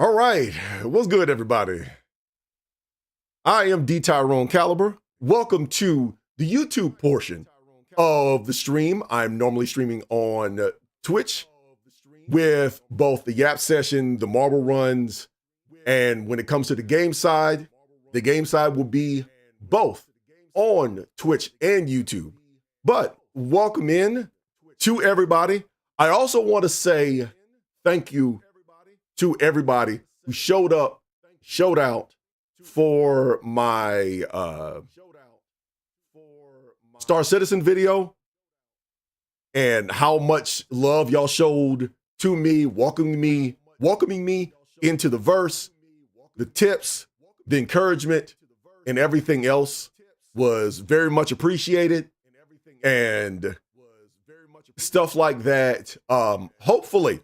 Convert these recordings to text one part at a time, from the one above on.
All right, what's good, everybody? I am D Tyrone Caliber. Welcome to the YouTube portion of the stream. I'm normally streaming on Twitch with both the Yap session, the marble runs, and when it comes to the game side will be both on Twitch and YouTube. But welcome in to everybody. I also want to say thank you to everybody who showed out for my Star Citizen video and how much love y'all showed to me, welcoming me into the verse. The tips, the encouragement, and everything else was very much appreciated. And stuff like that. Hopefully,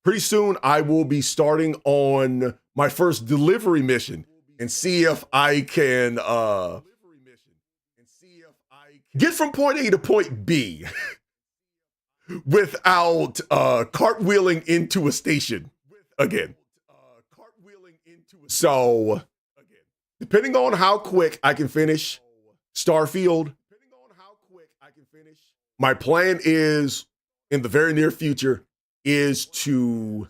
pretty soon I will be starting on my first delivery mission and see if I can get from point A to point B without cartwheeling into a station again. So, depending on how quick I can finish Starfield, my plan is, in the very near future, is to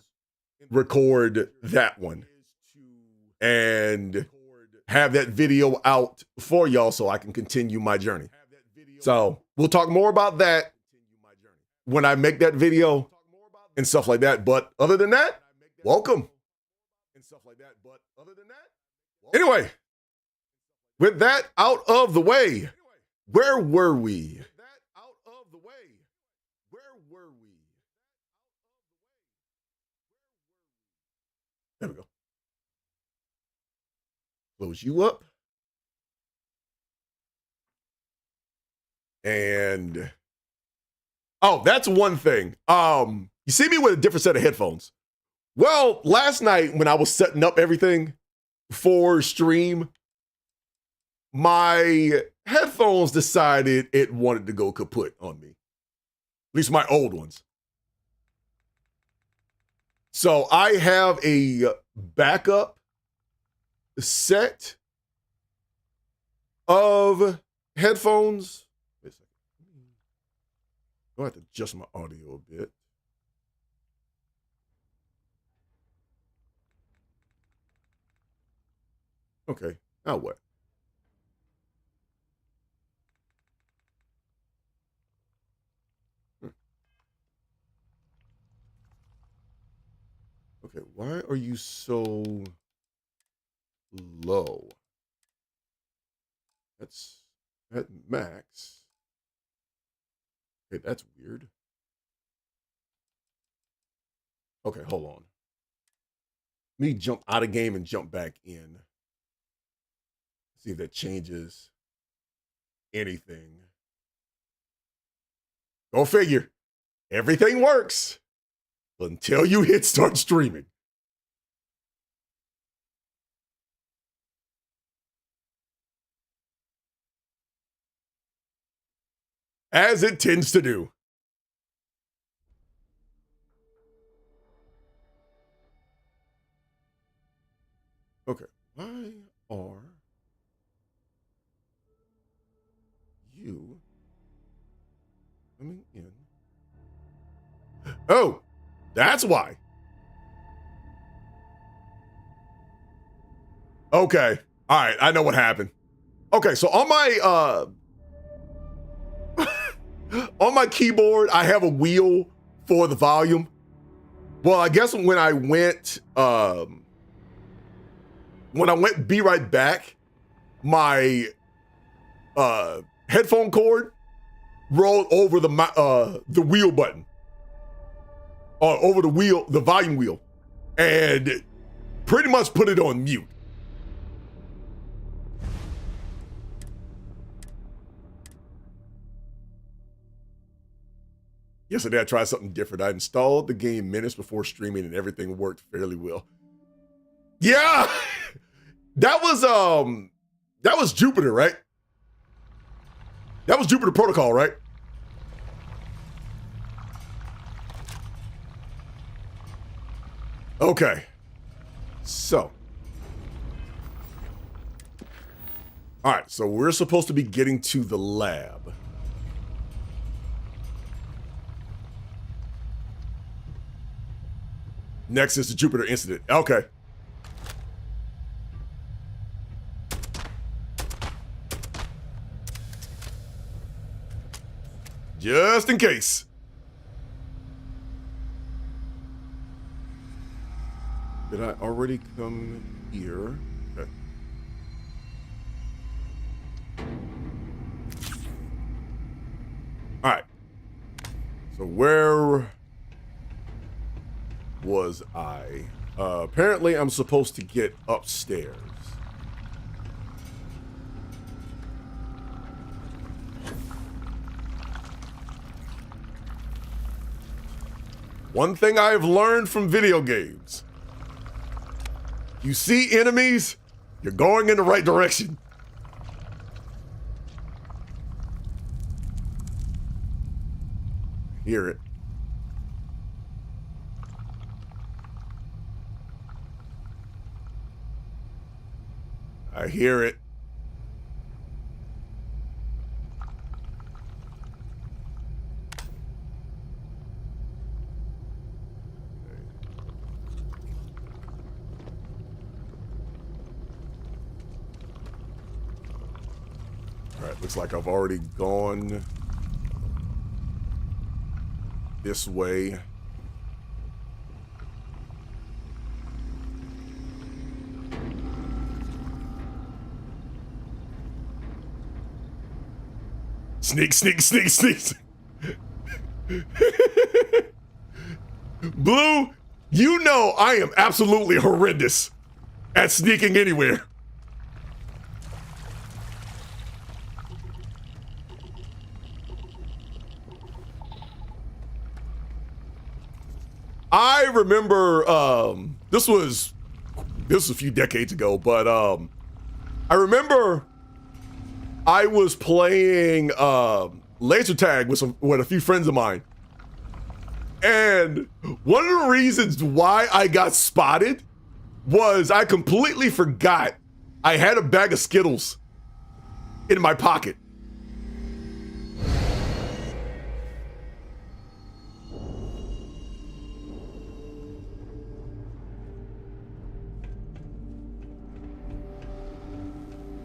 record that one and have that video out for y'all so I can continue my journey. So we'll talk more about that when I make that video and stuff like that. But other than that, welcome. Anyway, with that out of the way, where were we? There we go. Close you up. And oh, that's one thing. You see me with a different set of headphones. Well, last night when I was setting up everything for stream, my headphones decided it wanted to go kaput on me. At least my old ones. So I have a backup set of headphones. Wait a second. I have to adjust my audio a bit. Okay, now what? Okay, why are you so low? That's at max. Okay, that's weird. Okay, hold on. Let me jump out of game and jump back in. See if that changes anything. Go figure. Everything works until you hit start streaming. As it tends to do. Okay, why are you coming in? Oh, that's why. Okay. All right, I know what happened. Okay, so on my on my keyboard, I have a wheel for the volume. Well, I guess when I went Be Right Back, my headphone cord rolled over the wheel button. Over the volume wheel, and pretty much put it on mute. Yesterday I tried something different. I installed the game minutes before streaming and everything worked fairly well. Yeah, that was Jupiter, right? That was Jupiter Protocol, right? Okay. So. All right, so we're supposed to be getting to the lab. Next is the Jupiter incident. Okay. Just in case. Did I already come here? Okay. All right. So where was I? Apparently I'm supposed to get upstairs. One thing I've learned from video games. You see enemies, you're going in the right direction. Hear it. I hear it. All right, looks like I've already gone this way. Sneak, sneak, sneak, sneak. Blue, you know I am absolutely horrendous at sneaking anywhere. I remember this was a few decades ago, but I remember I was playing laser tag with a few friends of mine. And one of the reasons why I got spotted was I completely forgot I had a bag of Skittles in my pocket.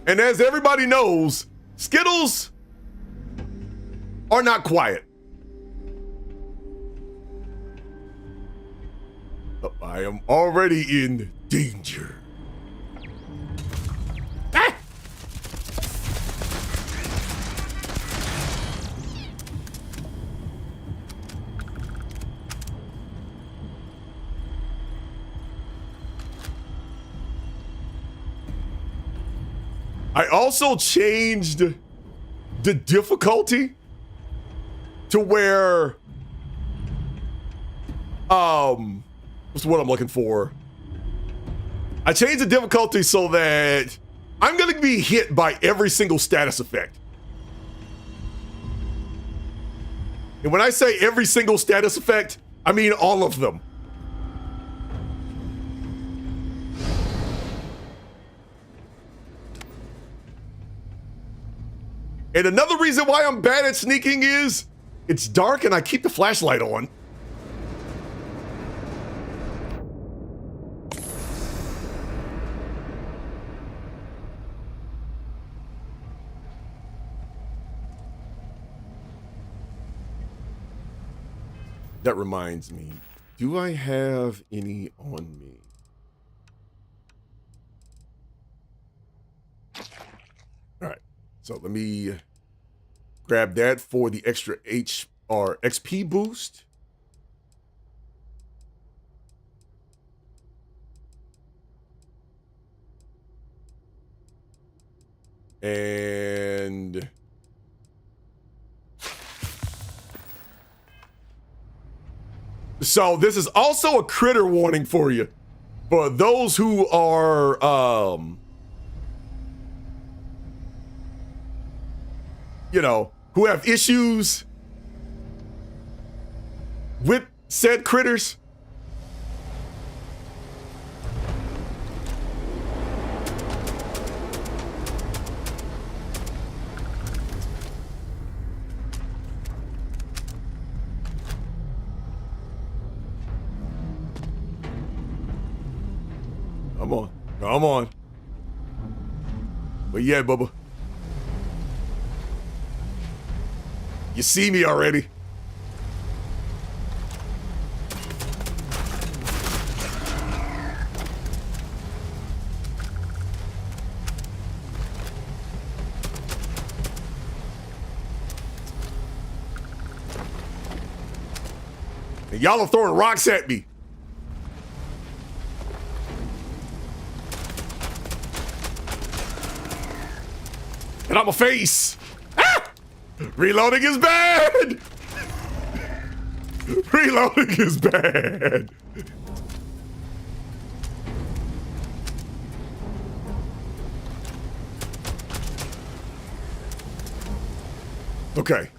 And as everybody knows, Skittles are not quiet. I am already in danger. Ah! I also changed the difficulty to where, what's what I'm looking for? I changed the difficulty so that I'm gonna be hit by every single status effect. And when I say every single status effect, I mean all of them. And another reason why I'm bad at sneaking is it's dark and I keep the flashlight on. That reminds me, do I have any on me? All right, so let me grab that for the extra XP boost. And so this is also a critter warning for you. For those who are you know, who have issues with said critters. Come on. Come on. But yeah, Bubba. You see me already. And y'all are throwing rocks at me. And I'm a face. Ah! Reloading is bad. Reloading is bad. Okay.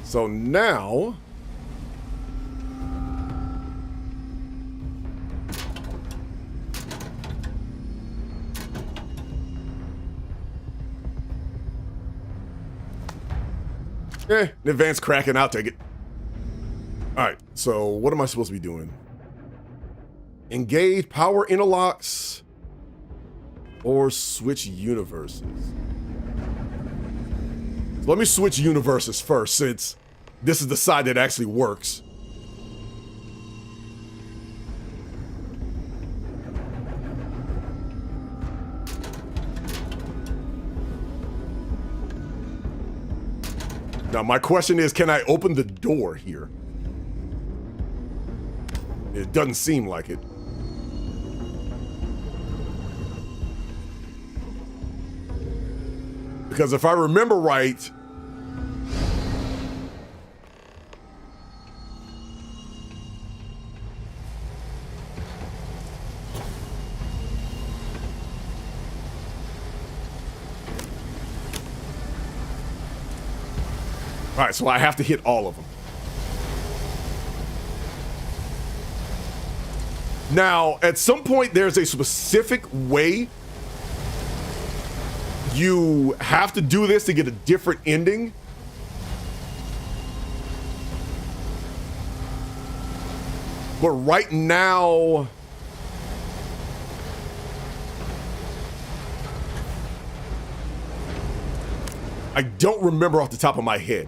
So now an advanced cracking, I'll take it. Alright, so what am I supposed to be doing? Engage power interlocks or switch universes? So let me switch universes first, since this is the side that actually works. Now, my question is, can I open the door here? It doesn't seem like it. Because if I remember right, all right, so I have to hit all of them. Now, at some point, there's a specific way you have to do this to get a different ending. But right now, I don't remember off the top of my head.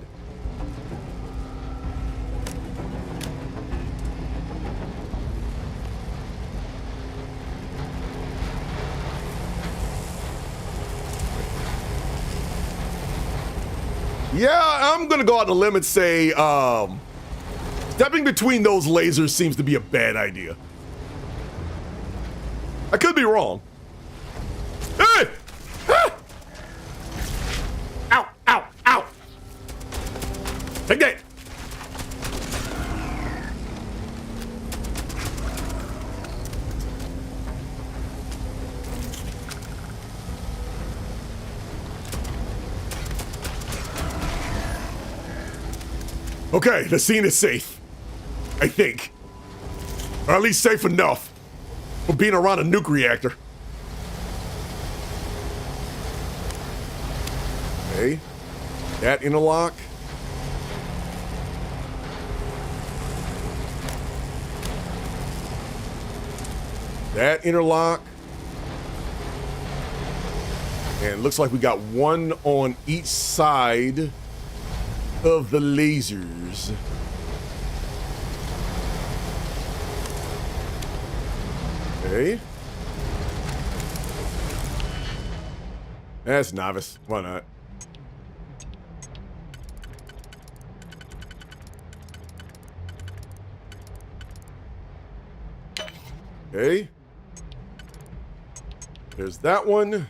Yeah, I'm gonna go out on a limb and say, stepping between those lasers seems to be a bad idea. I could be wrong. Hey! Ah! Ow, ow, ow! Take that! Okay, the scene is safe. I think. Or at least safe enough for being around a nuke reactor. Okay. That interlock. That interlock. And it looks like we got one on each side of the lasers. Okay. That's novice. Why not? Okay. There's that one.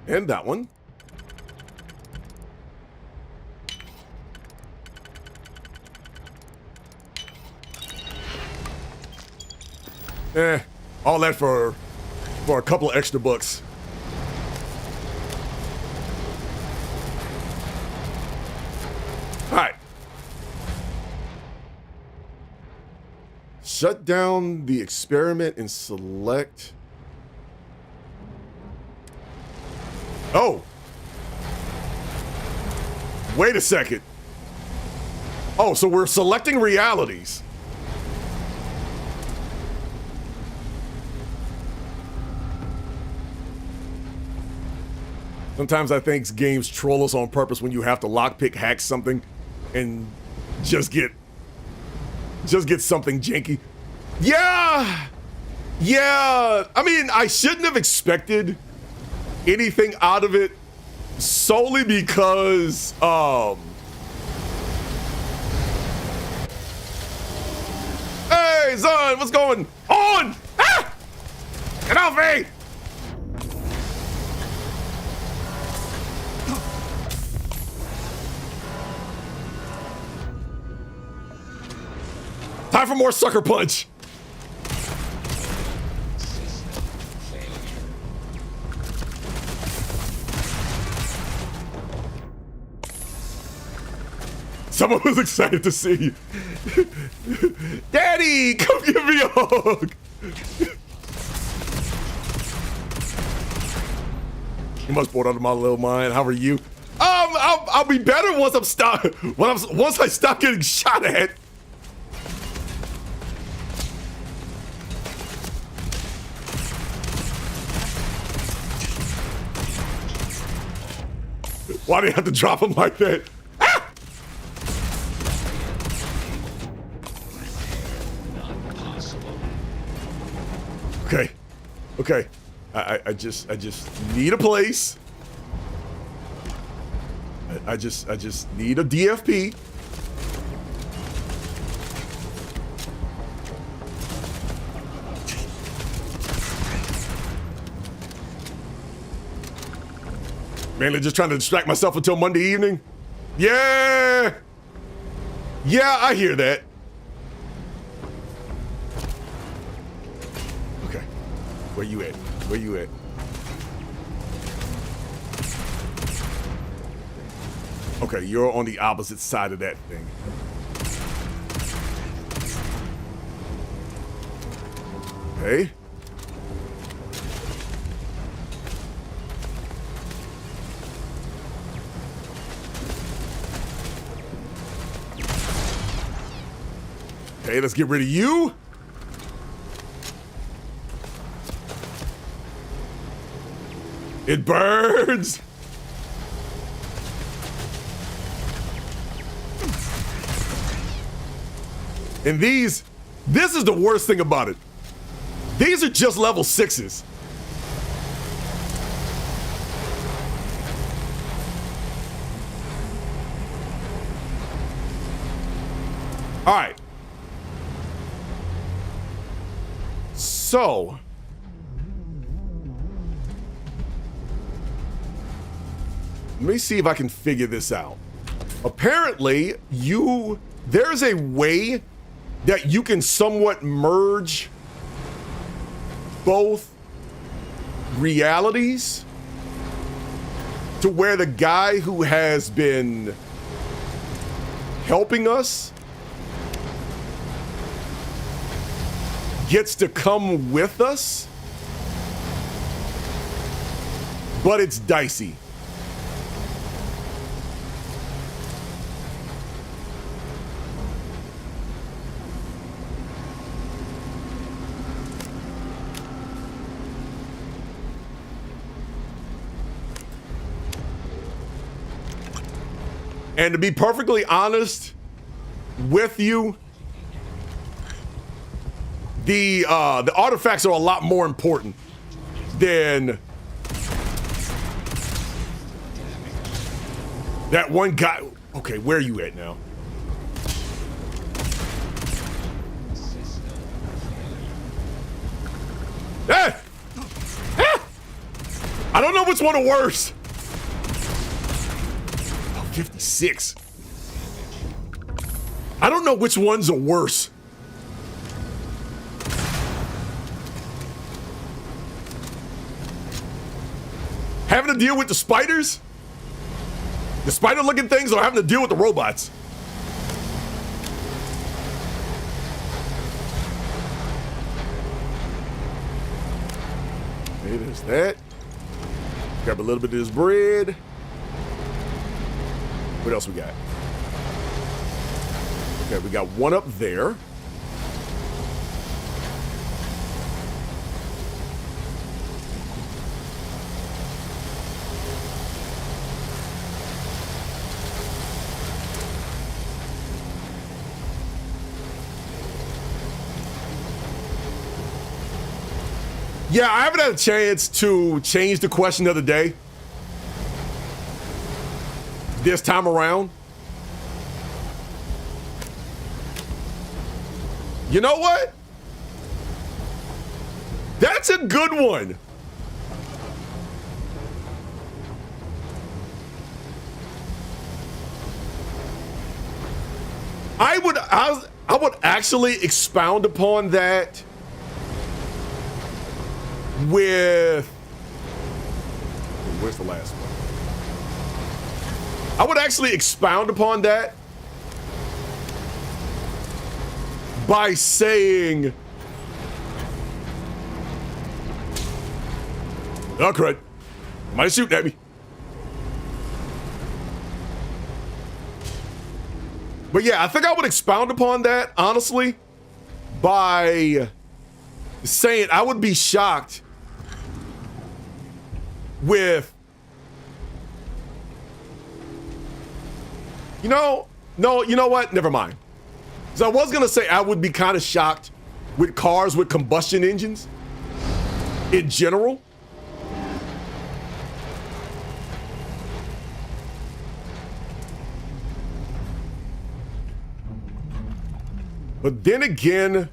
And that one. All that for a couple of extra bucks. All right. Shut down the experiment and select. Oh. Wait a second. Oh, so we're selecting realities. Sometimes I think games troll us on purpose when you have to lockpick hack something and just get something janky. Yeah. Yeah. I mean, I shouldn't have expected anything out of it solely because hey, Zon, what's going on? Ah! Get off me! Time for more sucker punch. Someone was excited to see you. Daddy, come give me a hug. You must bored out of my little mind. How are you? I'll be better once once I stop getting shot at. Why do you have to drop him like that? Ah! Okay. Okay. I just need a place. I just need a DFP. Mainly just trying to distract myself until Monday evening. Yeah. Yeah, I hear that. Okay. Where you at? Where you at? Okay, you're on the opposite side of that thing. Okay. Okay, let's get rid of you. It burns. And this is the worst thing about it. These are just level 6s. All right. So, let me see if I can figure this out. Apparently, there's a way that you can somewhat merge both realities to where the guy who has been helping us gets to come with us, but it's dicey. And to be perfectly honest with you, the artifacts are a lot more important than that one guy. Okay, where are you at now? Ah! Ah! I don't know which one are worse. 56. I don't know which ones are worse. Having to deal with the spiders? The spider-looking things, or having to deal with the robots? Okay, there's that. Grab a little bit of this bread. What else we got? Okay, we got one up there. Yeah, I haven't had a chance to change the question of the day this time around. You know what? That's a good one. I would actually expound upon that with, where's the last one? I would actually expound upon that by saying, oh crud, somebody's shooting at me. But yeah, I think I would expound upon that, honestly, by saying I would be shocked with, no, you know what? Never mind. So I was gonna say I would be kind of shocked with cars with combustion engines in general. But then again,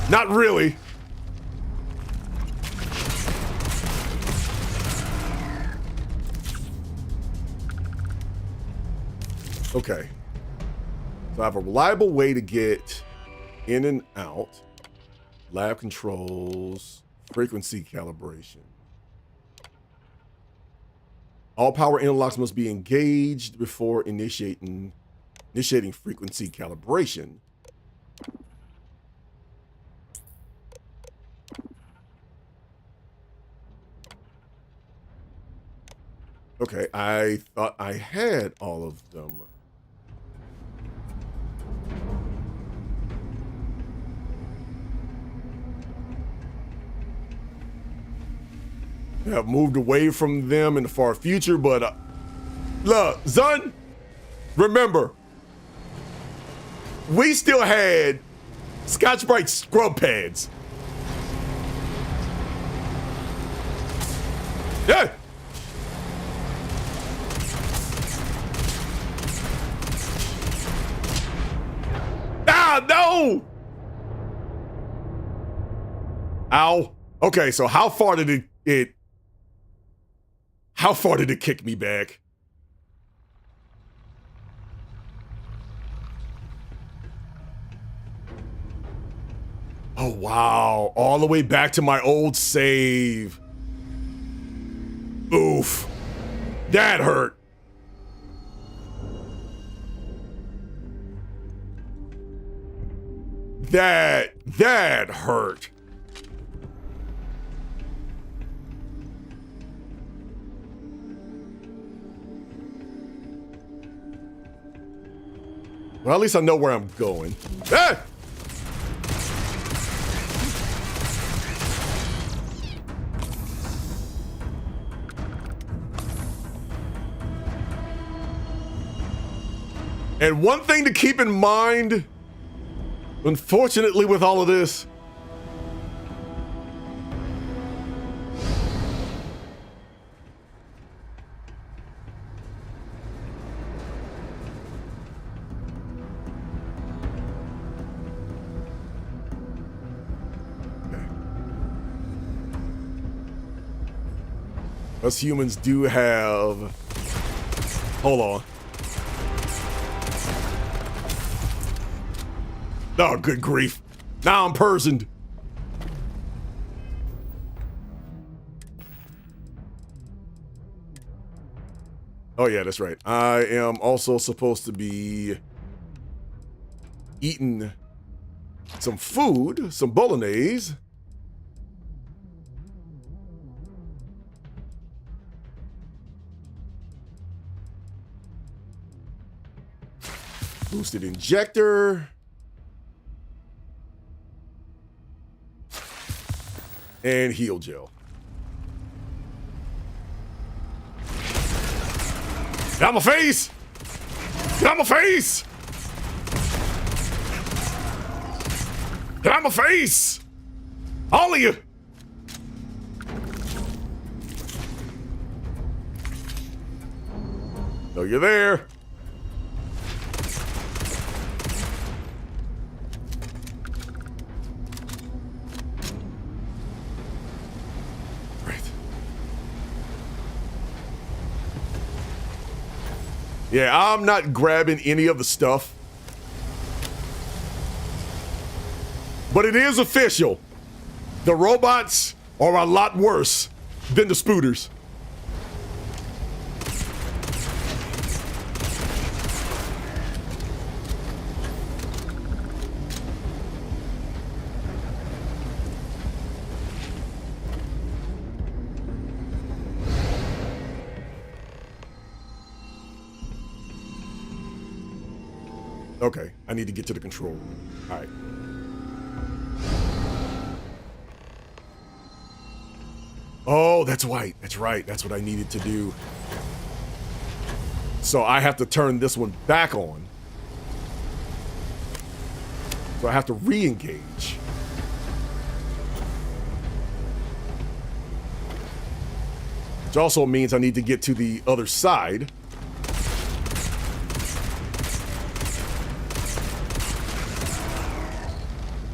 not really. Okay. So I have a reliable way to get in and out. Lab controls, frequency calibration. All power interlocks must be engaged before initiating frequency calibration. Okay, I thought I had all of them. I've moved away from them in the far future, but look, Zun, remember, we still had Scotch-Brite scrub pads. Yeah. Ah, no! Ow. Okay, so how far did it kick me back? Oh, wow. All the way back to my old save. Oof. That hurt. That hurt. Well, at least I know where I'm going. Ah! And one thing to keep in mind, unfortunately, with all of this, us humans do have, hold on. Oh, good grief. Now I'm personed. Oh yeah, that's right. I am also supposed to be eating some food, some bolognese. Boosted injector. And heal gel. Get out my face! Get out my face! Get out my face! All of you! No, you're there. Right. Yeah, I'm not grabbing any of the stuff. But it is official. The robots are a lot worse than the spooters. Okay, I need to get to the control room. All right. Oh, that's right. That's right. That's what I needed to do. So I have to turn this one back on. So I have to re-engage. Which also means I need to get to the other side.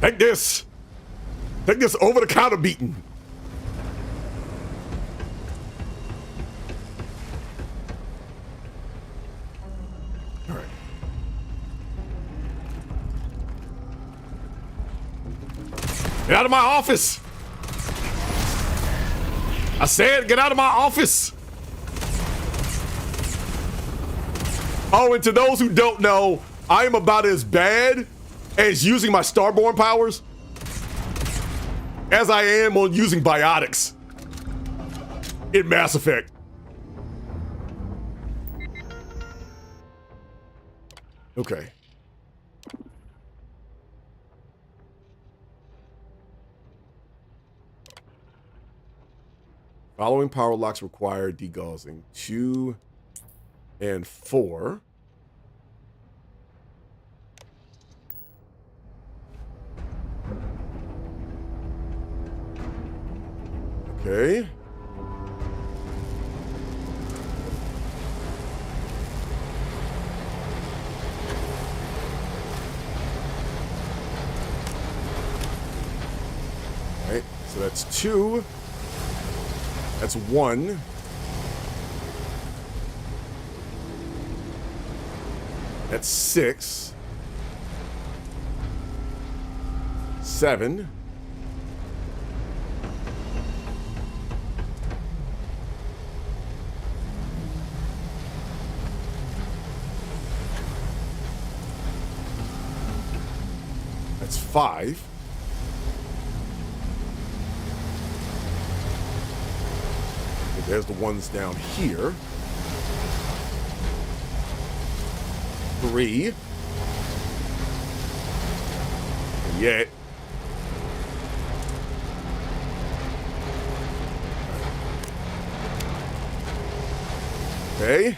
Take this. Take this over-the-counter beating. All right. Get out of my office. I said, get out of my office. Oh, and to those who don't know, I am about as bad as using my Starborn powers as I am on using biotics in Mass Effect. Okay. Following power locks require degaussing. 2 and 4. Okay. All right, so that's 2. That's 1. That's 6. 7. That's 5. Okay, there's the ones down here. 3. Yet. Okay.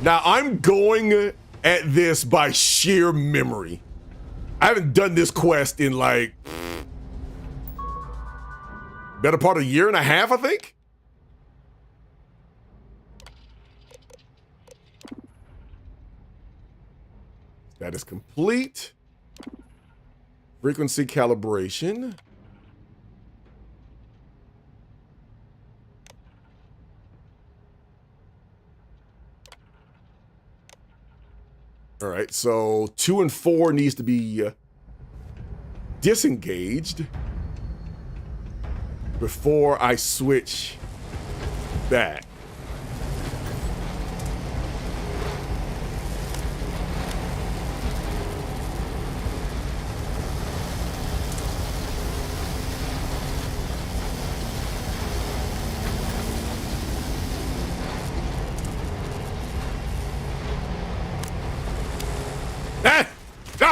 Now, I'm going at this by sheer memory. I haven't done this quest in like better part of a year and a half, I think. That is complete. Frequency calibration. All right, so 2 and 4 needs to be disengaged before I switch back.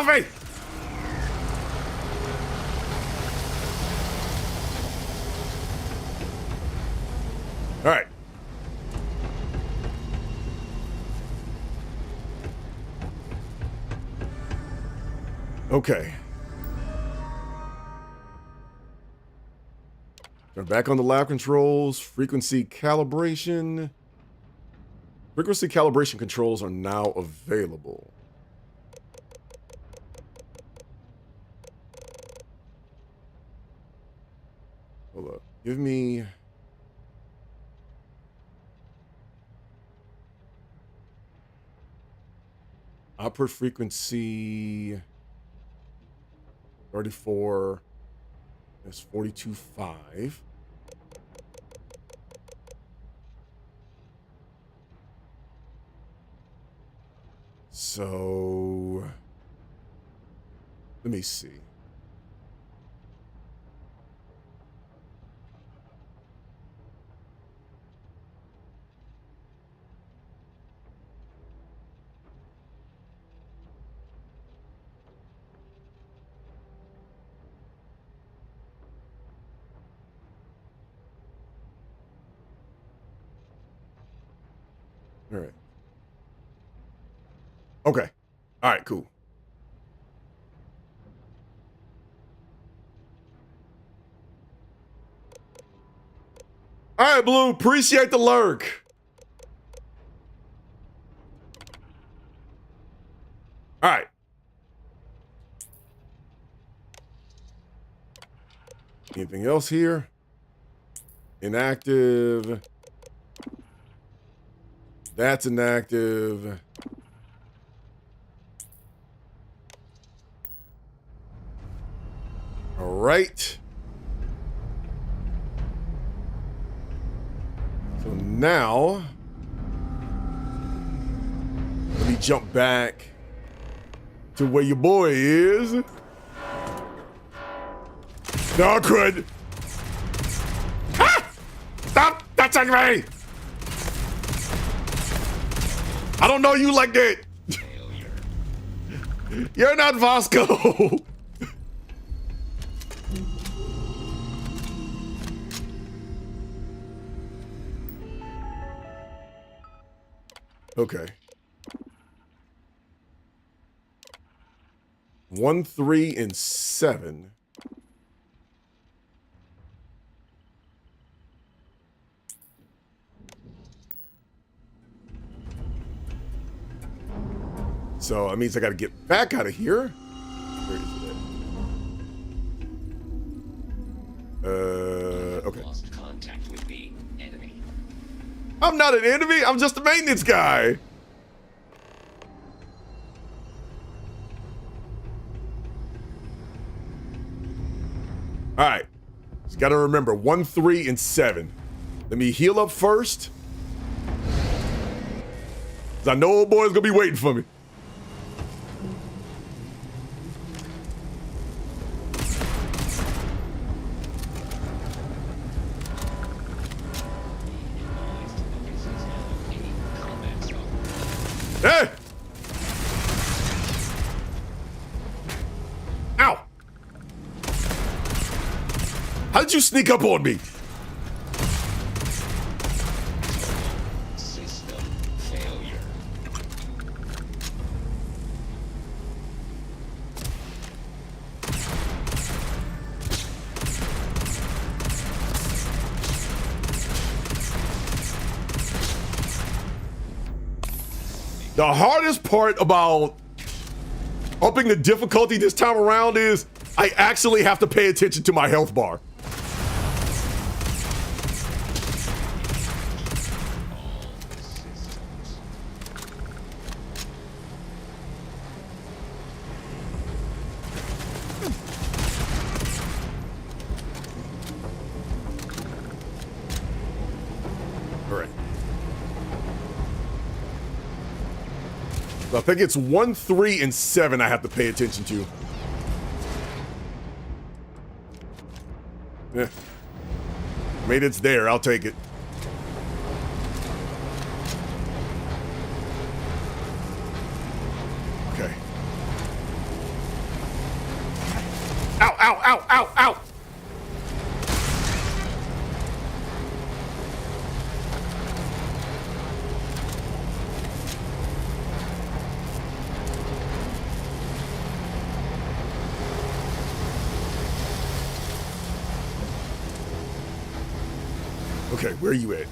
off me! All right. Okay. We're back on the lab controls. Frequency calibration. Frequency calibration controls are now available. Hold up. Give me... output frequency 34. That's 42.5. So let me see. All right. Okay. All right, cool. All right, Blue, appreciate the lurk. All right. Anything else here? Inactive. That's inactive. All right. So now, let me jump back to where your boy is. No, I could. Ah! Stop touching me! I don't know you like that. You're not Vasco. Okay. 1, 3, and 7. So that means I got to get back out of here. Where is it? Okay. Lost contact with the enemy. I'm not an enemy. I'm just a maintenance guy. All right. Just got to remember 1, 3, and 7. Let me heal up first. 'Cause I know old boy's going to be waiting for me. Hey! Ow! How did you sneak up on me? System failure. The hardest part about upping the difficulty this time around is I actually have to pay attention to my health bar. All right. So I think it's 1, 3, and 7 I have to pay attention to. Yeah. I mean, it's there. I'll take it. Okay. Ow, ow, ow, ow, ow. Okay, where are you at?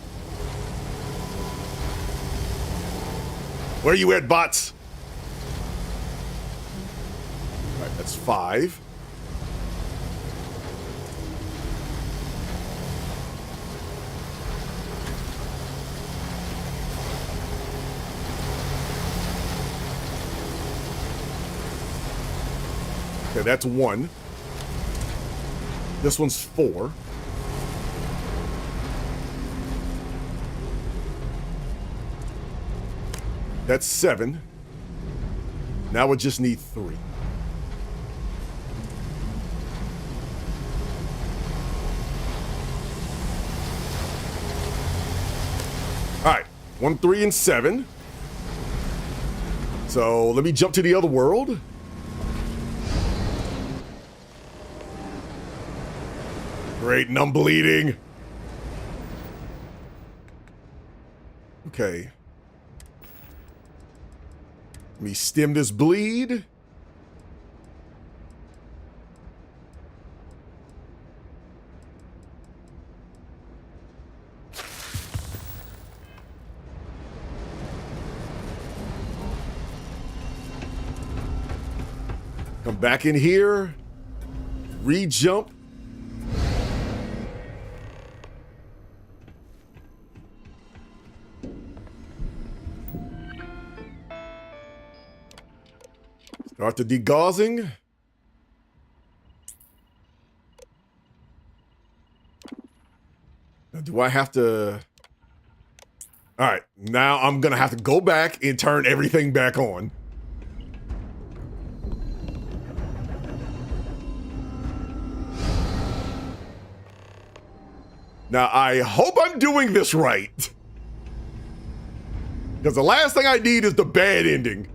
Where are you at, bots? All right, that's 5. Okay, that's 1. This one's 4. That's 7. Now we just need 3. All right, 1, 3, and 7. So let me jump to the other world. Great, and I'm bleeding. Okay. Let me stem this bleed. Come back in here. Re-jump. Start the degaussing. Now, do I have to... All right, now I'm gonna have to go back and turn everything back on. Now, I hope I'm doing this right. Because the last thing I need is the bad ending.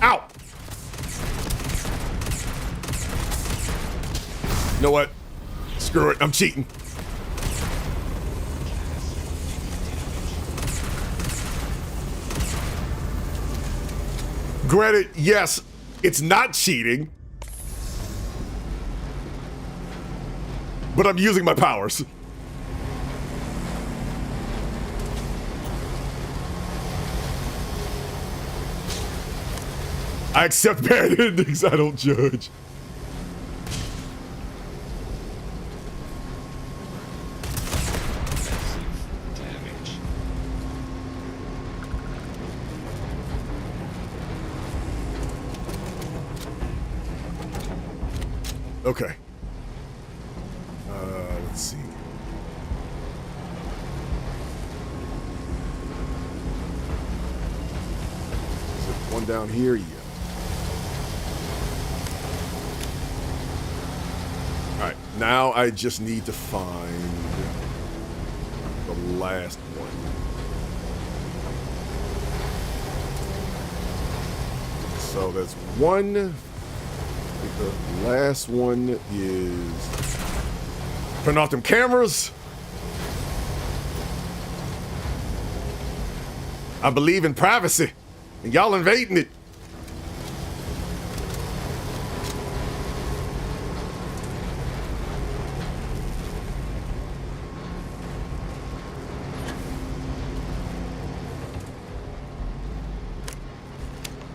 Ow! You know what? Screw it, I'm cheating. Granted, yes, it's not cheating. But I'm using my powers. I accept bad endings, I don't judge. Damage. Okay. Let's see. Is there one down here? Yeah. Alright, now I just need to find the last one. So that's 1. I think the last one is... Turn off them cameras. I believe in privacy, and y'all invading it.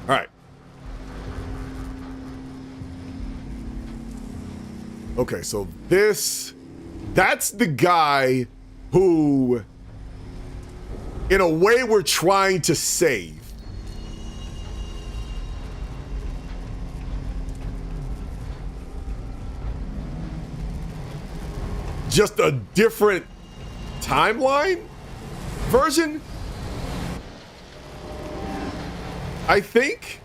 All right. Okay, so that's the guy who, in a way, we're trying to save. Just a different timeline version, I think.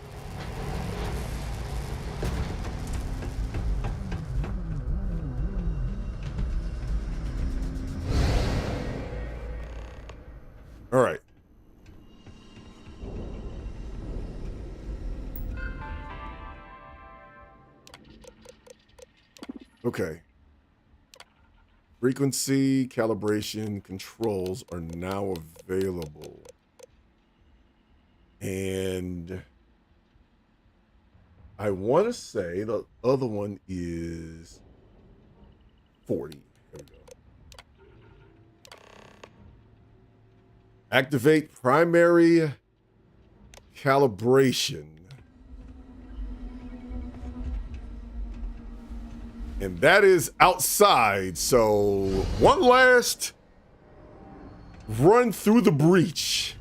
Okay. Frequency calibration controls are now available. And I want to say the other one is 40. There we go. Activate primary calibration. And that is outside. So one last run through the breach.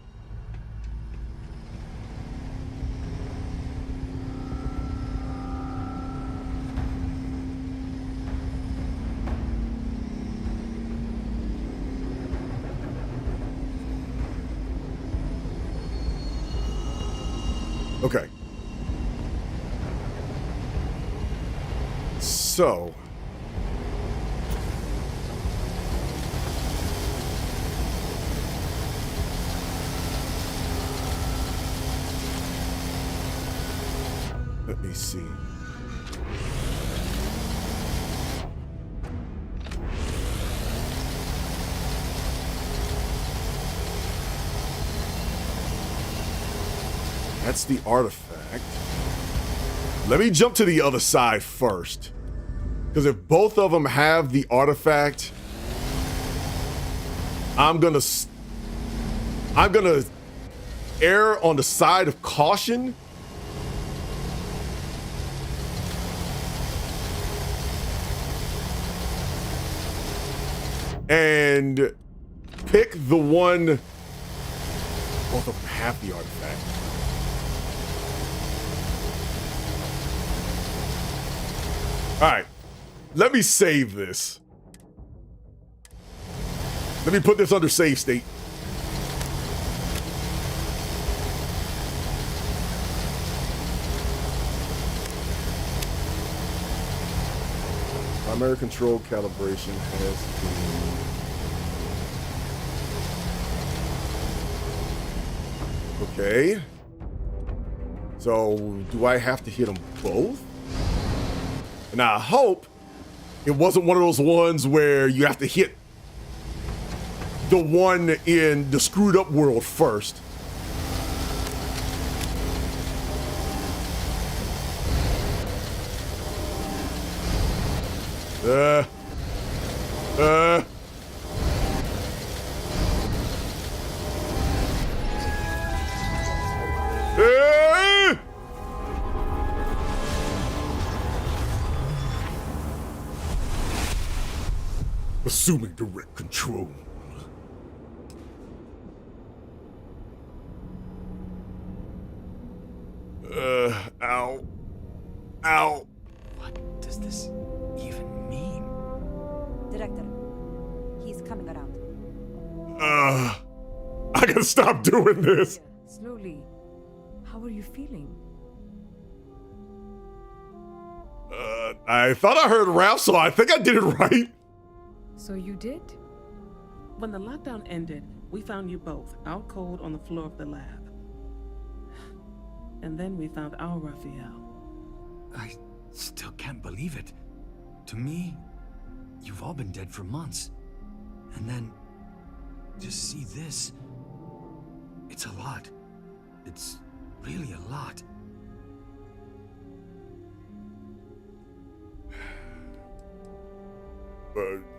Okay. So. Let me see. That's the artifact. Let me jump to the other side first. Because if both of them have the artifact, I'm gonna err on the side of caution. And pick the one. Both of them have the artifact. All right, let me save this. Let me put this under save state. Primary control calibration has been... Okay. So do I have to hit them both? And I hope it wasn't one of those ones where you have to hit the one in the screwed up world first. Assuming direct control. Ow. Ow. What does this even mean? Director, he's coming around. I gotta stop doing this. Slowly. How are you feeling? I thought I heard Ralph, so I think I did it right. So you did? When the lockdown ended, we found you both out cold on the floor of the lab. And then we found our Raphael. I still can't believe it. To me, you've all been dead for months. And then, just see this. It's a lot. It's really a lot.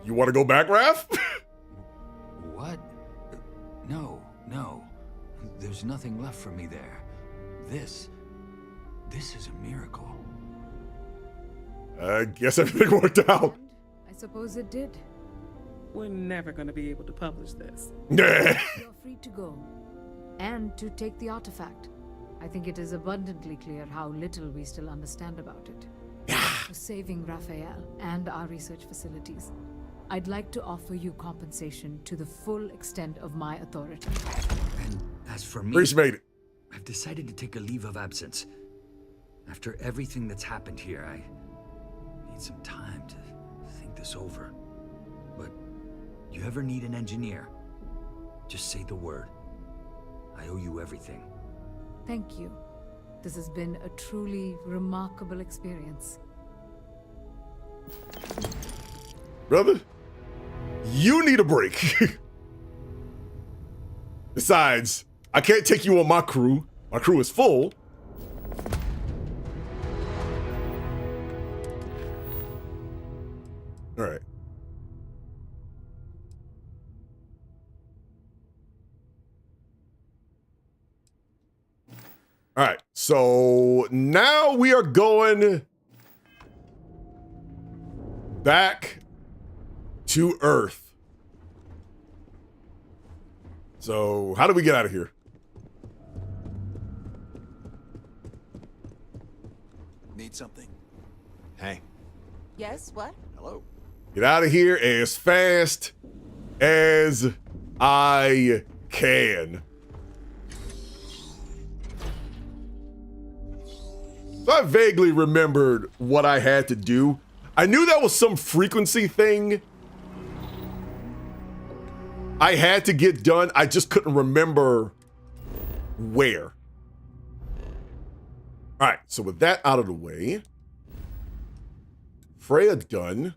You want to go back, Raph? What? No. There's nothing left for me there. This is a miracle. I guess everything worked out. I suppose it did. We're never going to be able to publish this. Nah. You're free to go. And to take the artifact. I think it is abundantly clear how little we still understand about it. For saving Raphael and our research facilities, I'd like to offer you compensation to the full extent of my authority. And as for me, Appreciate it. I've decided to take a leave of absence. After everything that's happened here, I need some time to think this over. But you ever need an engineer, just say the word. I owe you everything. Thank you. This has been a truly remarkable experience. Brother, you need a break. Besides, I can't take you on my crew. My crew is full. All right. All right, so now we are going back to Earth. So how do we get out of here? Need something? Hey. Yes, what? Hello. Get out of here as fast as I can. So I vaguely remembered what I had to do. I knew that was some frequency thing I had to get done. I just couldn't remember where. All right, so with that out of the way, Freya done.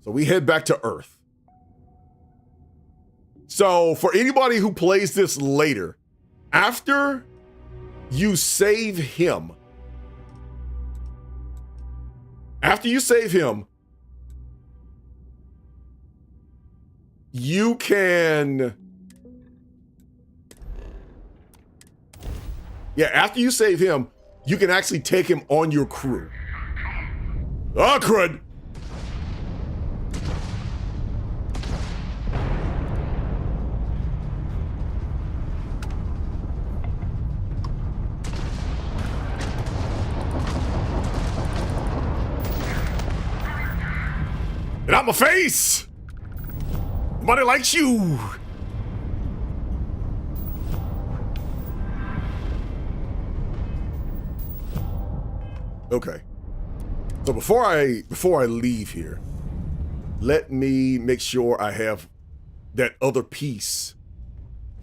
So we head back to Earth. So for anybody who plays this later, after you save him, you can, after you save him, you can actually take him on your crew. Ah, crud. Get out my face! Nobody likes you! Okay. So before I leave here, let me make sure I have that other piece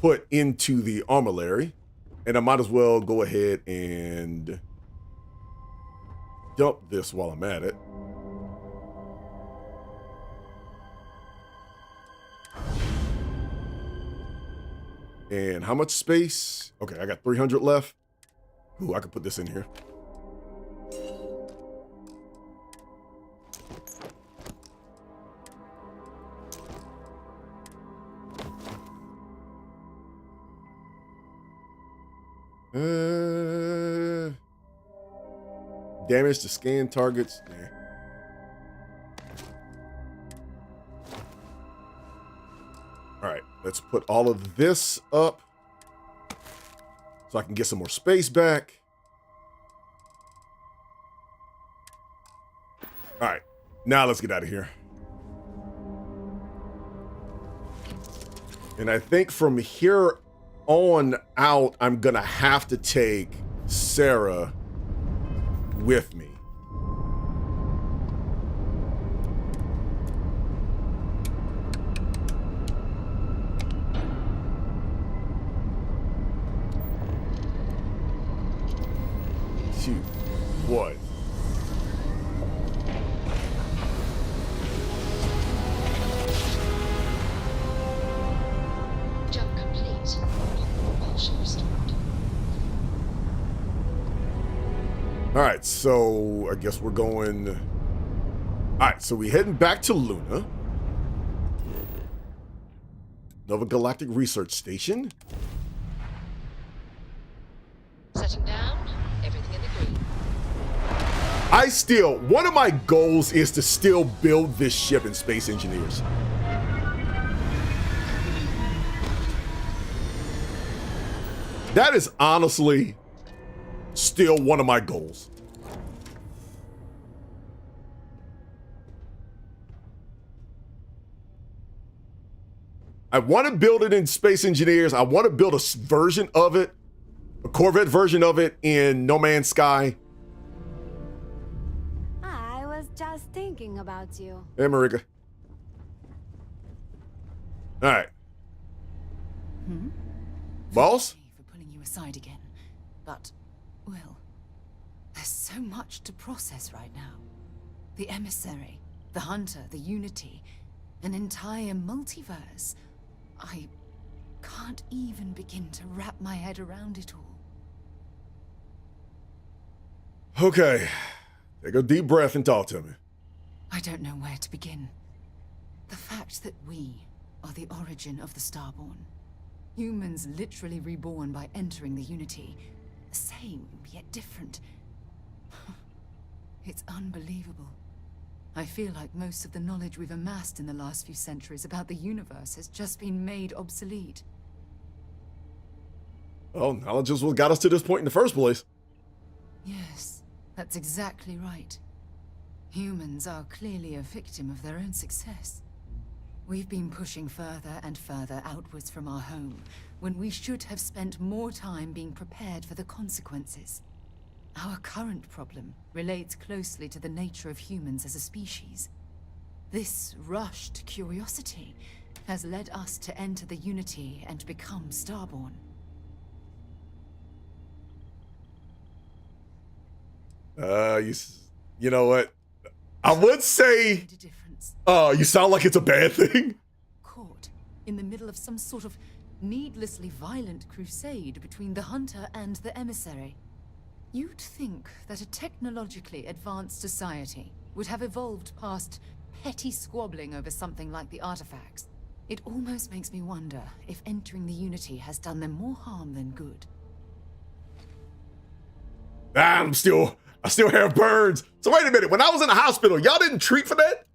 put into the armillary. And I might as well go ahead and dump this while I'm at it. And how much space? Okay, I got 300 left. Ooh, I could put this in here. Damage to scan targets. Nah. All right, let's put all of this up so I can get some more space back. All right, now let's get out of here. And I think from here on out, I'm gonna have to take Sarah with me. Shoot, what? Jump complete. Propulsion restored. All right, so I guess we're going. All right, so we're heading back to Luna. Nova Galactic Research Station. Setting down. Everything in the green. One of my goals is to still build this ship in Space Engineers. That is honestly still one of my goals. I want to build it in Space Engineers. I want to build a version of it, a Corvette version of it in No Man's Sky. I was just thinking about you. Hey, Marika. All right. Boss? Sorry for pulling you aside again, but, Will, there's so much to process right now. The emissary, the Hunter, the Unity, an entire multiverse. I can't even begin to wrap my head around it all. Okay, take a deep breath and talk to me. I don't know where to begin. The fact that we are the origin of the Starborn. Humans literally reborn by entering the Unity. The same, yet different. It's unbelievable. I feel like most of the knowledge we've amassed in the last few centuries about the universe has just been made obsolete. Well, knowledge is what got us to this point in the first place. Yes, that's exactly right. Humans are clearly a victim of their own success. We've been pushing further and further outwards from our home, when we should have spent more time being prepared for the consequences. Our current problem relates closely to the nature of humans as a species. This rushed curiosity has led us to enter the Unity and become Starborn. You know what? I would say, you sound like it's a bad thing. Caught in the middle of some sort of needlessly violent crusade between the Hunter and the Emissary. You'd think that a technologically advanced society would have evolved past petty squabbling over something like the artifacts. It almost makes me wonder if entering the Unity has done them more harm than good. I still have burns. So wait a minute, when I was in the hospital, y'all didn't treat for that?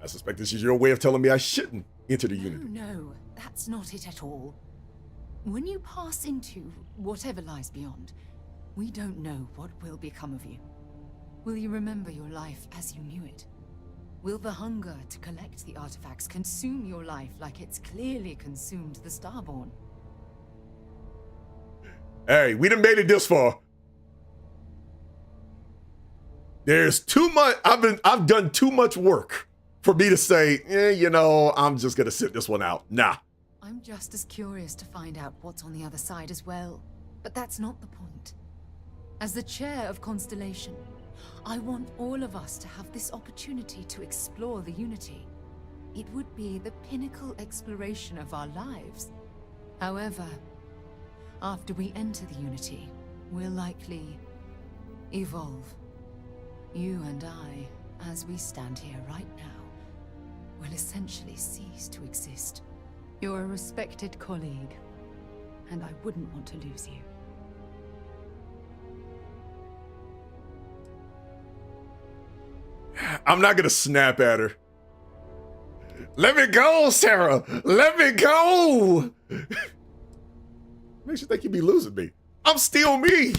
I suspect this is your way of telling me I shouldn't enter the Unity. No, that's not it at all. When you pass into whatever lies beyond, we don't know what will become of you. Will you remember your life as you knew it? Will the hunger to collect the artifacts consume your life like it's clearly consumed the Starborn? Hey, we done made it this far. There's too much. I've done too much work for me to say, I'm just gonna sit this one out. Nah. I'm just as curious to find out what's on the other side as well. But that's not the point. As the chair of Constellation, I want all of us to have this opportunity to explore the Unity. It would be the pinnacle exploration of our lives. However, after we enter the Unity, we'll likely evolve. You and I, as we stand here right now, will essentially cease to exist. You're a respected colleague, and I wouldn't want to lose you. I'm not gonna snap at her. Let me go, Sarah. Let me go. Makes you think you be losing me. I'm still me.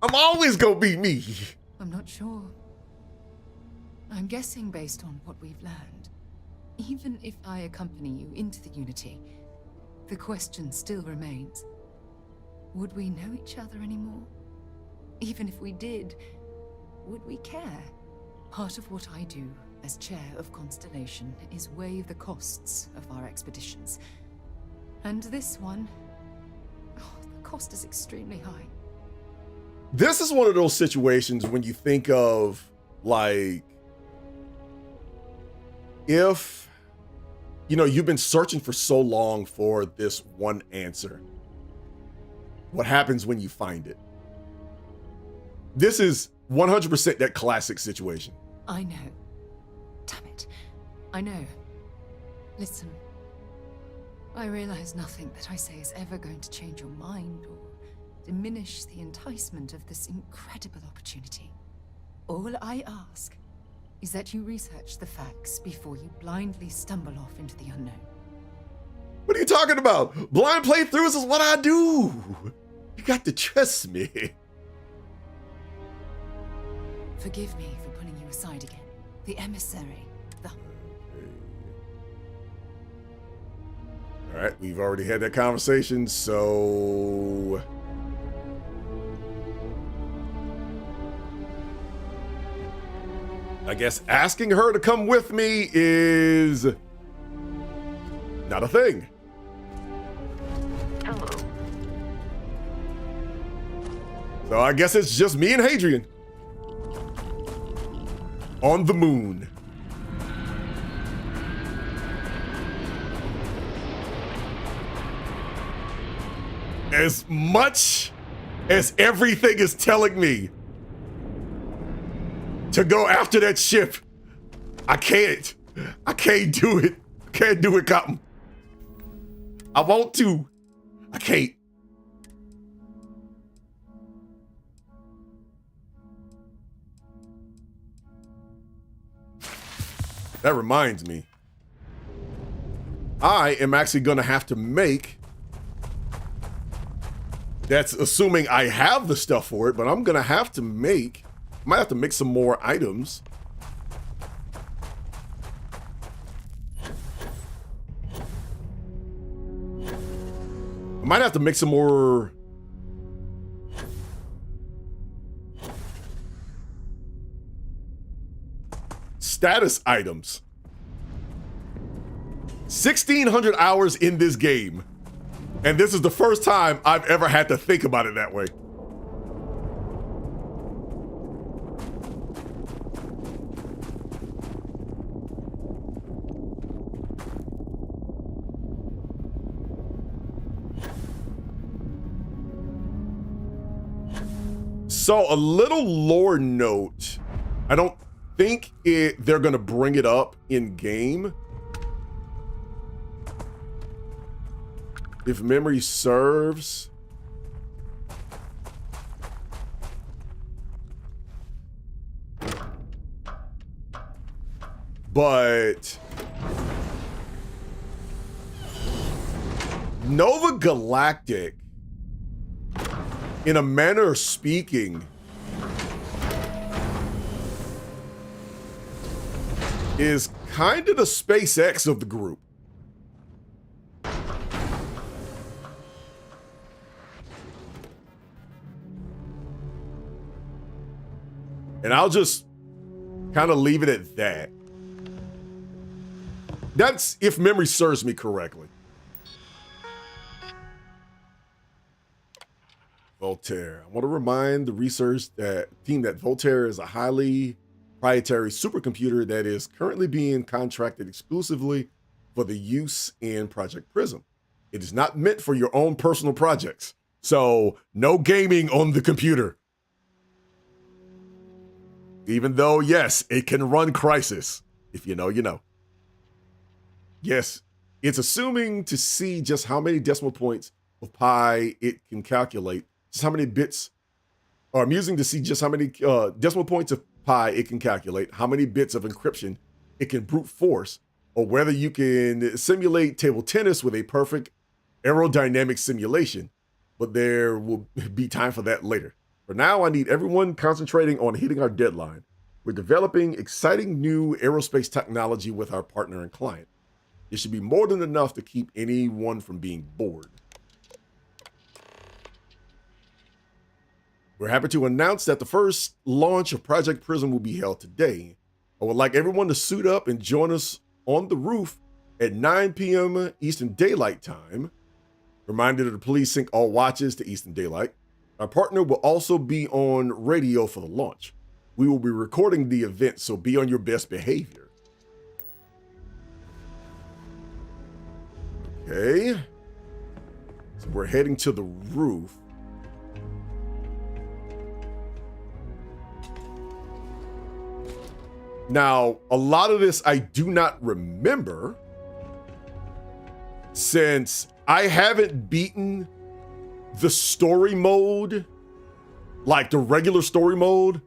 I'm always gonna be me. I'm not sure. I'm guessing based on what we've learned. Even if I accompany you into the Unity, the question still remains. Would we know each other anymore? Even if we did, would we care? Part of what I do as chair of Constellation is weigh the costs of our expeditions. And this one, the cost is extremely high. This is one of those situations when you think of, like, if, you've been searching for so long for this one answer, what happens when you find it? This is 100% that classic situation. I know. Damn it. I know. Listen. I realize nothing that I say is ever going to change your mind or diminish the enticement of this incredible opportunity. All I ask is that you research the facts before you blindly stumble off into the unknown. What are you talking about? Blind playthroughs is what I do. You got to trust me. Forgive me for pulling you aside again. The Emissary, All right, we've already had that conversation, so... I guess asking her to come with me is not a thing. Hello. So I guess it's just me and Hadrian on the moon. As much as everything is telling me to go after that ship, I can't. I can't do it. I can't do it, Cotton. I want to. I can't. That reminds me. I am actually going to have to make... That's assuming I have the stuff for it, but I'm going to have to make... I might have to make some more items. I might have to make some more... status items. 1,600 hours in this game. And this is the first time I've ever had to think about it that way. So a little lore note. I don't think they're gonna bring it up in game. If memory serves. But Nova Galactic, in a manner of speaking, is kind of the SpaceX of the group. And I'll just kind of leave it at that. That's if memory serves me correctly. Voltaire. I want to remind the research team that Voltaire is a highly proprietary supercomputer that is currently being contracted exclusively for the use in Project Prism. It is not meant for your own personal projects. So no gaming on the computer. Even though, yes, it can run Crisis. If you know, you know. Yes, it's assuming to see just how many decimal points of pi it can calculate. Just how many bits, or I'm using to see just how many decimal points of pi it can calculate, how many bits of encryption it can brute force, or whether you can simulate table tennis with a perfect aerodynamic simulation. But there will be time for that later. For now, I need everyone concentrating on hitting our deadline. We're developing exciting new aerospace technology with our partner and client. It should be more than enough to keep anyone from being bored. We're happy to announce that the first launch of Project Prism will be held today. I would like everyone to suit up and join us on the roof at 9 p.m. Eastern Daylight Time. Reminder to please sync all watches to Eastern Daylight. Our partner will also be on radio for the launch. We will be recording the event, so be on your best behavior. Okay. So we're heading to the roof. Now, a lot of this I do not remember, since I haven't beaten the story mode, like the regular story mode,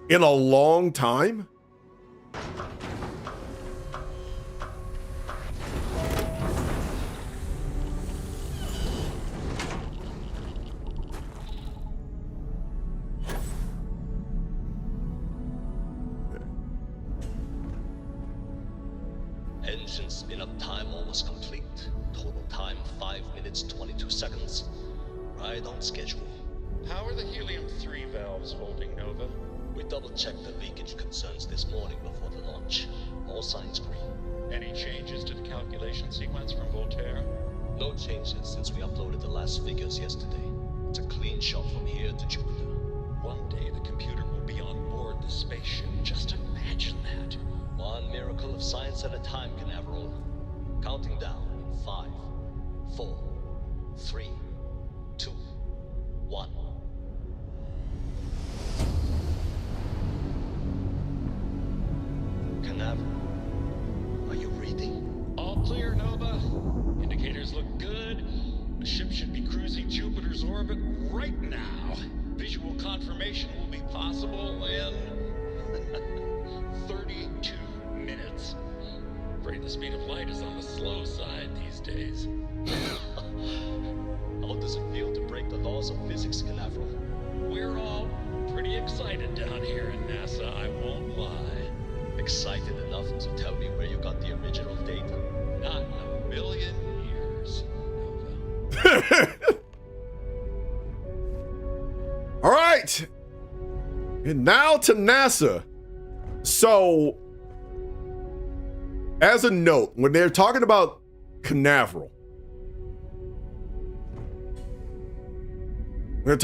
in a long time. Engine spin-up time almost complete. Total time 5 minutes 22 seconds. Right on schedule. How are the helium-3 valves holding, Nova? We double-checked the leakage concerns this morning before the launch. All signs green. Any changes to the calculation sequence from Voltaire? No changes since we uploaded the last figures yesterday. It's a clean shot from here to Jupiter. One day the computer will be on board the spaceship. Just imagine that. One miracle of science at a time, Canaveral. Counting down in 5, 4, 3, 2, 1. Canaveral, are you reading? All clear, Nova. Indicators look good. The ship should be cruising Jupiter's orbit right now. Visual confirmation will be possible in 32 minutes. Afraid the speed of light is on the slow side these days. How does it feel to break the laws of physics, Canaveral? We're all pretty excited down here in NASA, I won't lie. Excited enough to tell me where you got the original data? Not in a million years, Nova. All right. And now to NASA. So, as a note, when they're talking about Canaveral, a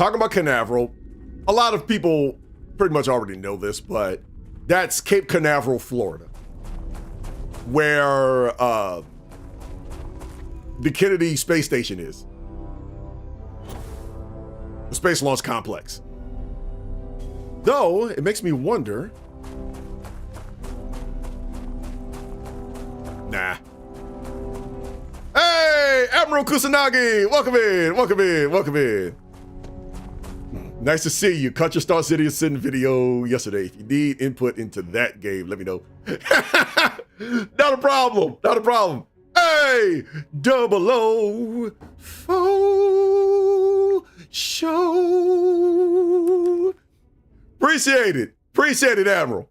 lot of people pretty much already know this, but that's Cape Canaveral, Florida, where the Kennedy Space Station is. The Space Launch Complex. Though, it makes me wonder. Nah. Hey, Admiral Kusanagi! Welcome in. Nice to see you. Cut your Star Citizen video yesterday. If you need input into that game, let me know. Not a problem. Hey, 004 show. Appreciate it, Admiral.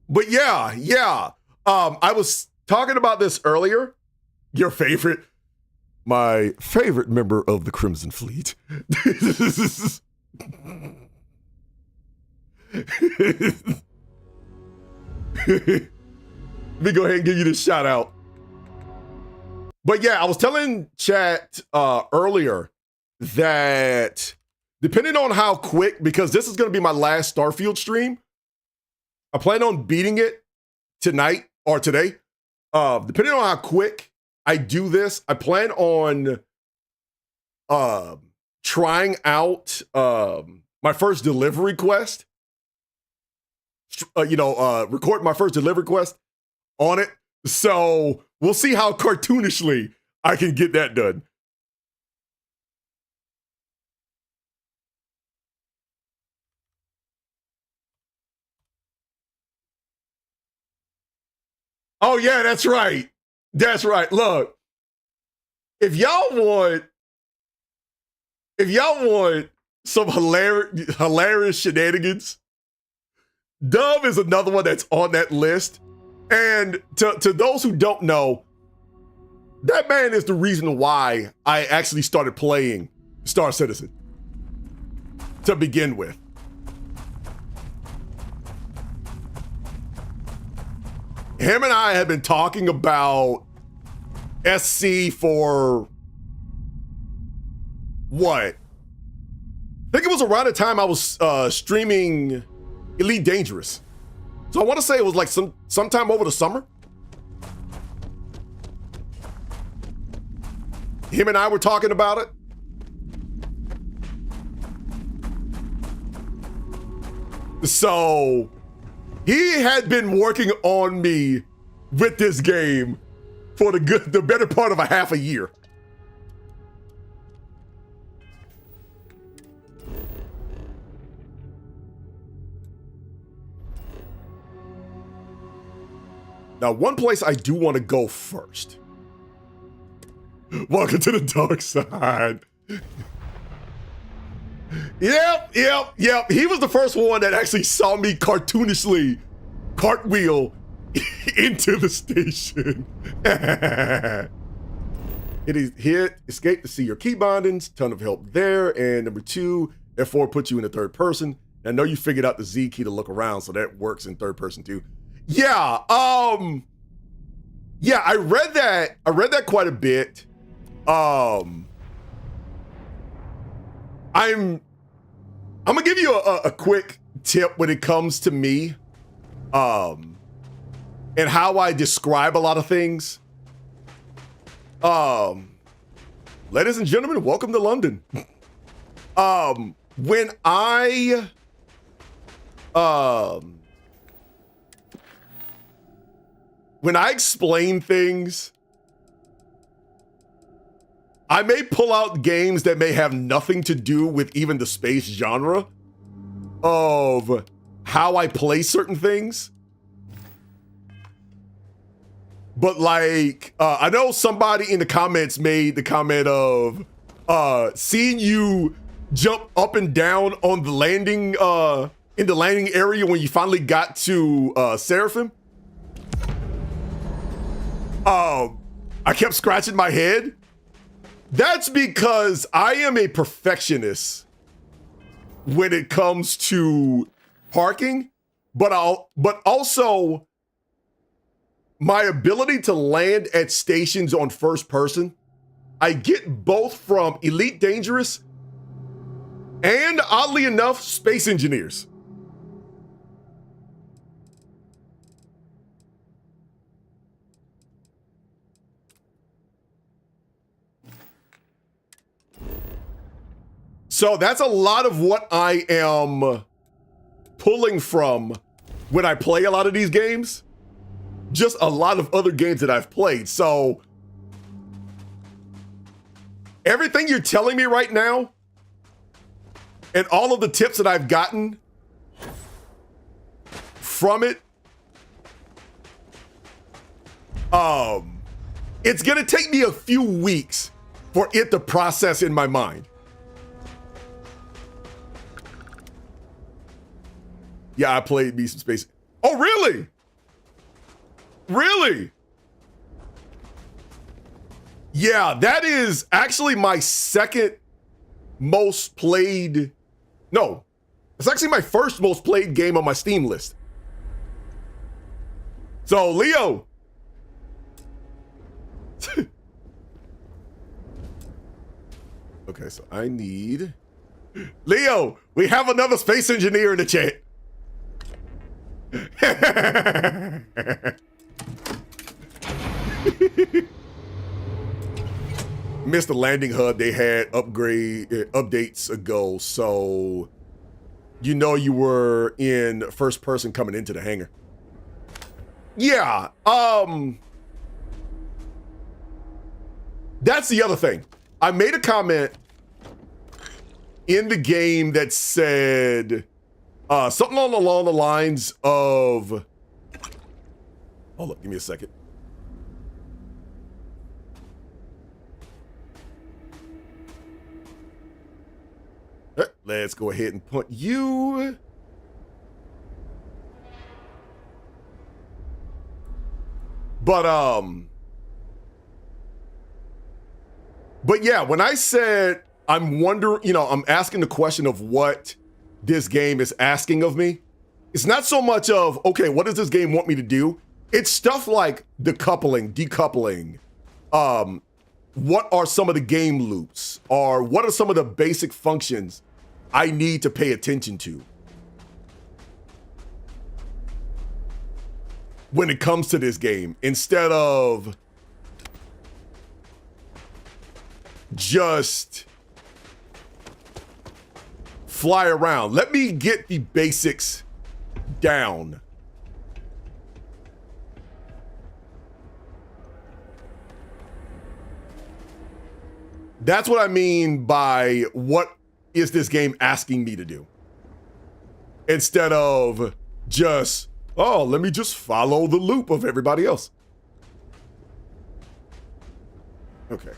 But yeah. I was talking about this earlier. My favorite member of the Crimson Fleet. Let me go ahead and give you this shout out. But yeah, I was telling chat earlier that depending on how quick, because this is going to be my last Starfield stream, I plan on beating it tonight or today. Depending on how quick I do this, I plan on trying out my first delivery quest. Record my first delivery quest on it. So we'll see how cartoonishly I can get that done. Oh yeah, that's right. Look, if y'all want some hilarious shenanigans, Dove is another one that's on that list. And to those who don't know, that man is the reason why I actually started playing Star Citizen to begin with. Him and I have been talking about SC for what? I think it was around the time I was streaming Elite Dangerous. So I want to say it was like sometime over the summer. Him and I were talking about it. So he had been working on me with this game for the better part of a half a year. Now, one place I do want to go first. Welcome to the dark side. Yep. He was the first one that actually saw me cartoonishly cartwheel into the station. Hit escape to see your key bindings, ton of help there. And number 2, F4 puts you in the third person. I know you figured out the Z key to look around, so that works in third person too. Yeah, I read that quite a bit. I'm gonna give you a quick tip when it comes to me, and how I describe a lot of things. Ladies and gentlemen, welcome to London. When I explain things, I may pull out games that may have nothing to do with even the space genre of how I play certain things. But like, I know somebody in the comments made the comment of seeing you jump up and down on the landing, in the landing area when you finally got to Seraphim. I kept scratching my head. That's because I am a perfectionist when it comes to parking, but also my ability to land at stations on first person. I get both from Elite Dangerous and, oddly enough, Space Engineers. So that's a lot of what I am pulling from when I play a lot of these games. Just a lot of other games that I've played. So everything you're telling me right now and all of the tips that I've gotten from it, it's gonna take me a few weeks for it to process in my mind. Yeah, I played me some Space. Oh, really? Really? Yeah, that is actually my second most played. No, it's actually my first most played game on my Steam list. So, Leo. Okay, so I need. Leo, we have another space engineer in the chat. Missed the landing hub they had updates ago, so you know you were in first person coming into the hangar. Yeah, that's the other thing. I made a comment in the game that said something along the lines of, hold up, give me a second. Let's go ahead and put you. But yeah, when I said I'm wondering, I'm asking the question of what this game is asking of me, it's not so much of, okay, what does this game want me to do? It's stuff like decoupling, what are some of the game loops, or what are some of the basic functions I need to pay attention to when it comes to this game, instead of just fly around. Let me get the basics down. That's what I mean by what is this game asking me to do? Instead of just, oh, let me just follow the loop of everybody else. Okay.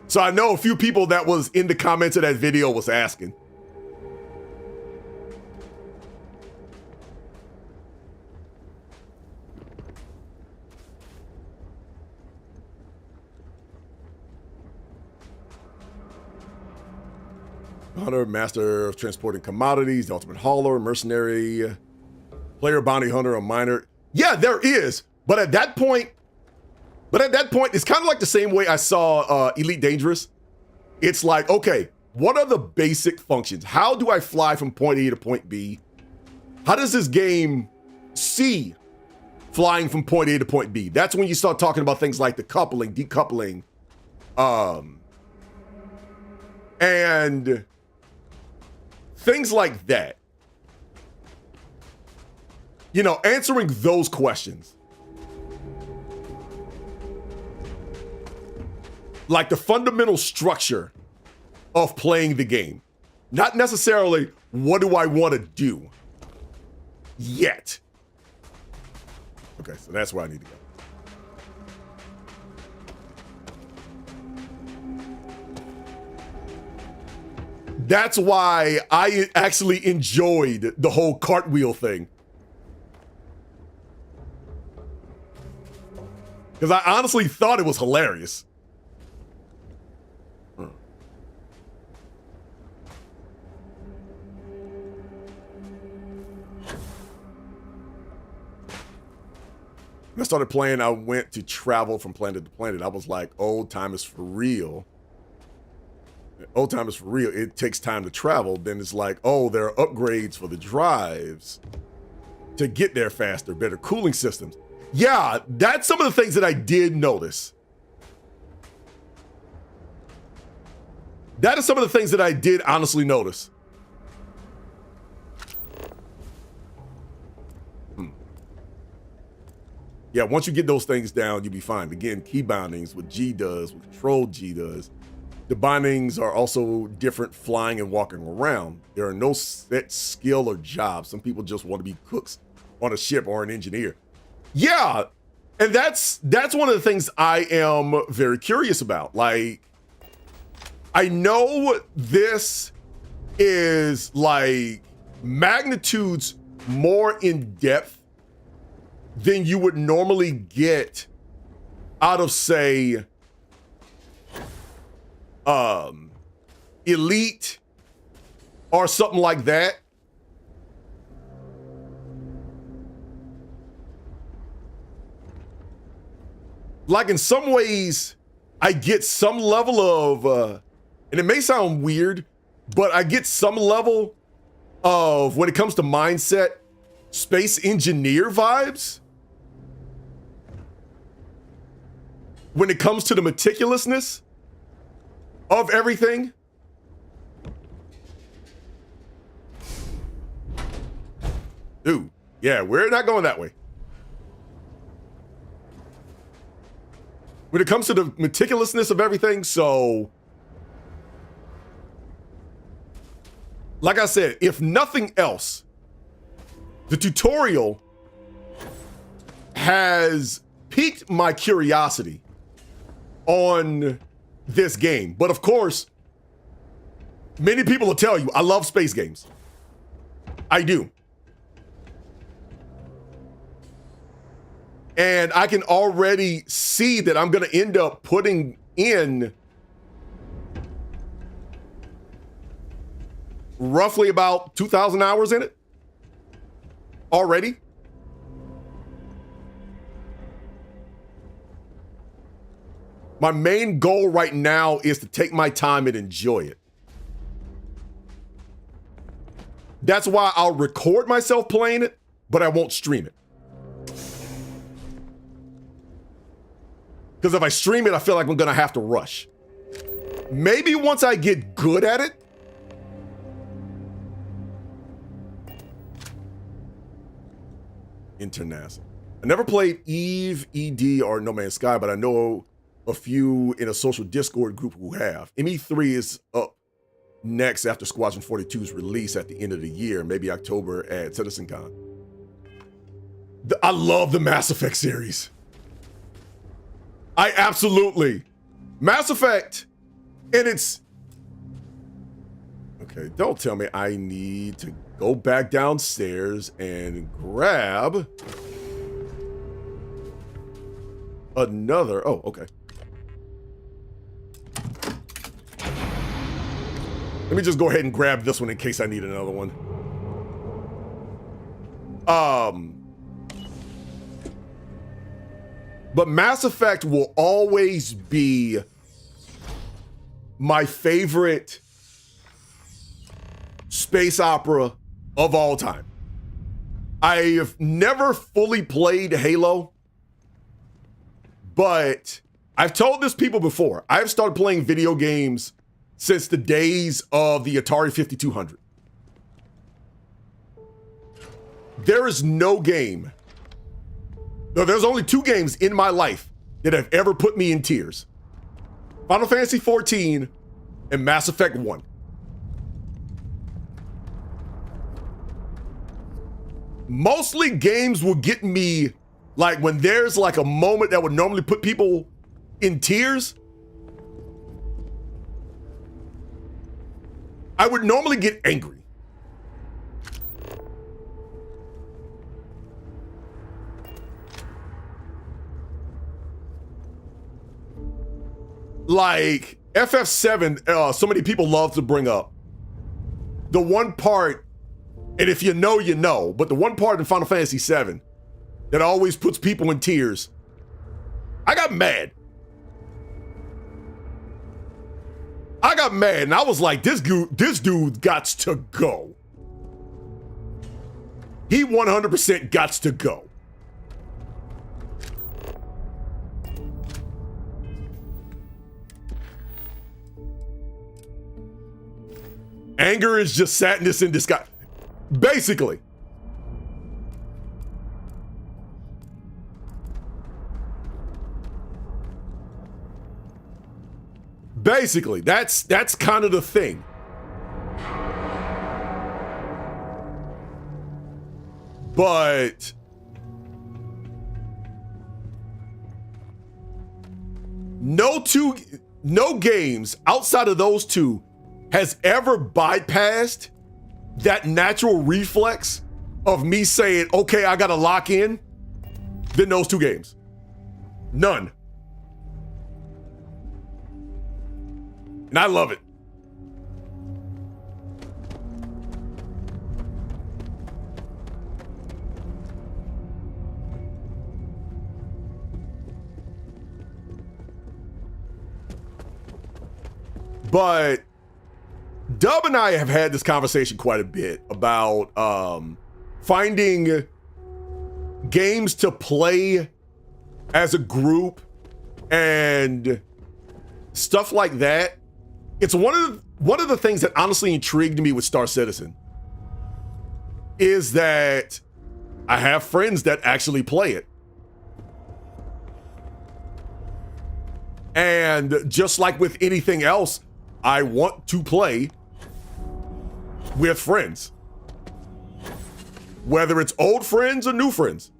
So I know a few people that was in the comments of that video was asking. Hunter, master of transporting commodities, the ultimate hauler, mercenary, player, bounty hunter, a miner. Yeah, there is. But at that point, But at that point, it's kind of like the same way I saw Elite Dangerous. It's like, okay, what are the basic functions? How do I fly from point A to point B? How does this game see flying from point A to point B? That's when you start talking about things like the coupling, decoupling, and things like that. You know, answering those questions. Like the fundamental structure of playing the game. Not necessarily, what do I want to do? Yet. Okay, so that's where I need to go. That's why I actually enjoyed the whole cartwheel thing. Because I honestly thought it was hilarious. When I started playing, I went to travel from planet to planet. I was like, old time is for real. Old time is for real. It takes time to travel. Then it's like, oh, there are upgrades for the drives to get there faster, better cooling systems. Yeah, that's some of the things that I did notice. That is some of the things that I did honestly notice. Yeah, once you get those things down, you'll be fine. Again, key bindings, what G does, what Control G does. The bindings are also different flying and walking around. There are no set skill or job. Some people just want to be cooks on a ship or an engineer. Yeah, and that's one of the things I am very curious about. Like, I know this is like magnitudes more in depth than you would normally get out of, say, Elite or something like that. Like, in some ways, I get some level of, and it may sound weird, but I get some level of, when it comes to mindset, space engineer vibes. When it comes to the meticulousness of everything. Dude, yeah, we're not going that way. When it comes to the meticulousness of everything, so like I said, if nothing else, the tutorial has piqued my curiosity on this game. But of course, many people will tell you, I love space games. I do. And I can already see that I'm going to end up putting in roughly about 2,000 hours in it already. My main goal right now is to take my time and enjoy it. That's why I'll record myself playing it, but I won't stream it. Because if I stream it, I feel like I'm going to have to rush. Maybe once I get good at it. International. I never played Eve, ED, or No Man's Sky, but I know a few in a social Discord group who have. ME3 is up next after Squadron 42's release at the end of the year, maybe October at CitizenCon. I love the Mass Effect series. I absolutely. Mass Effect, and it's... Okay, don't tell me I need to go back downstairs and grab another... Oh, okay. Let me just go ahead and grab this one in case I need another one. But Mass Effect will always be my favorite space opera of all time. I have never fully played Halo, but I've told this people before. I've started playing video games since the days of the Atari 5200. There is no game. No, there's only 2 games in my life that have ever put me in tears. Final Fantasy XIV and Mass Effect 1. Mostly games will get me, like when there's like a moment that would normally put people in tears, I would normally get angry. Like FF7, so many people love to bring up the one part, and if you know, you know, but the one part in Final Fantasy VII that always puts people in tears, I got mad. And I was like, this dude gots to go. He 100% gots to go. Anger is just sadness in disguise. Basically. Basically, that's kind of the thing. But no games outside of those 2 has ever bypassed that natural reflex of me saying, okay, I gotta lock in, than those 2 games. None. And I love it. But Dub and I have had this conversation quite a bit about finding games to play as a group and stuff like that. It's one of the things that honestly intrigued me with Star Citizen is that I have friends that actually play it. And just like with anything else, I want to play with friends. Whether it's old friends or new friends.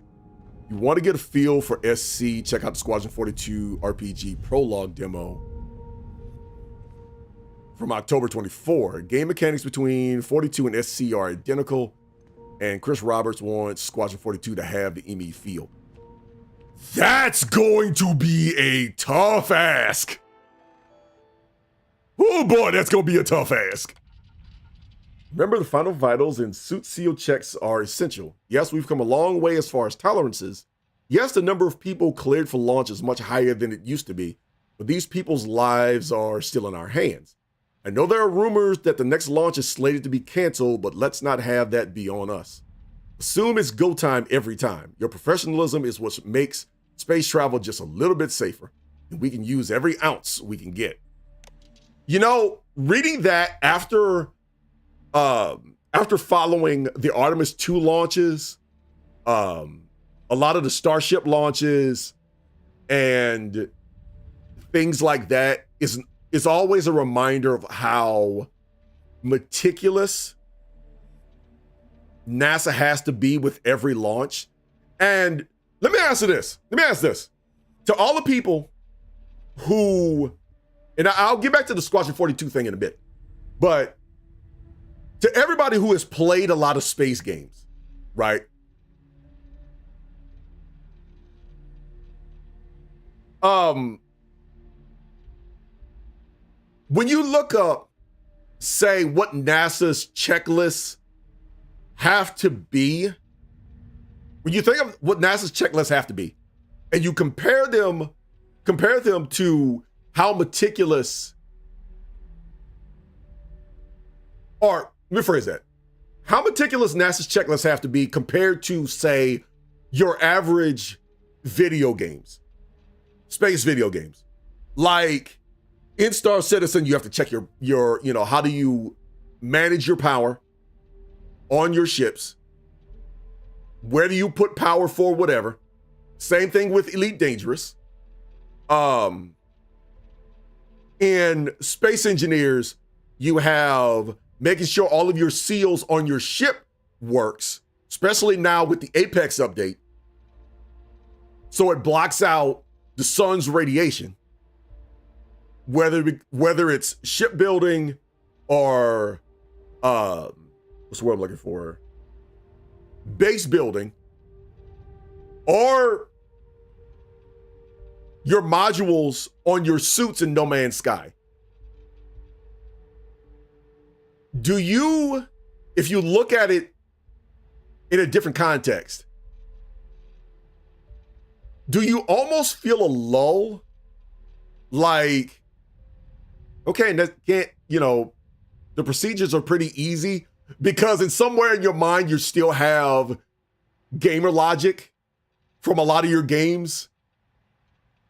You want to get a feel for SC, check out the Squadron 42 RPG prologue demo from October 24. Game mechanics between 42 and SC are identical, and Chris Roberts wants Squadron 42 to have the ME feel. That's going to be a tough ask. Oh boy, that's going to be a tough ask. Remember, the final vitals and suit seal checks are essential. Yes, we've come a long way as far as tolerances. Yes, the number of people cleared for launch is much higher than it used to be, but these people's lives are still in our hands. I know there are rumors that the next launch is slated to be canceled, but let's not have that be on us. Assume it's go time every time. Your professionalism is what makes space travel just a little bit safer, and we can use every ounce we can get. You know, reading that after following the Artemis 2 launches, a lot of the Starship launches, and things like that is always a reminder of how meticulous NASA has to be with every launch. And let me ask this. To all the people who, and I'll get back to the Squadron 42 thing in a bit, but to everybody who has played a lot of space games, right? When you look up, say, what NASA's checklists have to be, when you think of what NASA's checklists have to be, and you compare them to how meticulous, or let me phrase that, how meticulous NASA's checklists have to be compared to, say, your average video games, space video games. Like in Star Citizen, you have to check your how do you manage your power on your ships? Where do you put power for whatever? Same thing with Elite Dangerous. In Space Engineers, you have making sure all of your seals on your ship works, especially now with the Apex update. So it blocks out the sun's radiation. Whether it's shipbuilding or what's the word I'm looking for? Base building, or your modules on your suits in No Man's Sky. Do you, if you look at it in a different context, do you almost feel a lull? Like, okay, that can't, the procedures are pretty easy, because in somewhere in your mind, you still have gamer logic from a lot of your games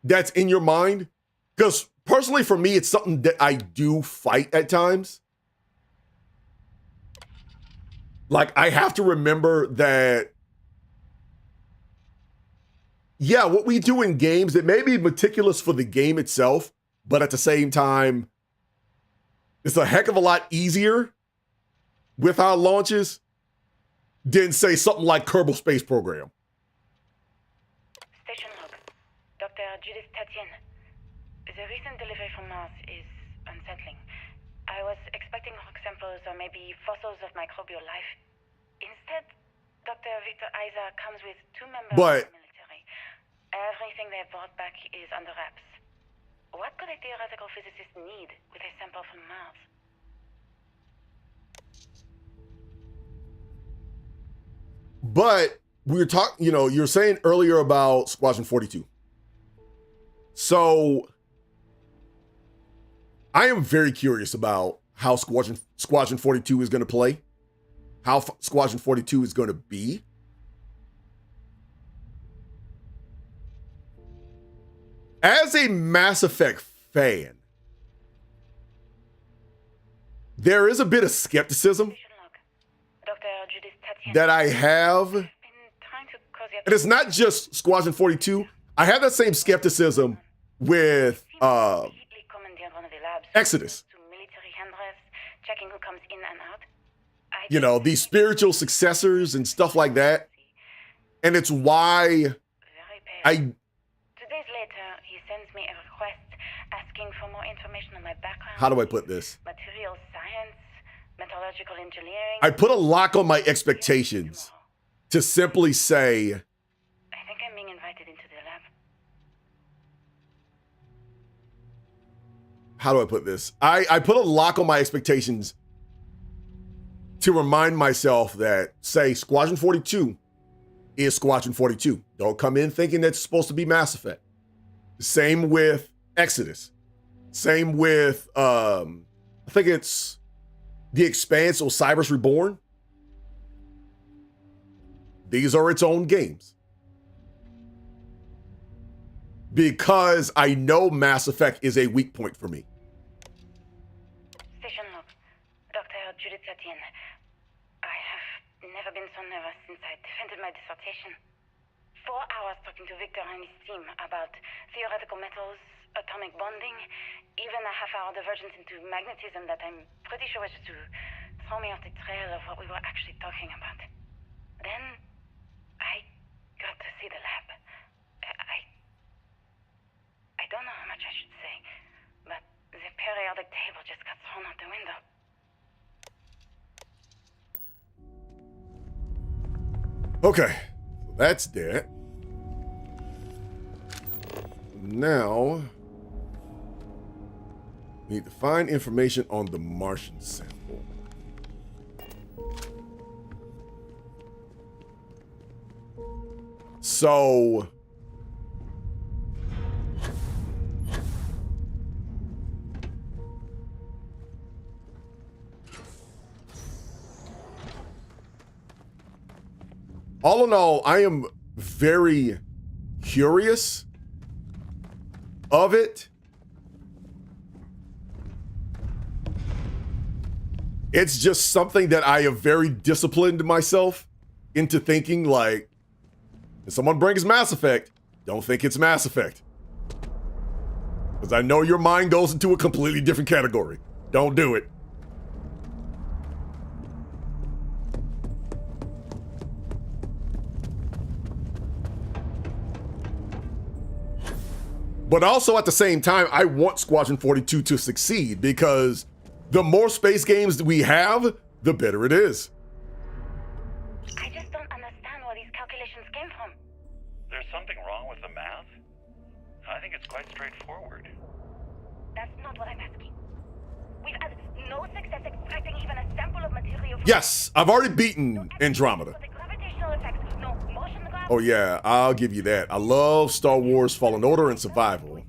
that's in your mind. Because personally, for me, it's something that I do fight at times. Like, I have to remember that, yeah, what we do in games, it may be meticulous for the game itself, but at the same time, it's a heck of a lot easier with our launches than, say, something like Kerbal Space Program. Station log. Dr. Judith Tatian. The recent delivery from Mars is unsettling. I was expecting rock samples or maybe fossils of microbial life. Instead, Dr. Victor Isa comes with 2 members of the military. Everything they brought back is under wraps. What could a theoretical physicist need with a sample from Mars? But we were talking, you're saying earlier about Squadron 42. So I am very curious about how Squadron 42 is going to play, how Squadron 42 is going to be. As a Mass Effect fan, there is a bit of skepticism that I have. And it's not just Squadron 42. I have that same skepticism with Exodus. These spiritual successors and stuff like that. And it's why 2 days later, he sends me a request asking for more information on my background. How do I put this? Material science, metallurgical engineering. I put a lock on my expectations to simply say, I think I'm being invited into the lab. how do I put this? I put a lock on my expectations to remind myself that, say, Squadron 42 is Squadron 42. Don't come in thinking that's supposed to be Mass Effect. Same with Exodus. Same with, I think it's The Expanse or Cybers Reborn. These are its own games. Because I know Mass Effect is a weak point for me. Station log. Dr. Judith Tatian. I have never been so nervous since I defended my dissertation. 4 hours talking to Victor and his team about theoretical metals, atomic bonding, even a half-hour divergence into magnetism that I'm pretty sure was just to throw me off the trail of what we were actually talking about. Then I got to see the lab. I don't know how much I should say, but the periodic table just got thrown out the window. Okay, so that's that. Now, we need to find information on the Martian sample. So, all in all, I am very curious of it. It's just something that I have very disciplined myself into thinking, like, if someone brings Mass Effect, don't think it's Mass Effect. Because I know your mind goes into a completely different category. Don't do it. But also at the same time, I want Squadron 42 to succeed, because the more space games that we have, the better it is. I just don't understand where these calculations came from. There's something wrong with the math? I think it's quite straightforward. That's not what I'm asking. We've had no success extracting even a sample of material from... Yes, I've already beaten Andromeda. The gravitational effects, no motion graph... Oh yeah, I'll give you that. I love Star Wars Fallen Order and Survivor.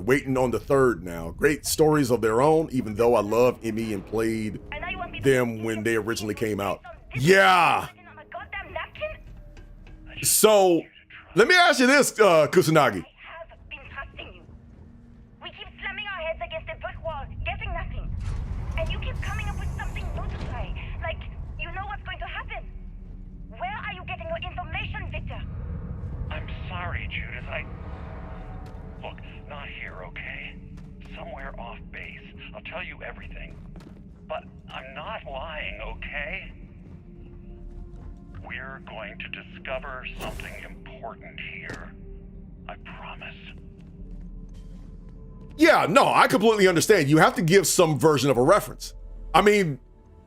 Waiting on the third now. Great stories of their own, even though I love Emmy and played them when they originally came out. Yeah! So, let me ask you this, Kusanagi. I have been trusting you. We keep slamming our heads against a brick wall, getting nothing. And you keep coming up with something new to try. Like, you know what's going to happen. Where are you getting your information, Victor? I'm sorry, Judith. Look, not here, okay? Somewhere off base. I'll tell you everything. But I'm not lying, okay? We're going to discover something important here. I promise. Yeah, no, I completely understand. You have to give some version of a reference. I mean,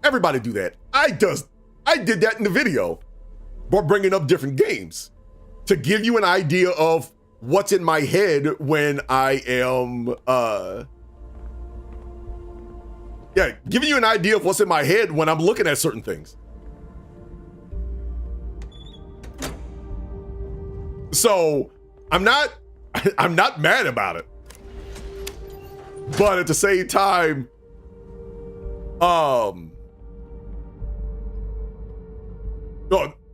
everybody do that. I did that in the video, but bringing up different games to give you an idea of what's in my head when I am, giving you an idea of what's in my head when I'm looking at certain things. So I'm not mad about it. But at the same time,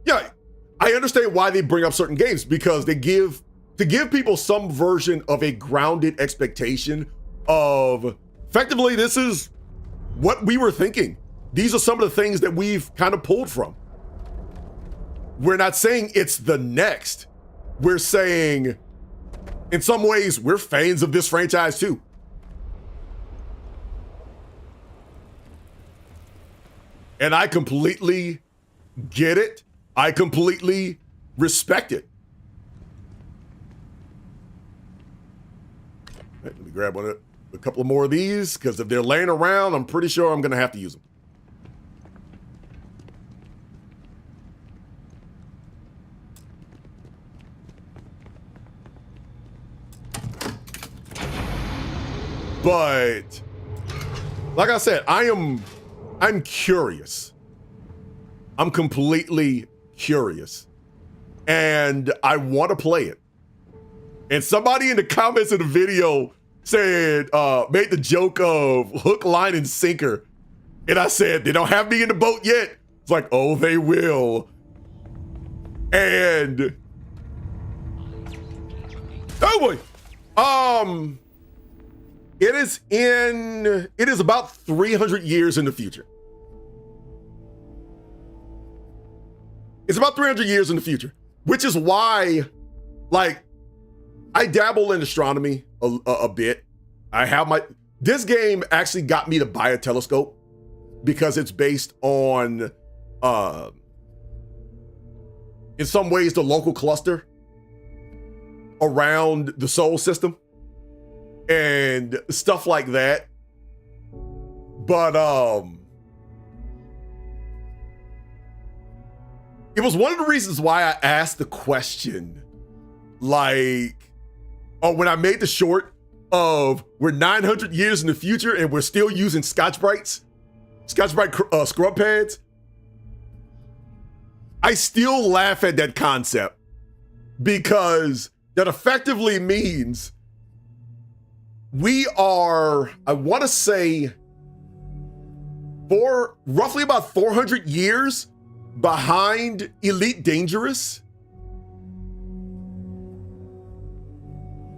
yeah, I understand why they bring up certain games, because they give people some version of a grounded expectation of effectively this is what we were thinking. These are some of the things that we've kind of pulled from. We're not saying it's the next. We're saying in some ways we're fans of this franchise too. And I completely get it. I completely respect it. Let me grab a couple of more of these, because if they're laying around, I'm pretty sure I'm going to have to use them. But like I said, I'm curious. I'm completely curious. And I want to play it. And somebody in the comments of the video said, made the joke of hook, line, and sinker. And I said, they don't have me in the boat yet. It's like, oh, they will. And oh boy. It is about 300 years in the future. It's about 300 years in the future, which is why, like, I dabble in astronomy a bit. This game actually got me to buy a telescope because it's based on, in some ways, the local cluster around the solar system and stuff like that. But it was one of the reasons why I asked the question, like, when I made the short of we're 900 years in the future and we're still using Scotch-Brite scrub pads. I still laugh at that concept because that effectively means we are, I want to say, for roughly about 400 years behind Elite Dangerous.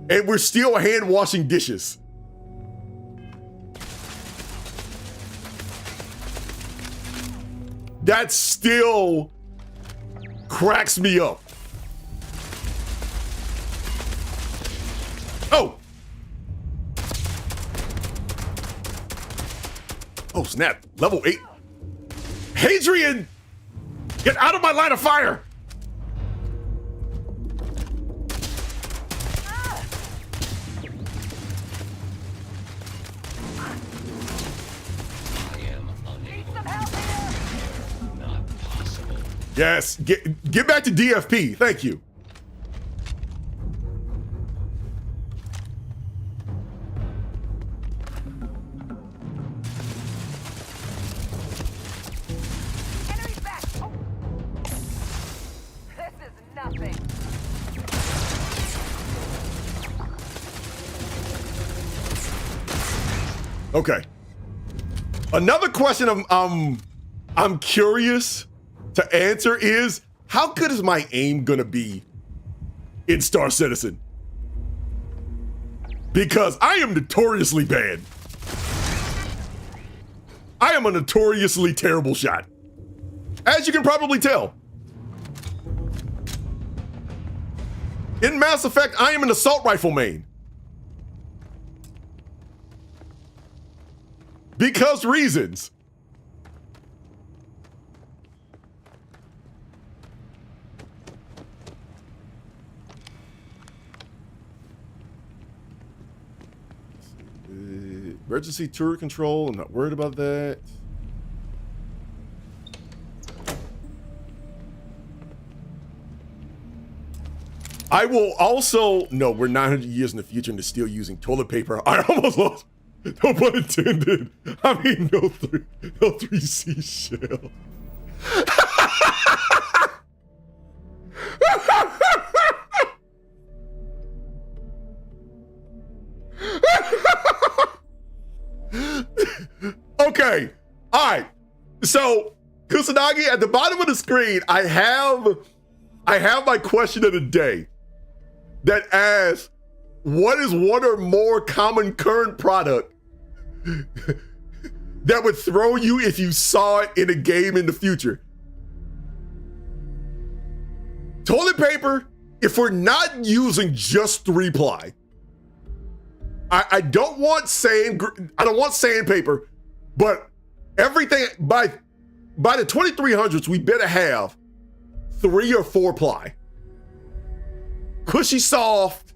And we're still hand washing dishes. That still cracks me up. Oh. Oh, snap. Level 8. Hadrian! Get out of my line of fire! Yes, get back to DFP. Thank you. Enemy back. Oh. This is nothing. Okay. Another question I'm curious to answer is, how good is my aim gonna be in Star Citizen? Because I am notoriously bad. I am a notoriously terrible shot. As you can probably tell. In Mass Effect, I am an assault rifle main. Because reasons. Emergency turret control, I'm not worried about that. I will also, no, we're 900 years in the future and they're still using toilet paper. I almost lost, no pun intended. I mean, no 3C shell. Okay, all right. So, Kusanagi, at the bottom of the screen, I have my question of the day that asks, what is one or more common current product that would throw you if you saw it in a game in the future? Toilet paper, if we're not using just 3-ply. I don't want sandpaper, but everything by the 2300s, we better have 3 or 4-ply. Cushy soft,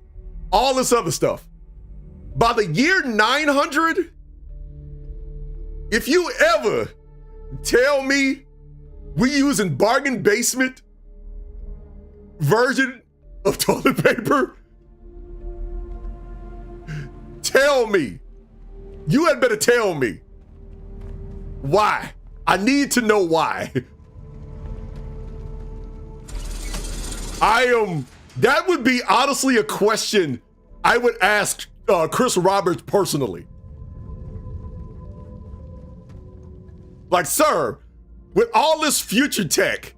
all this other stuff. By the year 900, if you ever tell me we using bargain basement version of toilet paper, tell me. You had better tell me. Why? I need to know why. That would be honestly a question I would ask Chris Roberts personally. Like, sir, with all this future tech,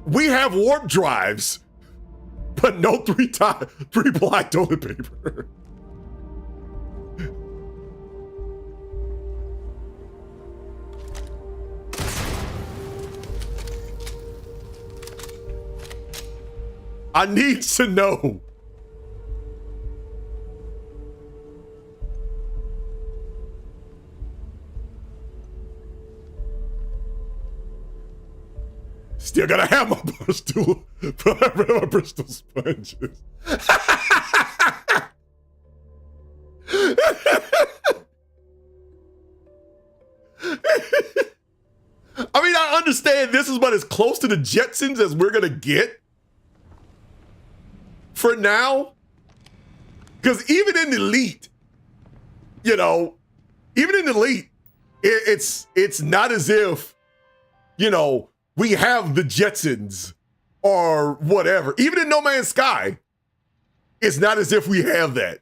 we have warp drives, but no 3-ply toilet paper. I need to know. Still gotta have my Bristol sponges. I mean, I understand this is about as close to the Jetsons as we're gonna get for now. Because even in Elite, it's not as if, we have the Jetsons or whatever. Even in No Man's Sky, it's not as if we have that.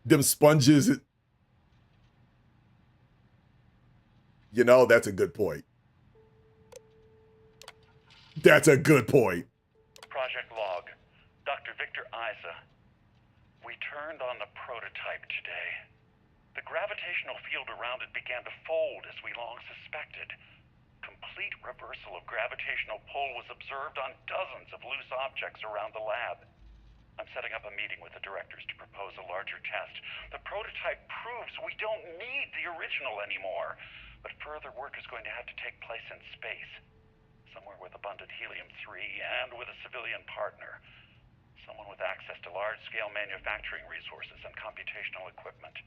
Them sponges. You know, that's a good point. That's a good point. Project Log, Dr. Victor Isa. We turned on the prototype today. The gravitational field around it began to fold as we long suspected. Complete reversal of gravitational pull was observed on dozens of loose objects around the lab. I'm setting up a meeting with the directors to propose a larger test. The prototype proves we don't need the original anymore, but further work is going to have to take place in space, somewhere with abundant helium-3 and with a civilian partner. Someone with access to large-scale manufacturing resources and computational equipment.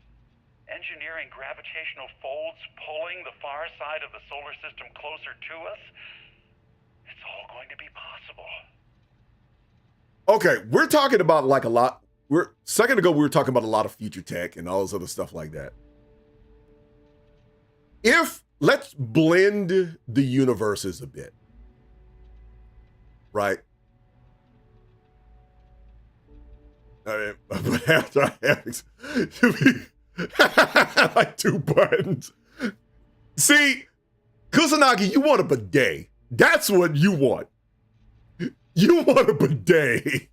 Engineering gravitational folds pulling the far side of the solar system closer to us, it's all going to be possible. Okay, we're talking about like a lot. Second ago, we were talking about a lot of future tech and all this other stuff like that. Let's blend the universes a bit, right? I mean, but after I have like 2 buttons. See, Kusanagi, you want a bidet. That's what you want. You want a bidet.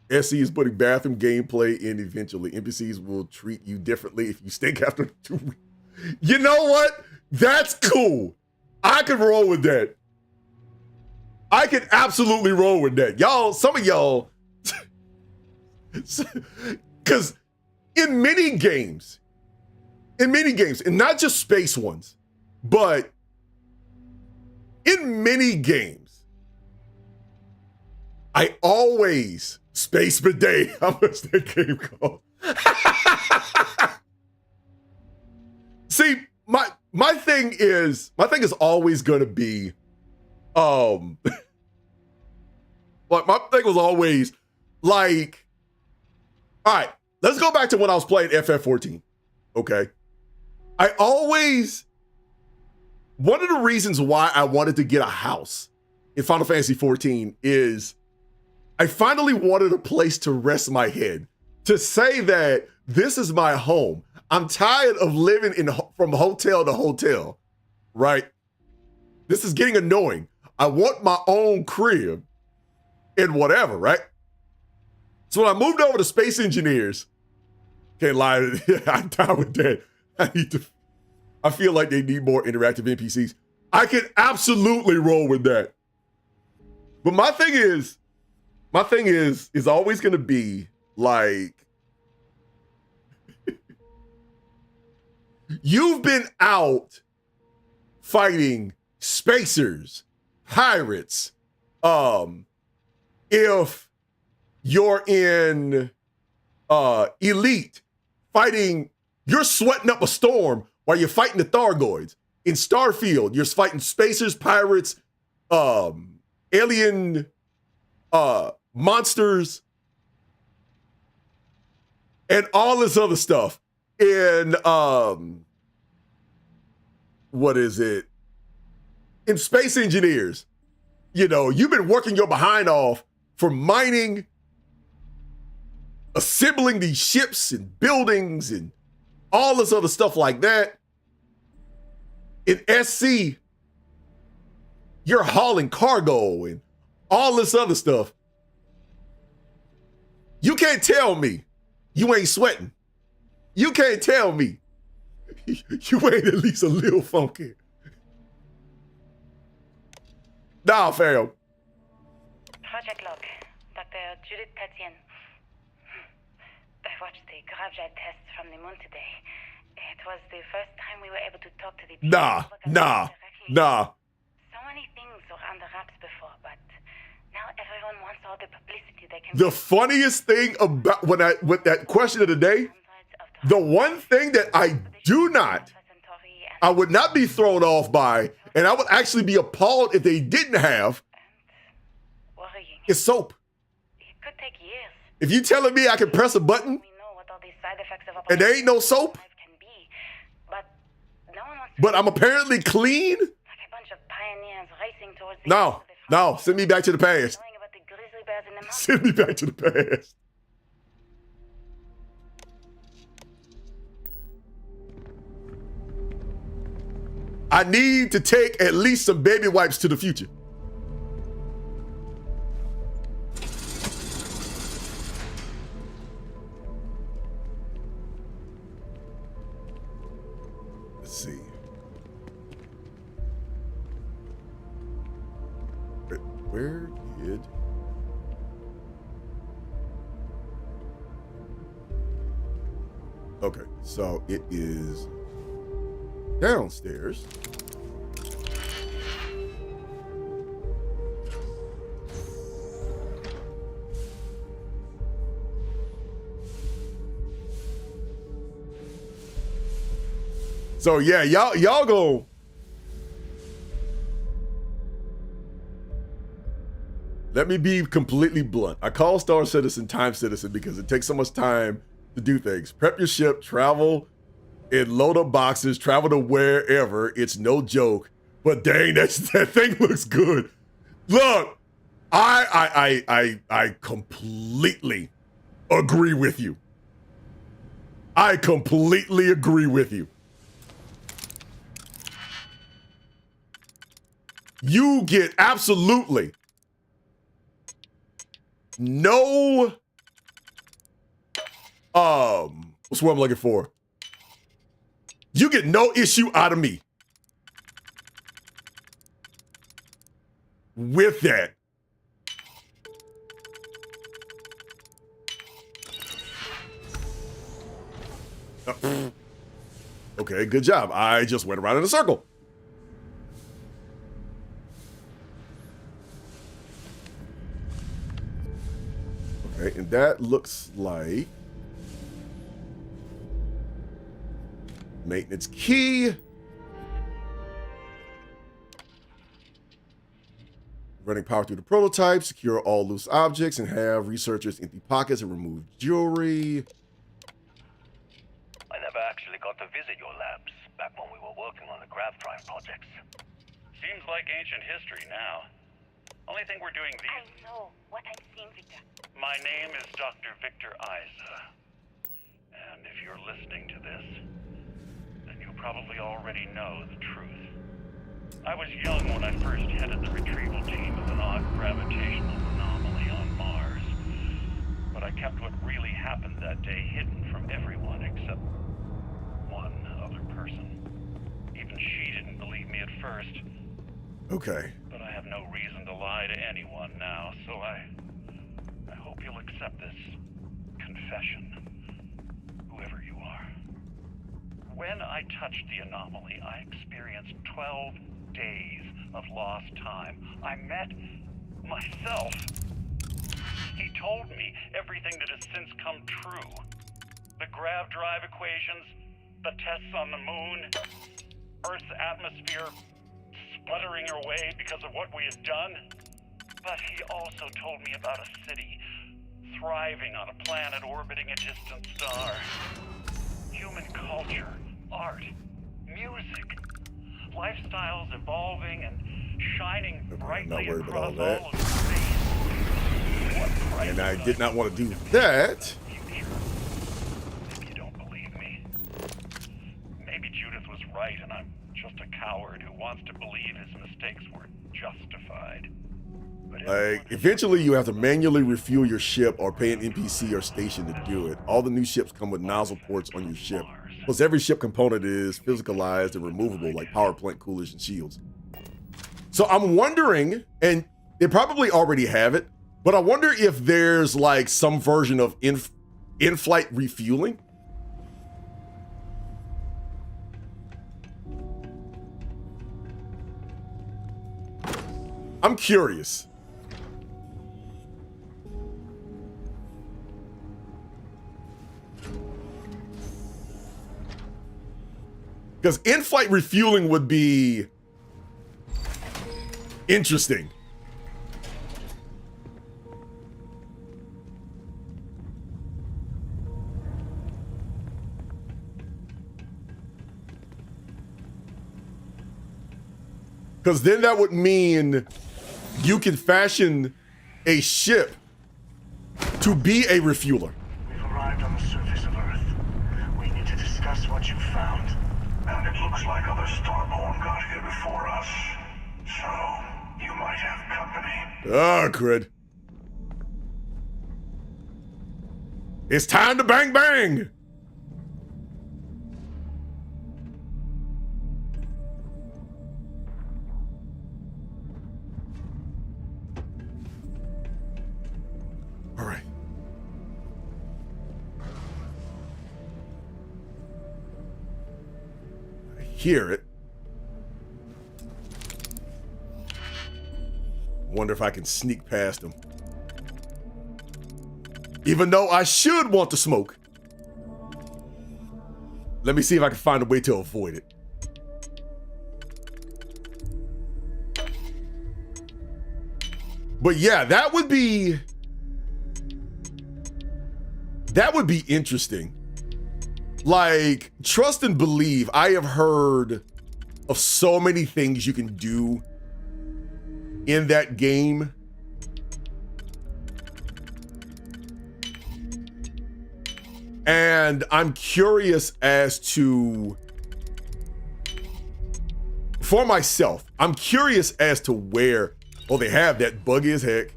SE is putting bathroom gameplay in eventually. NPCs will treat you differently if you stink after 2 weeks. You know what? That's cool. I can roll with that. I can absolutely roll with that. Y'all, some of y'all, because in many games, and not just space ones, but in many games, I always space bidet. How much that game called? See, my thing is always gonna be, like my thing was always like, all right, let's go back to when I was playing FF14. Okay, one of the reasons why I wanted to get a house in Final Fantasy 14 is I finally wanted a place to rest my head, to say that this is my home. I'm tired of living from hotel to hotel, right? This is getting annoying. I want my own crib and whatever, right? So when I moved over to Space Engineers, can't lie, I'm down with that. I feel like they need more interactive NPCs. I can absolutely roll with that. But my thing is always gonna be like, you've been out fighting spacers, pirates. If you're in Elite fighting, you're sweating up a storm while you're fighting the Thargoids. In Starfield, you're fighting spacers, pirates, alien monsters, and all this other stuff. In what is it? In Space Engineers, you know, you've been working your behind off for mining, assembling these ships and buildings and all this other stuff like that. In SC, you're hauling cargo and all this other stuff. You can't tell me you ain't sweating. You can't tell me you ain't at least a little funky. Nah, fam. Project Log, Dr. Judith Tatian. I watched the gravjet tests from the moon today. It was the first time we were able to talk to the people. Nah. So many things were under wraps before, but now everyone wants all the publicity they can. The funniest thing about with that question of the day, the one thing that I would not be thrown off by, and I would actually be appalled if they didn't have, is soap. It could take years. If you telling me I can press a button and there ain't no soap, but I'm apparently clean? Like a bunch of pioneers racing towards the No, send me back to the past. Send me back to the past. I need to take at least some baby wipes to the future. Let's see. Where did... Okay, so it is downstairs. So yeah, y'all go. Let me be completely blunt. I call Star Citizen Time Citizen because it takes so much time to do things. Prep your ship, travel in load up boxes, travel to wherever. It's no joke. But dang, that thing looks good. Look, I completely agree with you. I completely agree with you. You get absolutely no, what's what I'm looking for? You get no issue out of me with that. Okay, good job. I just went around in a circle. Okay, and that looks like maintenance key. Running power through the prototype, secure all loose objects, and have researchers empty pockets and remove jewelry. I never actually got to visit your labs back when we were working on the grav drive projects. Seems like ancient history now. Only thing we're doing these... I know what I'm seeing, Victor. My name is Dr. Victor Isa. And if you're listening to this, then you probably already know the truth. I was young when I first headed the retrieval team of an odd gravitational anomaly on Mars. But I kept what really happened that day hidden from everyone except one other person. Even she didn't believe me at first. Okay. But I have no reason to lie to anyone now, so I hope you'll accept this confession, whoever you are. When I touched the anomaly, I experienced 12 days of lost time. I met myself. He told me everything that has since come true. The grav drive equations, the tests on the moon, Earth's atmosphere sputtering away because of what we had done. But he also told me about a city thriving on a planet orbiting a distant star. Human culture, art, music, lifestyles evolving and shining brightly across all of space. And I did not want to do that. If you don't believe me, maybe Judith was right and I'm just a coward who wants to believe his mistakes were justified. Like, eventually you have to manually refuel your ship or pay an NPC or station to do it. All the new ships come with nozzle ports on your ship. Plus every ship component is physicalized and removable, like power plant coolers and shields. So I'm wondering, and they probably already have it, but I wonder if there's like some version of in-flight refueling. I'm curious. Because in-flight refueling would be interesting. Because then that would mean you can fashion a ship to be a refueler. We've arrived on the surface of Earth. We need to discuss what you found And it looks like other Starborn got here before us. So, you might have company. Ah, crud. It's time to bang bang! All right. I hear it. Wonder if I can sneak past him. Even though I should want to smoke. Let me see if I can find a way to avoid it. But yeah, that would be interesting. Like, trust and believe, I have heard of so many things you can do in that game. And I'm curious as to, for myself, I'm curious as to where, well, they have that buggy as heck.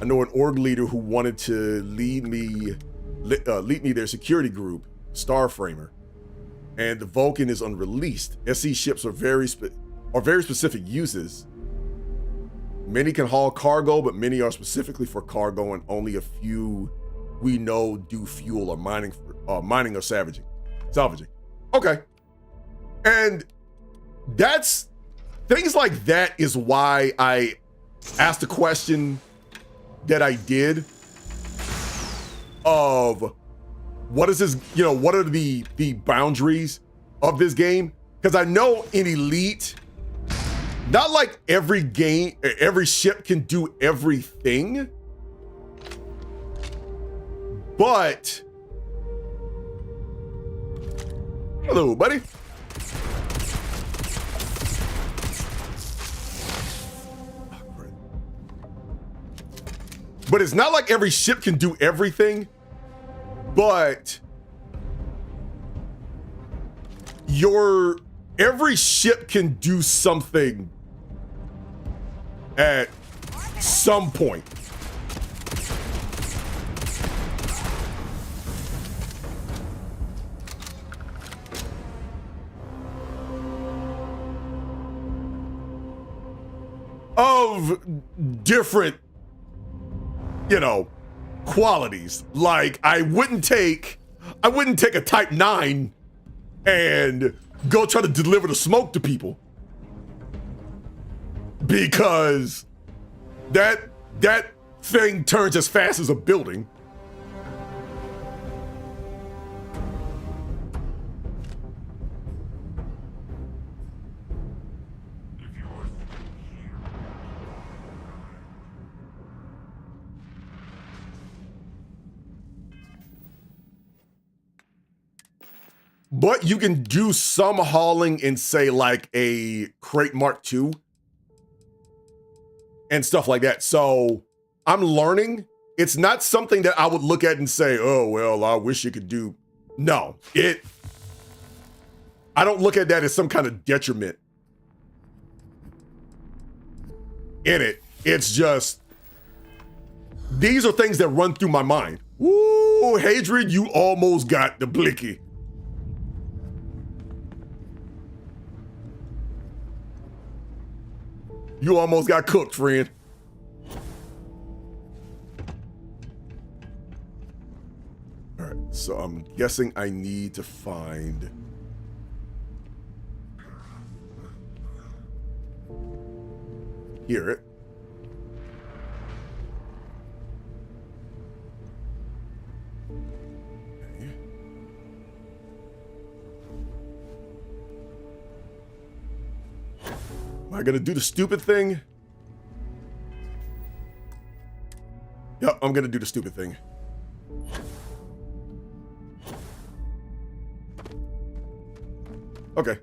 I know an org leader who wanted to lead me their security group, Starframer, and the Vulcan is unreleased. SC ships are very specific uses. Many can haul cargo, but many are specifically for cargo, and only a few we know do fuel or mining or salvaging. Okay. And that's things like that is why I asked the question that I did of what is this, what are the boundaries of this game? Because I know in Elite, not like every ship can do everything, but hello, buddy. But it's not like every ship can do everything, but every ship can do something at some point. Of different, qualities. Like I wouldn't take a Type 9 and go try to deliver the smoke to people, because that thing turns as fast as a building. But you can do some hauling in, say, like a Crate Mark II and stuff like that. So I'm learning. It's not something that I would look at and say, oh, well, I wish you could do. No, I don't look at that as some kind of detriment in it. It's just, these are things that run through my mind. Ooh, Hadrian, you almost got the blicky. You almost got cooked, friend. All right, so I'm guessing I need to find... Hear it. Okay. Am I gonna do the stupid thing? Yep, I'm gonna do the stupid thing. Okay.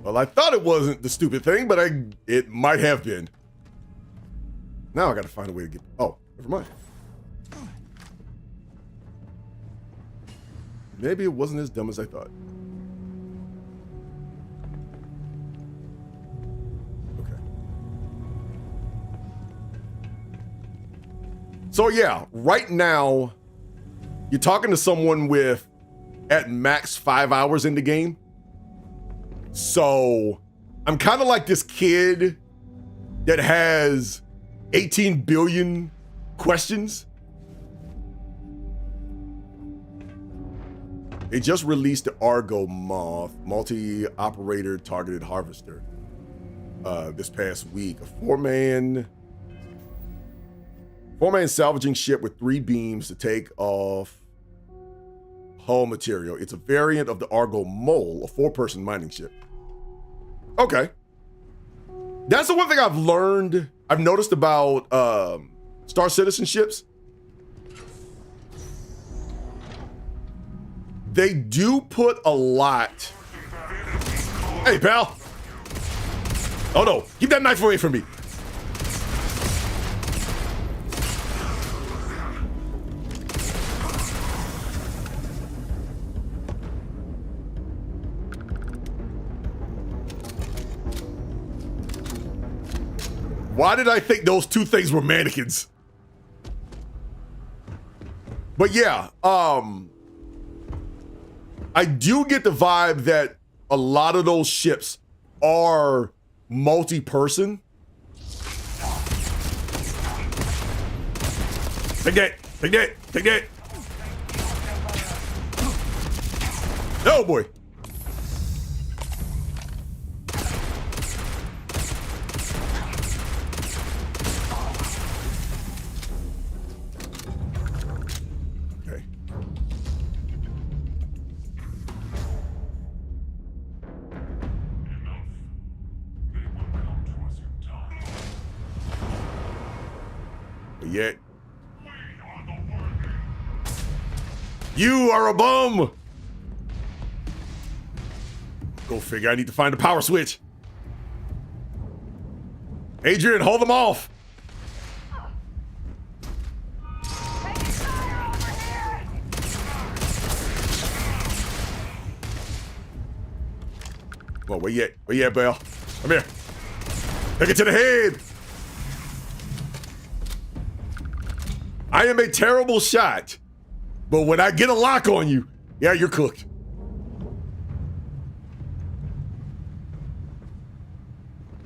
Well, I thought it wasn't the stupid thing, but it might have been. Now I gotta find a way to get... Oh, never mind. maybe it wasn't as dumb as I thought. Okay. So yeah, right now, you're talking to someone with at max 5 hours in the game. So I'm kind of like this kid that has 18 billion questions. They just released the Argo Moth multi-operator targeted harvester this past week. A four-man salvaging ship with 3 beams to take off hull material. It's a variant of the Argo Mole, a 4-person mining ship. Okay. That's the one thing I've noticed about Star Citizen ships. They do put a lot. Hey, pal. Oh no, keep that knife away from me. Why did I think those two things were mannequins? But yeah, I do get the vibe that a lot of those ships are multi-person. Take that, take that, take that. Oh boy. Okay. But yet, you are a bum. Go figure, I need to find a power switch. Adrian, hold them off. Well, where you at? Where you at, Belle? Come here. Take it to the head. I am a terrible shot, but when I get a lock on you, yeah, you're cooked.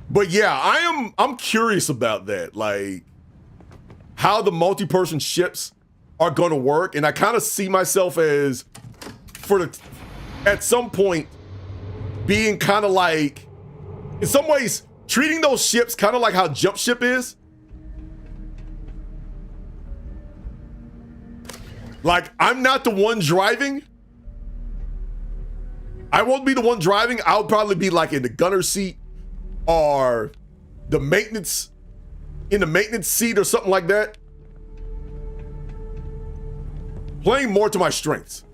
But yeah, I'm curious about that, like how the multi-person ships are going to work, and I kind of see myself as at some point being kind of like, in some ways, treating those ships kind of like how Jump Ship is. Like, I'm not the one driving. I won't be the one driving. I'll probably be like in the gunner seat or the maintenance seat or something like that. Playing more to my strengths.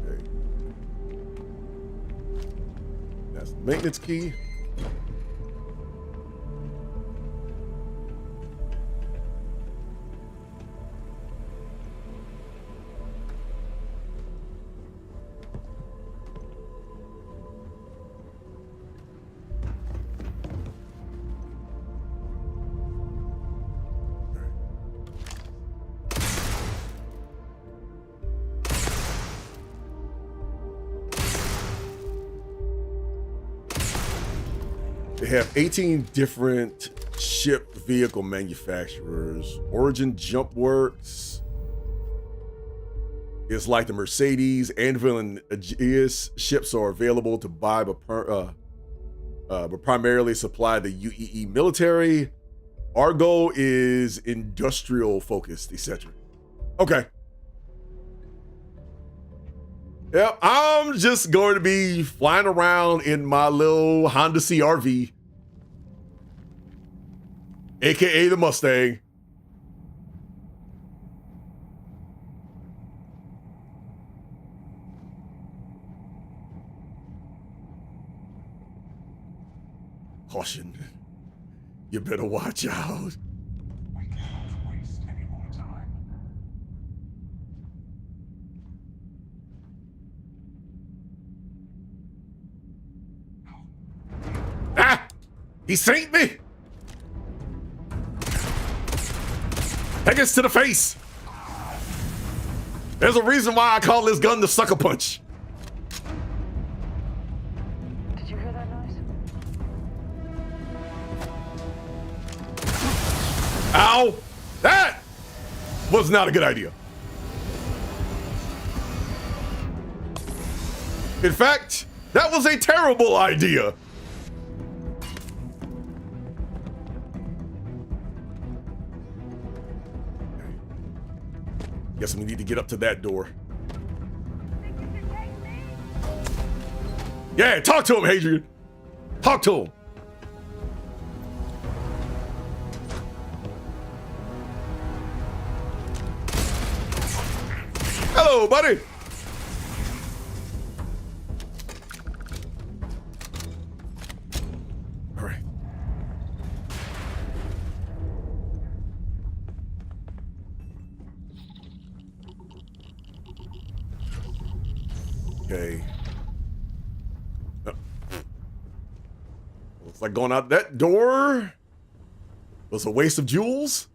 Okay. That's the maintenance key. They have 18 different ship vehicle manufacturers. Origin Jump Works is like the Mercedes, Anvil, and Aegis ships are available to buy, but primarily supply the UEE military. Argo is industrial focused, etc. Okay. Yep, I'm just going to be flying around in my little Honda CRV, aka the Mustang. Caution. You better watch out. We can't waste any more time. Ah! He saint me! Take us to the face! There's a reason why I call this gun the sucker punch. Did you hear that noise? Ow! That was not a good idea. In fact, that was a terrible idea. Guess we need to get up to that door. Yeah, talk to him, Hadrian. Talk to him. Hello, buddy. All right. Okay. Looks like going out that door was a waste of jewels.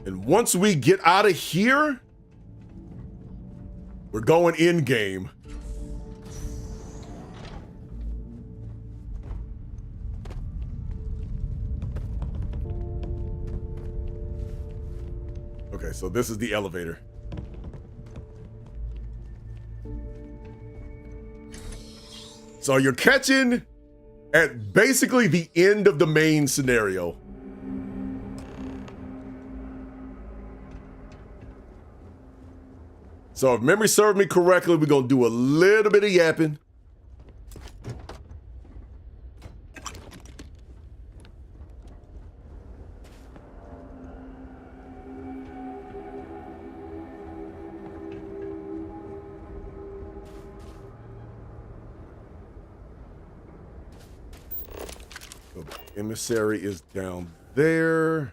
And once we get out of here, we're going in game. Okay, so this is the elevator. So you're catching at basically the end of the main scenario. So if memory served me correctly, we're gonna do a little bit of yapping. So the emissary is down there.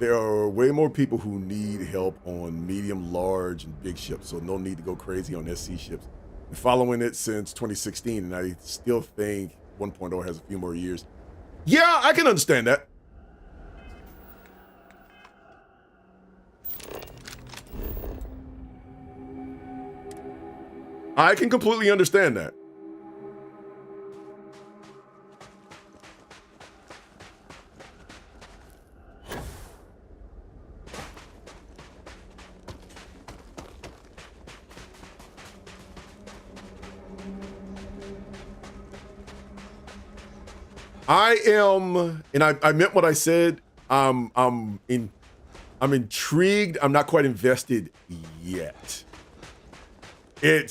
There are way more people who need help on medium, large, and big ships, so no need to go crazy on SC ships. Been following it since 2016, and I still think 1.0 has a few more years. Yeah, I can understand that. I can completely understand that. I am, and I meant what I said. I'm intrigued. I'm not quite invested yet. And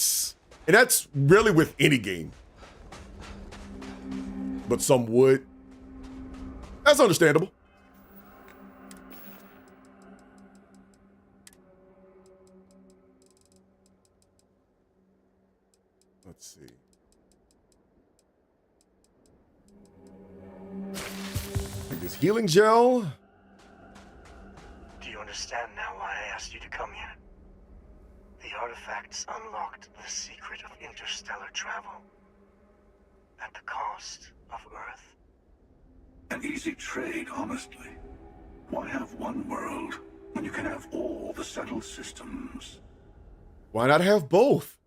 that's really with any game. But some would. That's understandable. Let's see. Take this healing gel. Do you understand now why I asked you to come here? The artifacts unlocked the secret of interstellar travel. At the cost of Earth. An easy trade, honestly. Why have one world when you can have all the settled systems? Why not have both?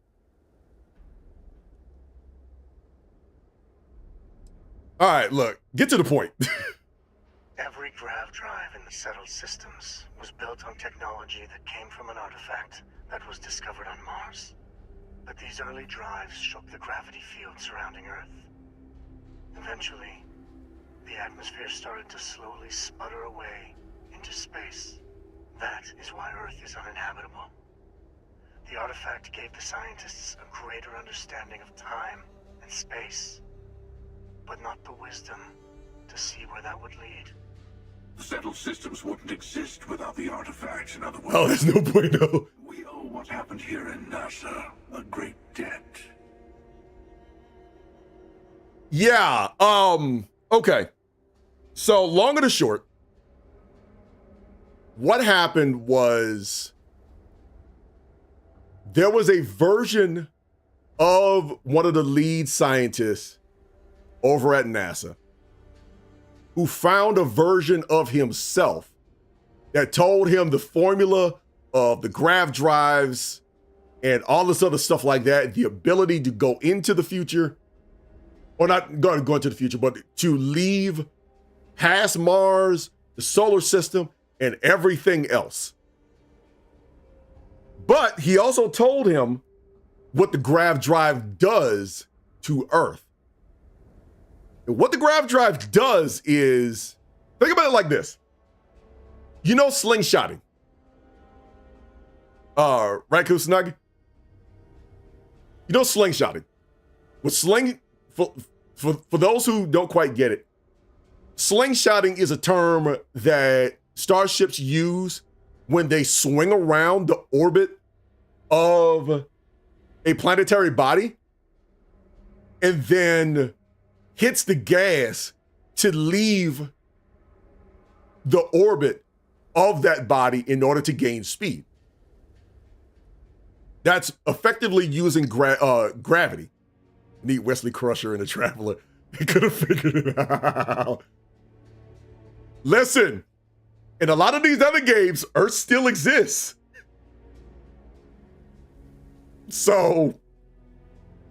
All right, look, get to the point. Every grav drive in the settled systems was built on technology that came from an artifact that was discovered on Mars. But these early drives shook the gravity field surrounding Earth. Eventually, the atmosphere started to slowly sputter away into space. That is why Earth is uninhabitable. The artifact gave the scientists a greater understanding of time and space, but not the wisdom to see where that would lead. The settled systems wouldn't exist without the artifacts. In other words, Oh, there's no bueno. we owe what happened here in NASA a great debt. Yeah, okay. So, long and the short, what happened was there was a version of one of the lead scientists over at NASA who found a version of himself that told him the formula of the grav drives and all this other stuff like that, the ability to go into the future, or not go into the future, but to leave past Mars, the solar system, and everything else. But he also told him what the grav drive does to Earth. And what the grav drive does is, think about it like this. You know slingshotting. Right, Kusanagi? You know slingshotting. For those who don't quite get it, slingshotting is a term that starships use when they swing around the orbit of a planetary body and then hits the gas to leave the orbit of that body in order to gain speed. That's effectively using gravity. Need Wesley Crusher and the Traveler. He could have figured it out. Listen, in a lot of these other games, Earth still exists. So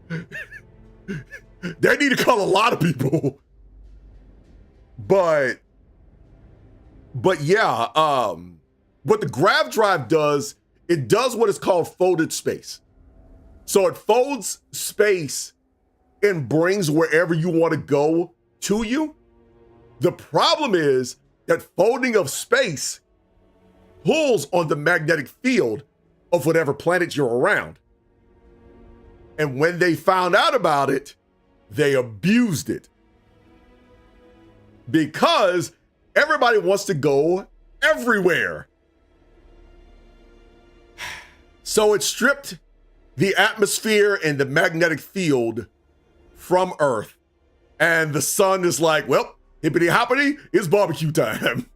they need to call a lot of people. But yeah, what the grav drive does, it does what is called folded space. So it folds space and brings wherever you want to go to you. The problem is that folding of space pulls on the magnetic field of whatever planet you're around. And when they found out about it, they abused it. Because everybody wants to go everywhere. So it stripped the atmosphere and the magnetic field from Earth. And the sun is like, well, hippity hoppity, it's barbecue time.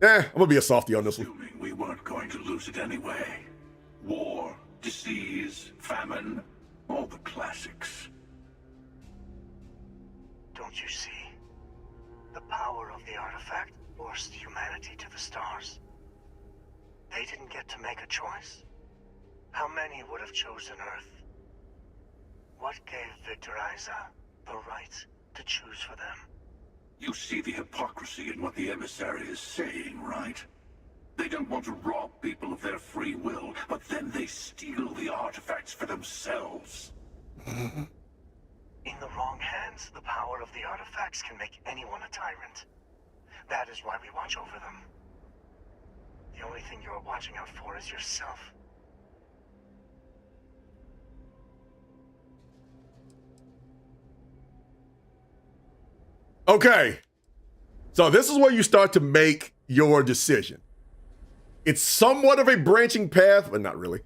I'm gonna be a softie on this one. Assuming we weren't going to lose it anyway. War, disease, famine, all the classics. Don't you see? The power of the artifact forced humanity to the stars. They didn't get to make a choice. How many would have chosen Earth? What gave Victor Isa the right to choose for them? You see the hypocrisy in what the emissary is saying, right? They don't want to rob people of their free will, but then they steal the artifacts for themselves. In the wrong hands, the power of the artifacts can make anyone a tyrant. That is why we watch over them. The only thing you're watching out for is yourself. Okay, so this is where you start to make your decision. It's somewhat of a branching path, but not really.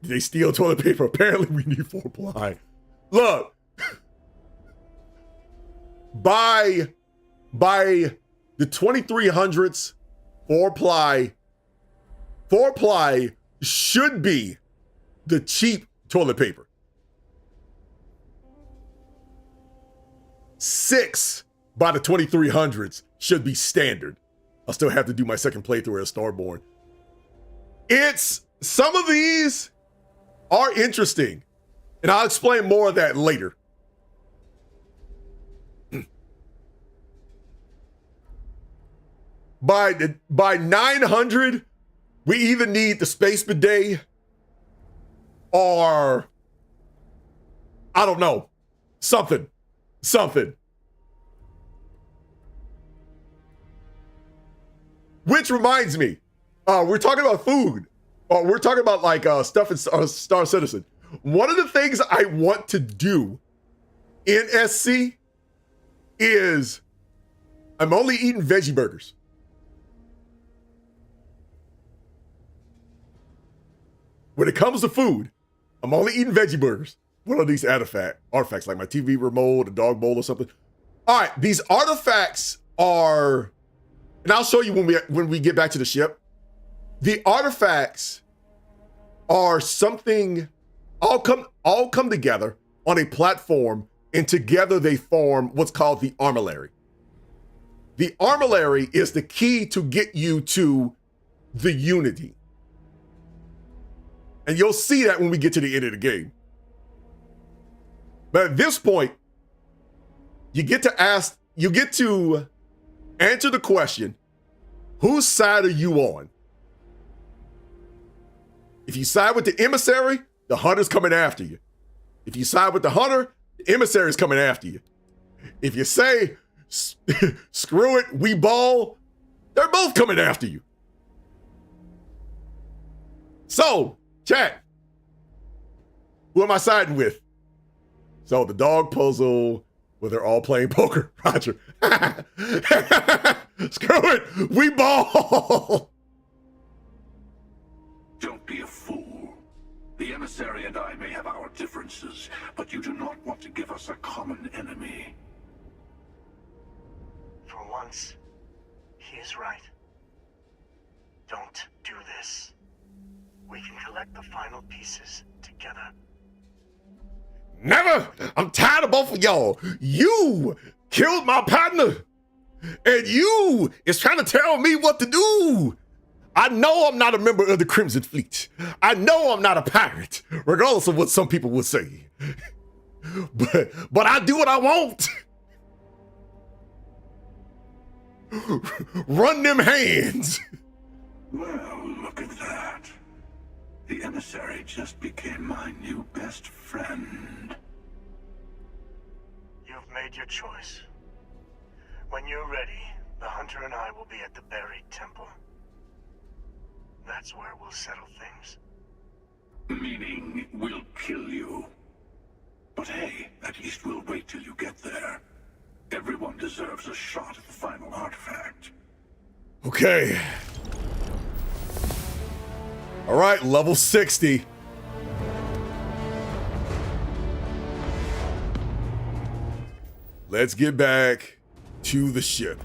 They steal toilet paper. Apparently we need 4-ply. Look, by the 2300s, 4-ply should be the cheap toilet paper. 6 by the 2300s should be standard. I'll still have to do my second playthrough as Starborn. Some of these are interesting, and I'll explain more of that later. By 900, we either need the space bidet or, I don't know, something. Which reminds me, we're talking about food. Oh, we're talking about like stuff in Star Citizen. One of the things I want to do in SC is I'm only eating veggie burgers. When it comes to food, I'm only eating veggie burgers. What are these artifacts like my TV remote, a dog bowl or something? All right, these artifacts are, and I'll show you when we get back to the ship. The artifacts are something all come together on a platform, and together they form what's called the armillary. The armillary is the key to get you to the Unity. And you'll see that when we get to the end of the game. But at this point, you get to answer the question, whose side are you on? If you side with the emissary, the hunter's coming after you. If you side with the hunter, the emissary's coming after you. If you say, screw it, we ball, they're both coming after you. So, chat, who am I siding with? So the dog puzzle, where they're all playing poker. Roger. Screw it, we ball. Don't be a fool. The emissary and I may have our differences, but you do not want to give us a common enemy. For once, he is right. Don't do this. We can collect the final pieces together. Never! I'm tired of both of y'all. You killed my partner, and you is trying to tell me what to do. I know I'm not a member of the Crimson Fleet. I know I'm not a pirate, regardless of what some people would say. But I do what I want. Run them hands. Well, look at that. The emissary just became my new best friend. You've made your choice. When you're ready, the hunter and I will be at the buried temple. That's where we'll settle things. Meaning, we'll kill you. But hey, at least we'll wait till you get there. Everyone deserves a shot at the final artifact. Okay. All right, level 60. Let's get back to the ship.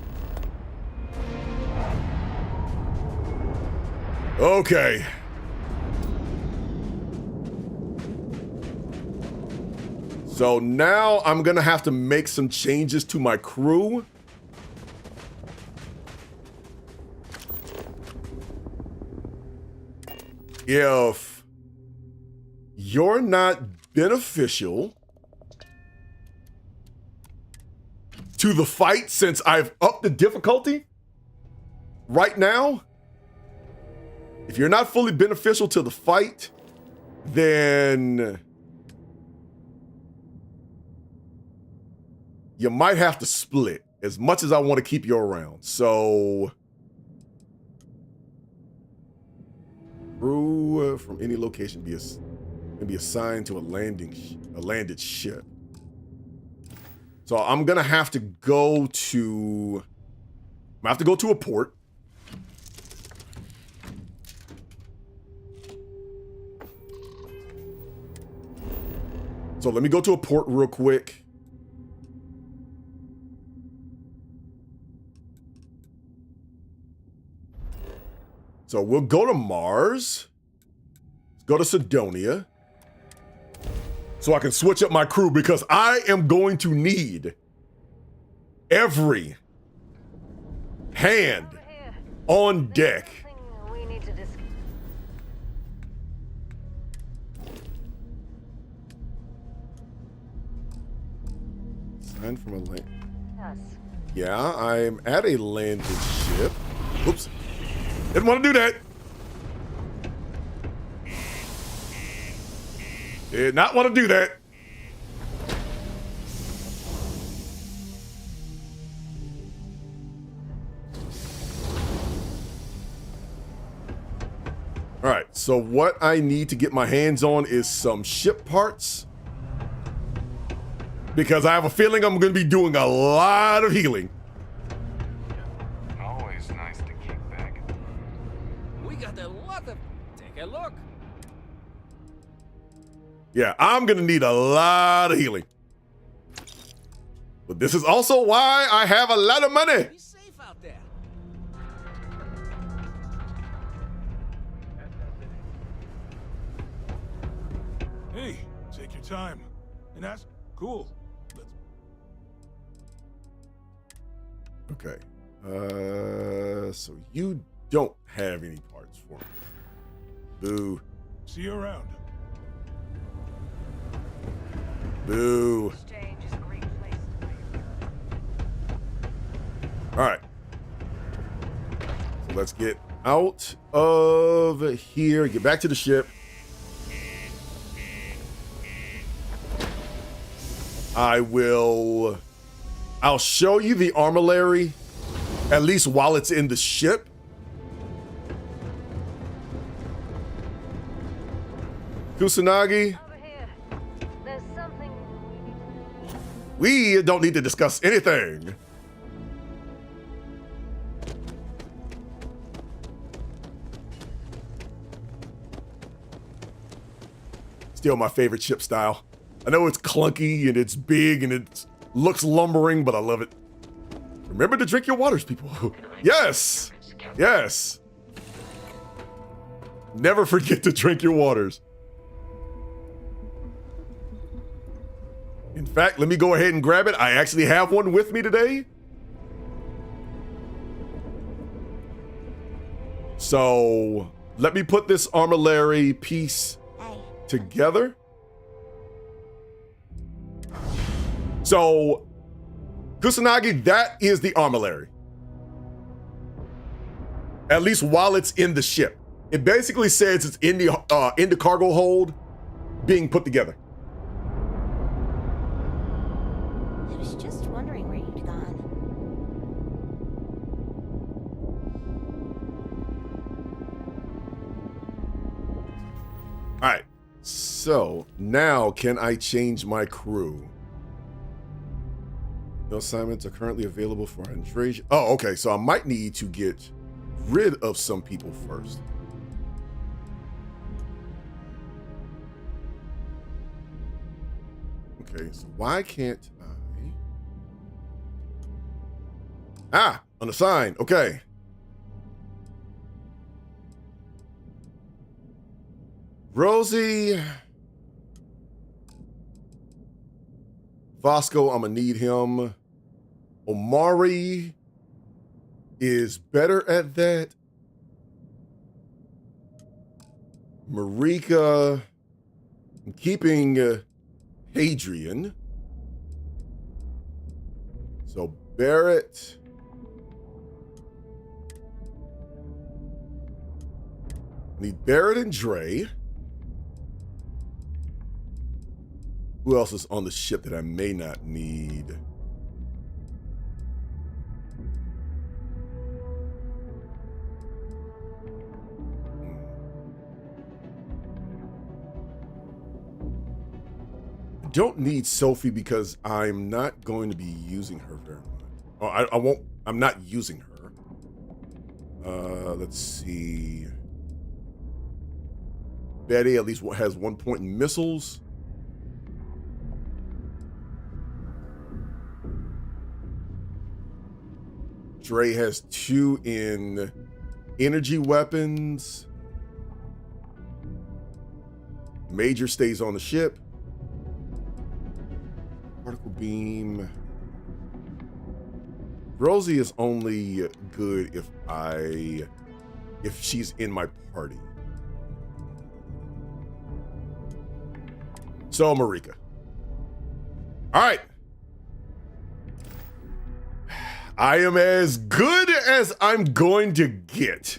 Okay. So now I'm gonna have to make some changes to my crew. If you're not beneficial to the fight, since I've upped the difficulty right now, if you're not fully beneficial to the fight, then you might have to split, as much as I want to keep you around. So, crew from any location can be assigned to a landed ship. So I'm gonna have to go to a port. So let me go to a port real quick. So we'll go to Mars. Let's go to Sidonia. So I can switch up my crew, because I am going to need every hand on deck. We need to discuss. Sign from a land. Yes. Yeah, I'm at a landed ship. Oops. Didn't want to do that. Did not want to do that. All right, So what I need to get my hands on is some ship parts. Because I have a feeling I'm going to be doing a lot of healing. Always nice to kick back. We got a lot of... Take a look. Yeah, I'm going to need a lot of healing. But this is also why I have a lot of money. Be safe out there. Hey, take your time. And that's cool. Okay. So you don't have any parts for me. Boo. See you around. Boo. All right. So let's get out of here. Get back to the ship. I'll show you the armillary, at least while it's in the ship. Kusanagi. There's something We don't need to discuss anything. Still my favorite ship style. I know it's clunky and it's big and it looks lumbering, but I love it. Remember to drink your waters, people. Yes. Yes. Never forget to drink your waters. In fact, let me go ahead and grab it. I actually have one with me today. So let me put this armillary piece together. So, Kusanagi, that is the armillary. At least while it's in the ship. It basically says it's in the cargo hold being put together. I was just wondering where you'd gone. All right. So, now can I change my crew? No assignments are currently available for Andresia. Oh, okay. So I might need to get rid of some people first. Okay, so why can't I? Unassigned. Okay. Rosie. Vasco, I'm gonna need him. Omari is better at that. Marika, I'm keeping Hadrian. So Barrett. Need Barrett and Dre. Who else is on the ship that I may not need? I don't need Sophie because I'm not going to be using her very much. Oh, I won't. I'm not using her. Let's see. Betty at least has 1 point in missiles. Dre has 2 in energy weapons. Major stays on the ship. Particle beam. Rosie is only good if she's in my party. So Marika. All right. I am as good as I'm going to get.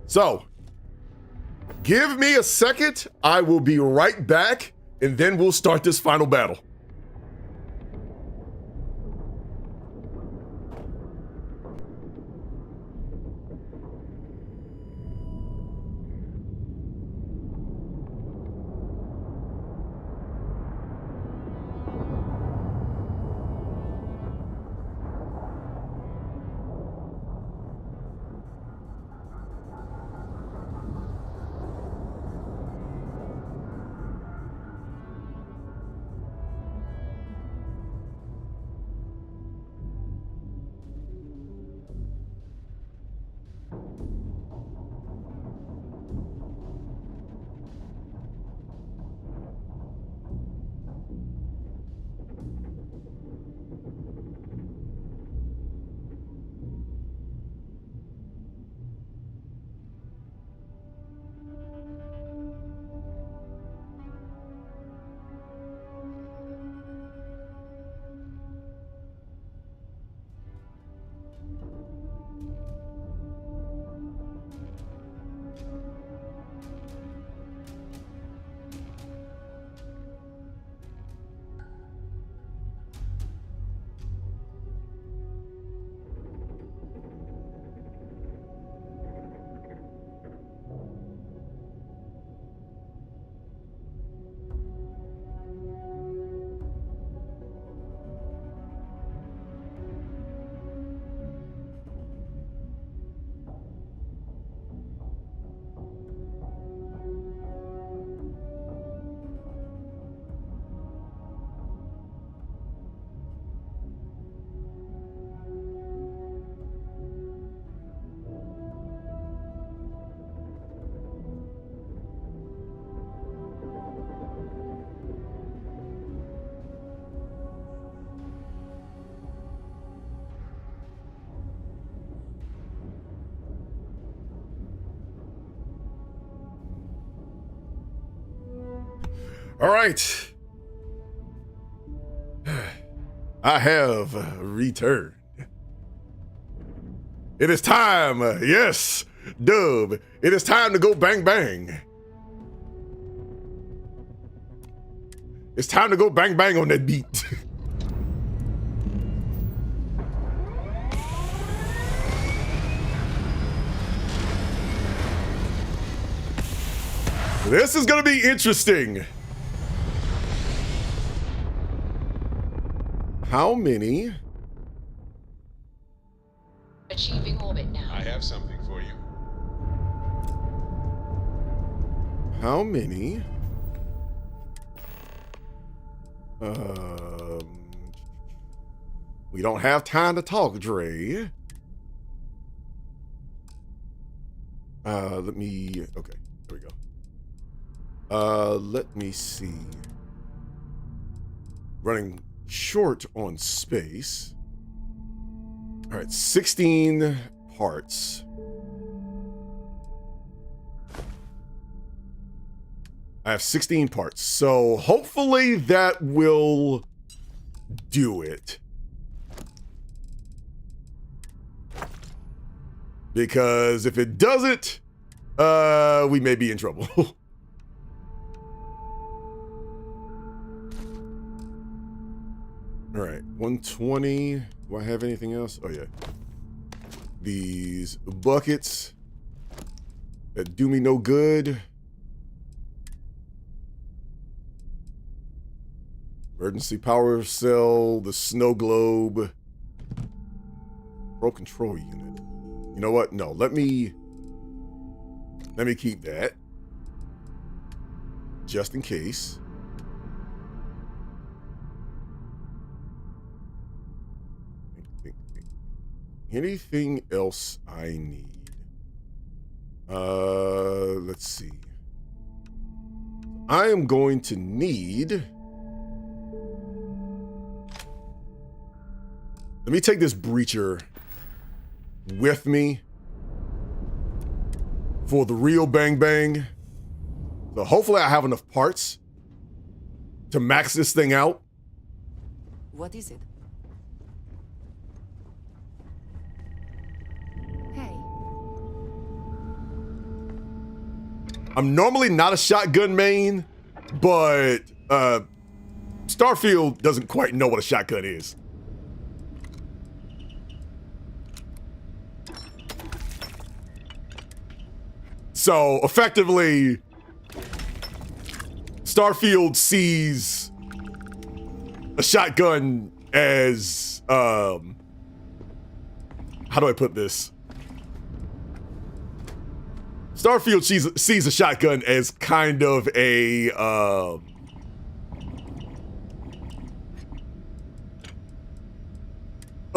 So, give me a second. I will be right back, and then we'll start this final battle. All right. I have returned. It is time. Yes, Dub. It is time to go bang bang. It's time to go bang bang on that beat. This is gonna be interesting. How many? Achieving orbit now. I have something for you. How many? We don't have time to talk, Dre. Let me, okay, there we go. Let me see. Running short on space. All right, 16 parts. I have 16 parts, so hopefully that will do it. Because if it doesn't, we may be in trouble. All right, 120. Do I have anything else? Oh yeah. These buckets that do me no good. Emergency power cell, the snow globe, pro control unit. You know what? No, let me keep that just in case. Anything else I need? Let's see. I am going to need. Let me take this breacher with me for the real bang bang. So hopefully I have enough parts to max this thing out. What is it? Hey. I'm normally not a shotgun main, but Starfield doesn't quite know what a shotgun is. So effectively, Starfield sees a shotgun as, how do I put this? Starfield sees a shotgun as kind of a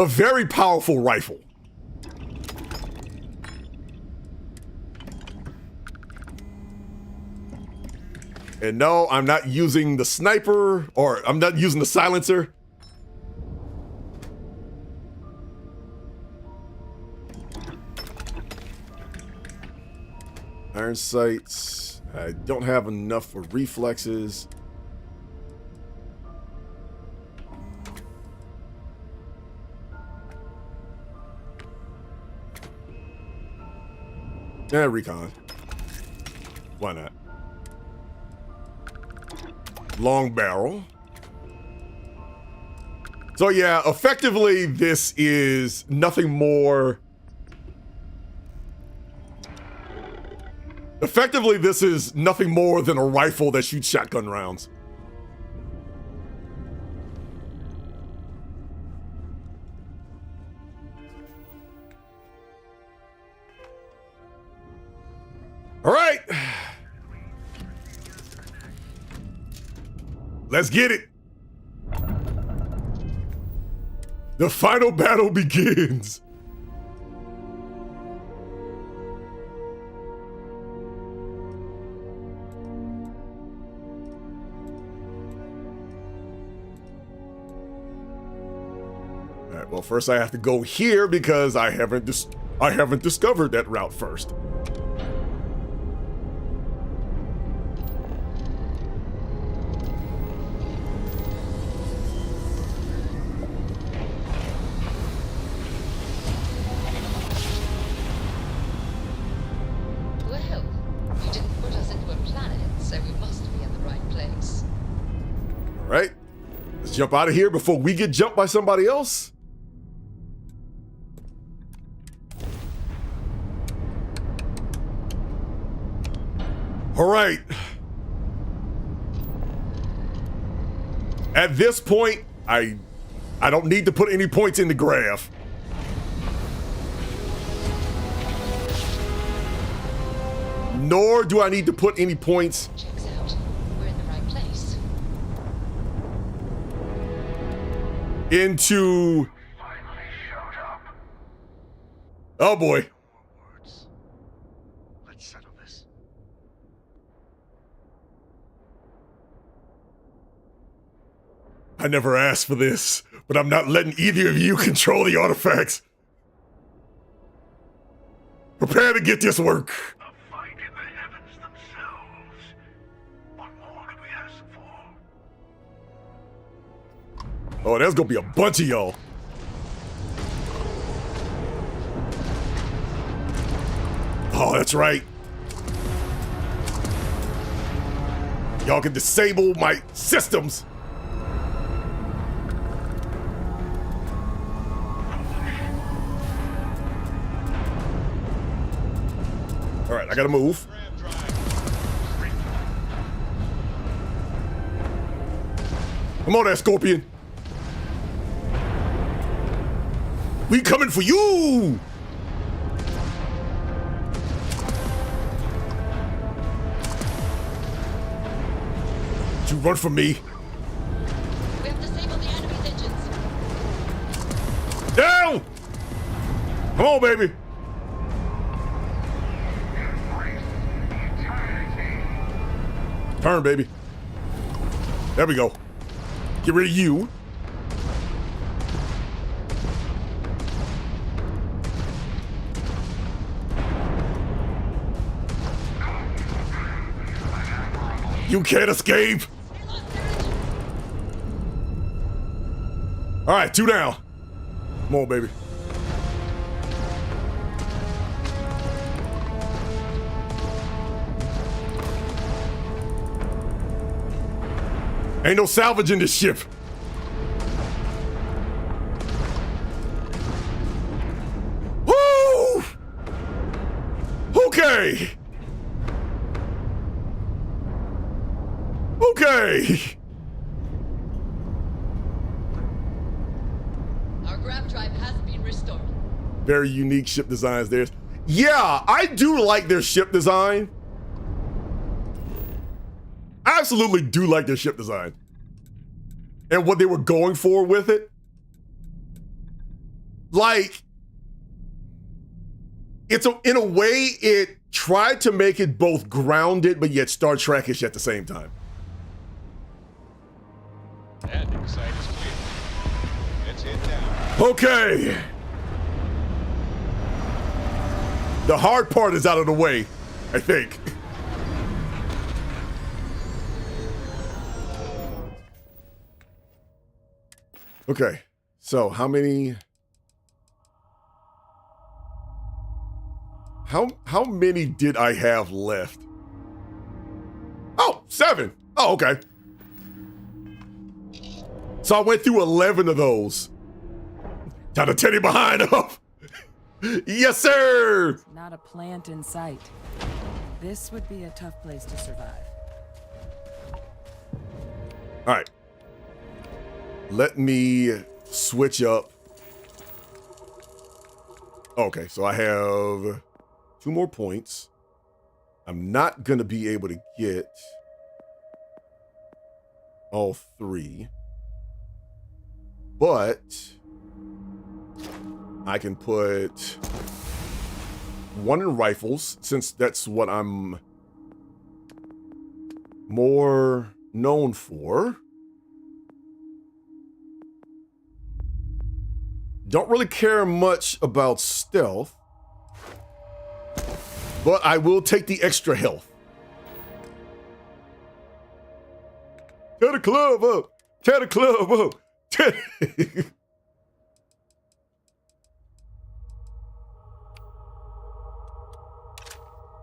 very powerful rifle. And no, I'm not using the sniper, or I'm not using the silencer. Iron sights. I don't have enough for reflexes. Recon. Why not? Long barrel. So yeah, effectively this is nothing more. Effectively this is nothing more than a rifle that shoots shotgun rounds. All right. Let's get it. The final battle begins. All right, well, first I have to go here because I haven't discovered that route first. Let's jump out of here before we get jumped by somebody else. All right. At this point, I don't need to put any points in the graph. Nor do I need to put any points. Checks out. We're in the right place. Into. Oh boy. Let's settle this. I never asked for this, but I'm not letting either of you control the artifacts. Prepare to get this work. Oh, there's gonna be a bunch of y'all. Oh, that's right. Y'all can disable my systems. All right, I gotta move. Come on there, Scorpion. We coming for you! Did you run from me? We have disabled the enemy's engines. Down! Come on, baby. Turn, baby. There we go. Get rid of you. You can't escape. All right, 2 down. Come on, baby. Ain't no salvaging this ship. Woo! Okay. Okay. Our grav drive has been restored. Very unique ship designs there. Yeah, I do like their ship design. I absolutely do like their ship design. And what they were going for with it. Like, in a way, it tried to make it both grounded, but yet Star Trek-ish at the same time. Landing site is clear. Let's head down. Okay. The hard part is out of the way, I think. Okay, so how many did I have left? Oh, 7. Oh, okay. So I went through 11 of those. Time to teddy behind up. Yes, sir. Not a plant in sight. This would be a tough place to survive. All right. Let me switch up. Okay, so I have 2 more points. I'm not going to be able to get all 3. But I can put 1 in rifles, since that's what I'm more known for. Don't really care much about stealth, but I will take the extra health. Tear the club up. Tear the club up.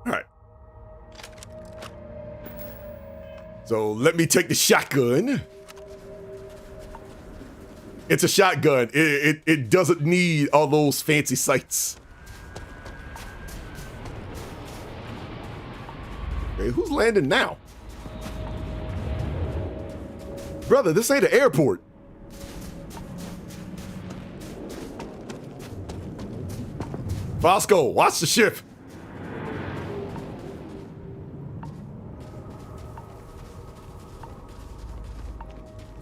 All right. So let me take the shotgun. It's a shotgun. It doesn't need all those fancy sights. Okay, who's landing now? Brother, this ain't an airport. Fosco, watch the ship.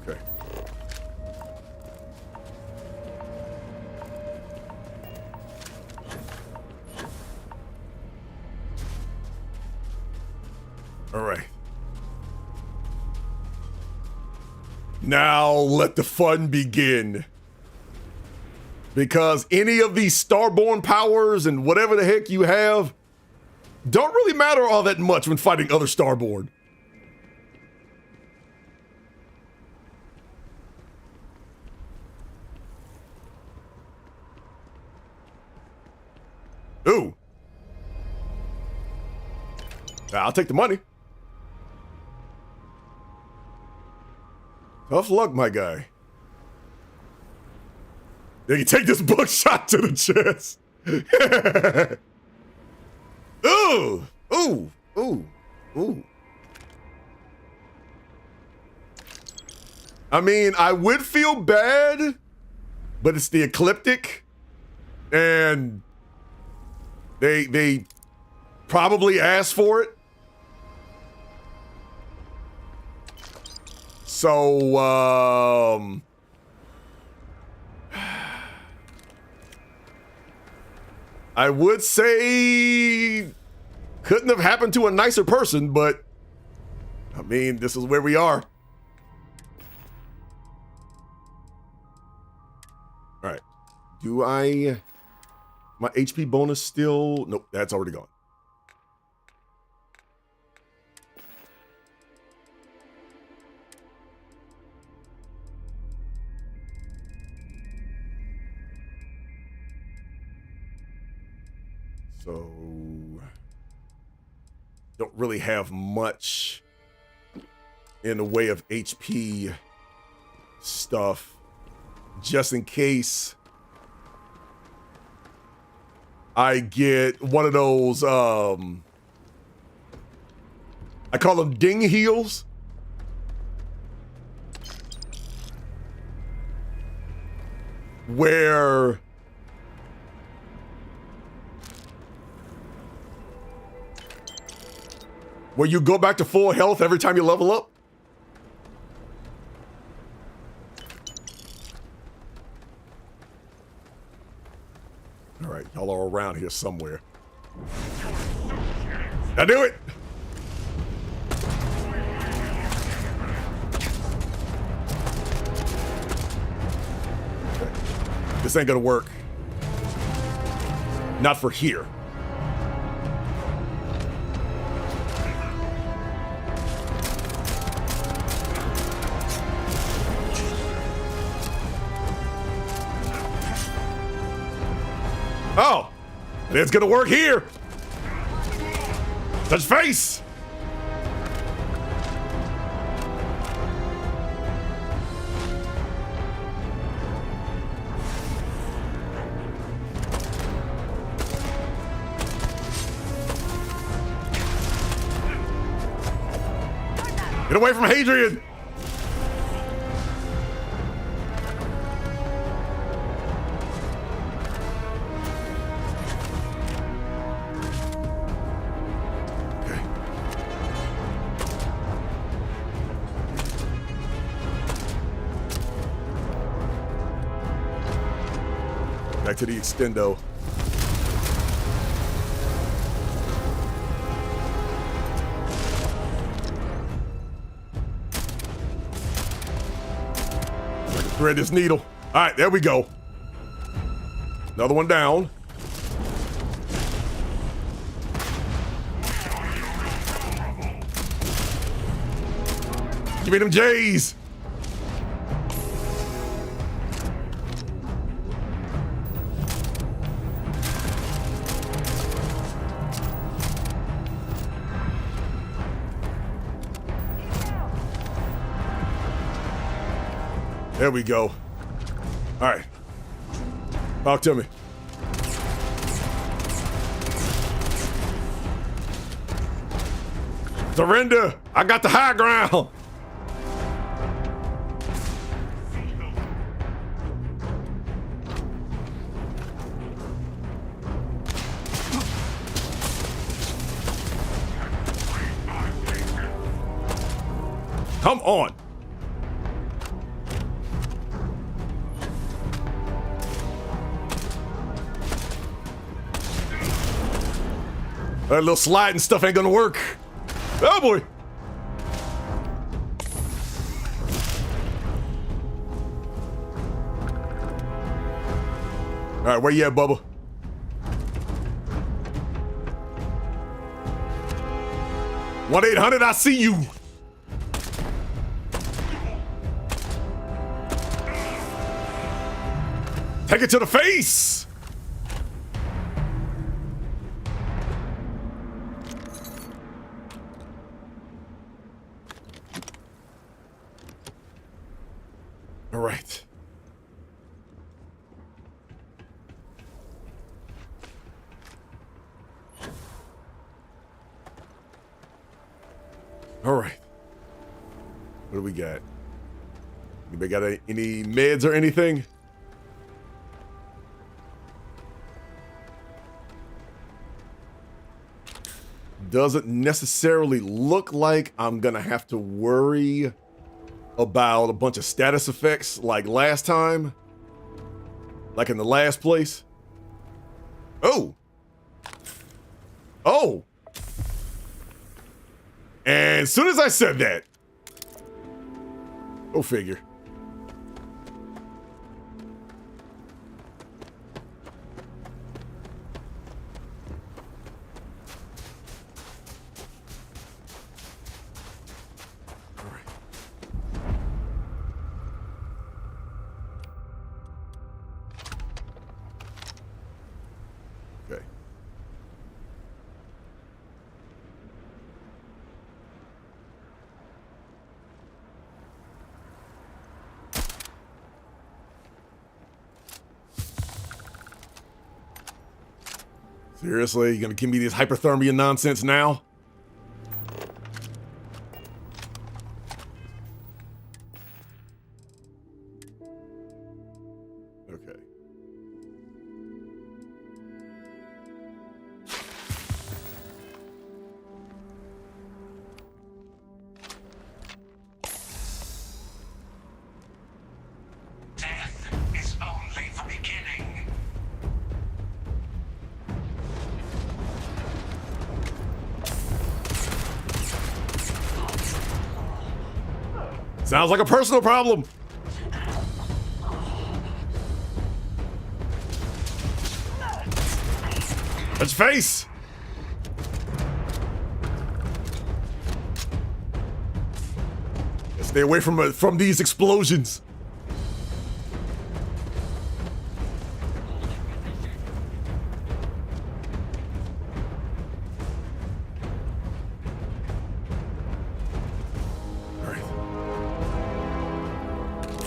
Okay. All right. Now let the fun begin. Because any of these Starborn powers and whatever the heck you have don't really matter all that much when fighting other Starborn. Ooh. I'll take the money. Tough luck, my guy. Yeah, you take this buckshot to the chest. Ooh, ooh, ooh, ooh. I mean, I would feel bad, but it's the Ecliptic, and they probably asked for it. So, I would say couldn't have happened to a nicer person, but I mean, this is where we are. All right. Do I, my HP bonus still? Nope, that's already gone. So, don't really have much in the way of HP stuff, just in case I get one of those, I call them ding heals. Where you go back to full health every time you level up? All right, y'all are around here somewhere. I knew it! Okay. This ain't gonna work. Not for here. Oh, it's gonna work here. Touch face. Get away from Hadrian. Back to the extendo. I can thread this needle. All right, there we go. Another one down. Give me them J's. There we go. All right. Talk to me. Surrender. I got the high ground. Come on. That little sliding stuff ain't gonna work. Oh boy. All right, where you at, Bubba? One 800. I see you. Take it to the face. All right. All right. What do we got? Anybody got any meds or anything? Doesn't necessarily look like I'm gonna have to worry about a bunch of status effects like last time. Like in the last place. Oh. Oh. And as soon as I said that, go figure. Okay. Seriously, you gonna give me this hyperthermia nonsense now? Okay. Death is only the beginning. Sounds like a personal problem. Let's face. Stay away from these explosions.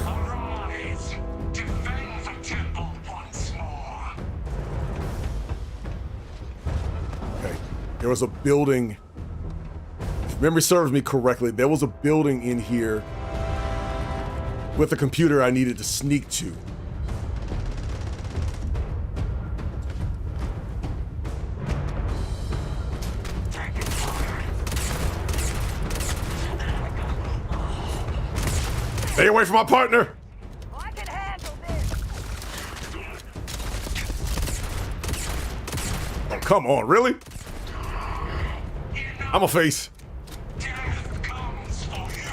Arise! Defend the temple once more. Okay. There was a building. If memory serves me correctly, there was a building in here with a computer I needed to sneak to. Stay away from my partner! I can handle this. Oh, come on, really? I'm a face. Death comes for you.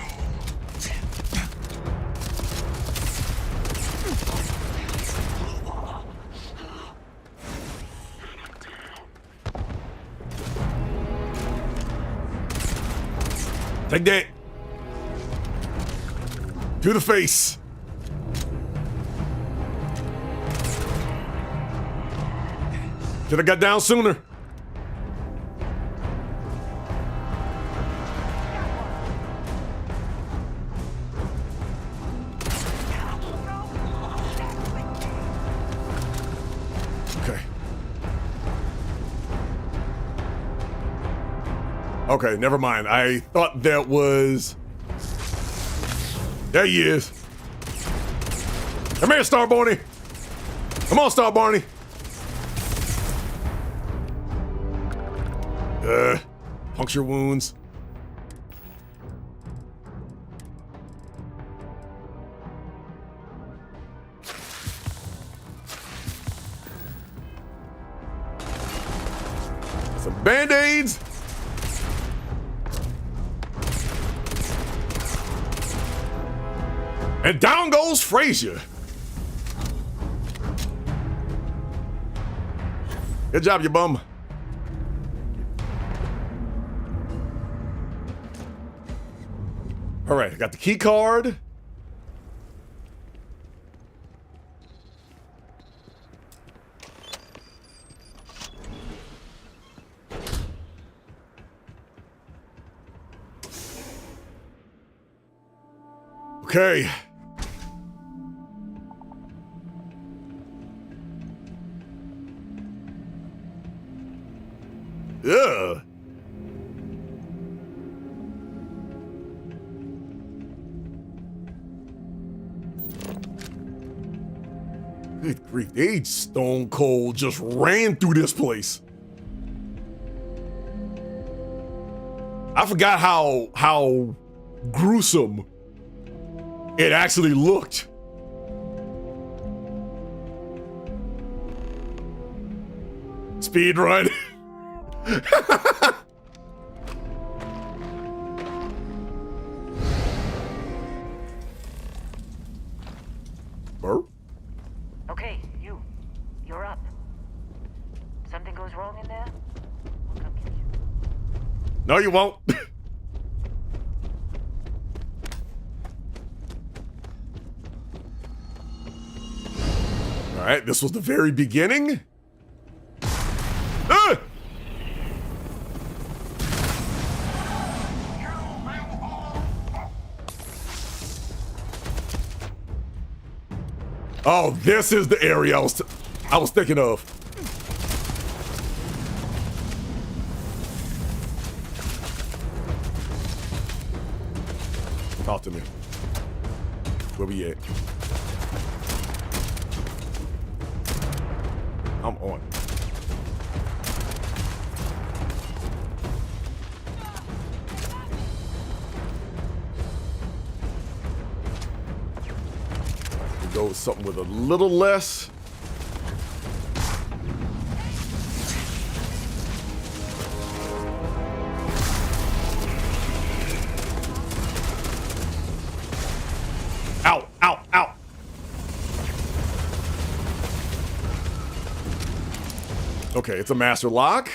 Take that. To the face. Should have got down sooner. Okay, never mind. I thought that was... There he is. Come here, Starborn. Come on, Starborn. Puncture wounds. Some band-aids. And down goes Frazier. Good job, you bum. All right, I got the key card. Okay. Ugh. Good grief, they stone cold just ran through this place. I forgot how gruesome it actually looked. Speed run. Burp. Okay, you're up. Something goes wrong in there? I'll come get you. No, you won't. All right, this was the very beginning. Ah! Oh, this is the area I was thinking of. Talk to me. Where we at? I'm on. We go with something with a little less. Ow, ow, ow. Okay, it's a master lock.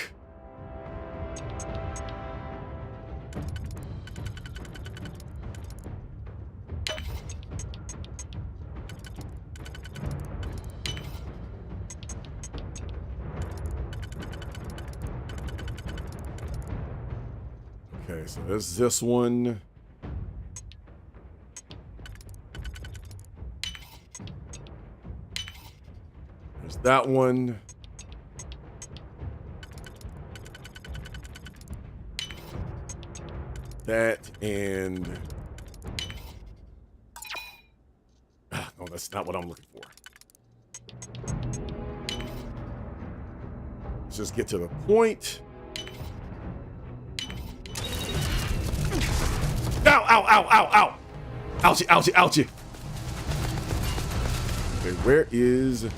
Okay, so there's this one. There's that one. That and... No, that's not what I'm looking for. Let's just get to the point. Ow, ow, ow, ow, ow! Ouchie, ouchie, ouchie! Okay, where is...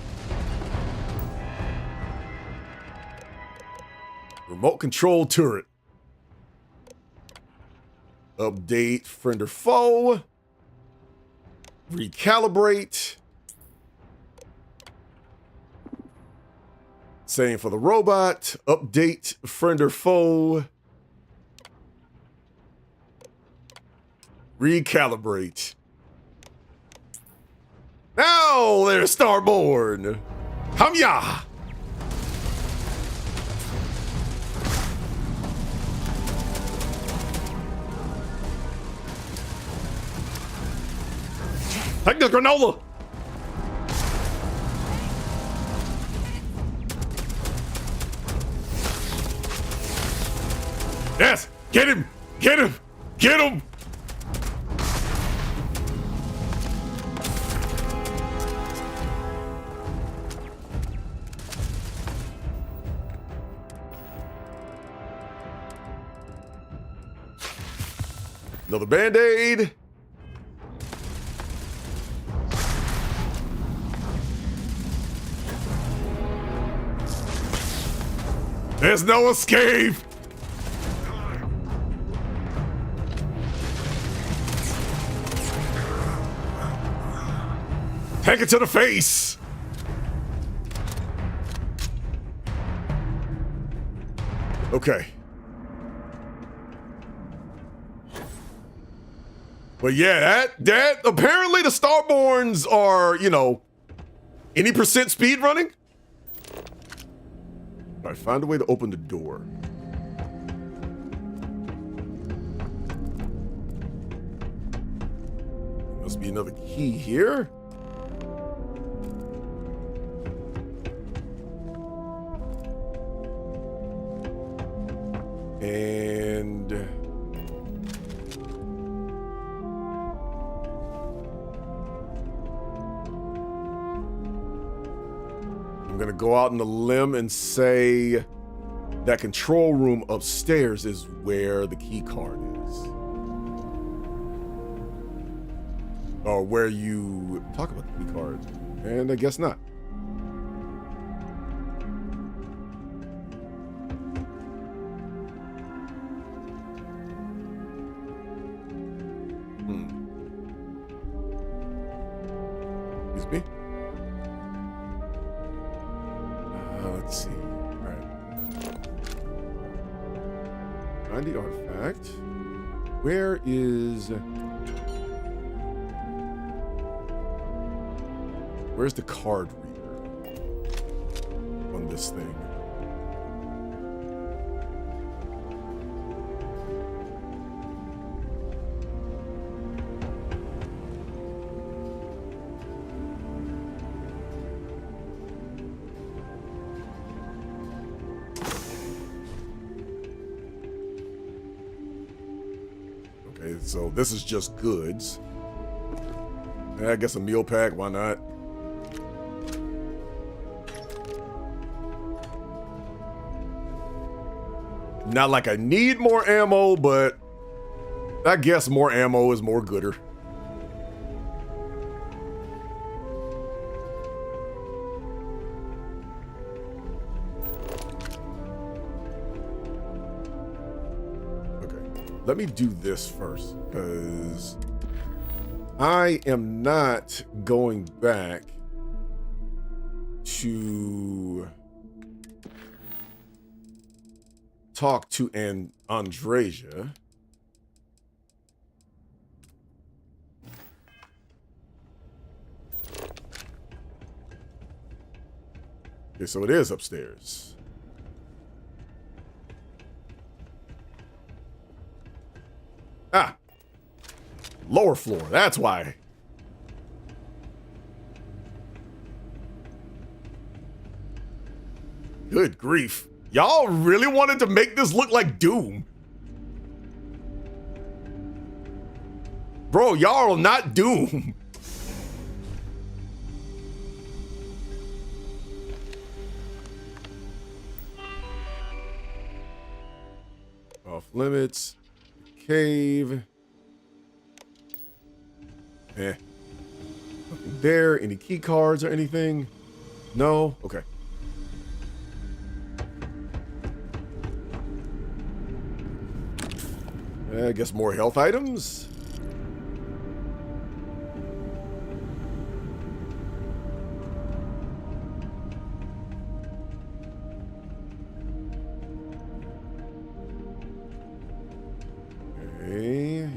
Remote control turret. Update friend or foe. Recalibrate. Same for the robot. Update friend or foe. Recalibrate. Now there's Starborn. Hamya. Take the granola. Yes, Get him! Get him! Get him! Another Band-Aid. There's no escape. Take it to the face. Okay. But yeah, that apparently the Starborns are, you know, any percent speed running. All right, find a way to open the door. Must be another key here. And I'm gonna go out on the limb and say that control room upstairs is where the key card is. Or where you talk about the key card. And I guess not. Excuse me. Let's see. All right. Find the artifact. Where is... Where's the card reader on this thing? Okay, so this is just goods. Yeah, I guess a meal pack, why not? Not like I need more ammo, but I guess more ammo is more gooder. Okay, let me do this first, because I am not going back to talk to Andreja. Okay, so it is upstairs. Ah, lower floor, that's why. Good grief. Y'all really wanted to make this look like Doom. Bro, y'all are not Doom. Off limits. Cave. Nothing there. Any key cards or anything? No? Okay. I guess more health items. Okay.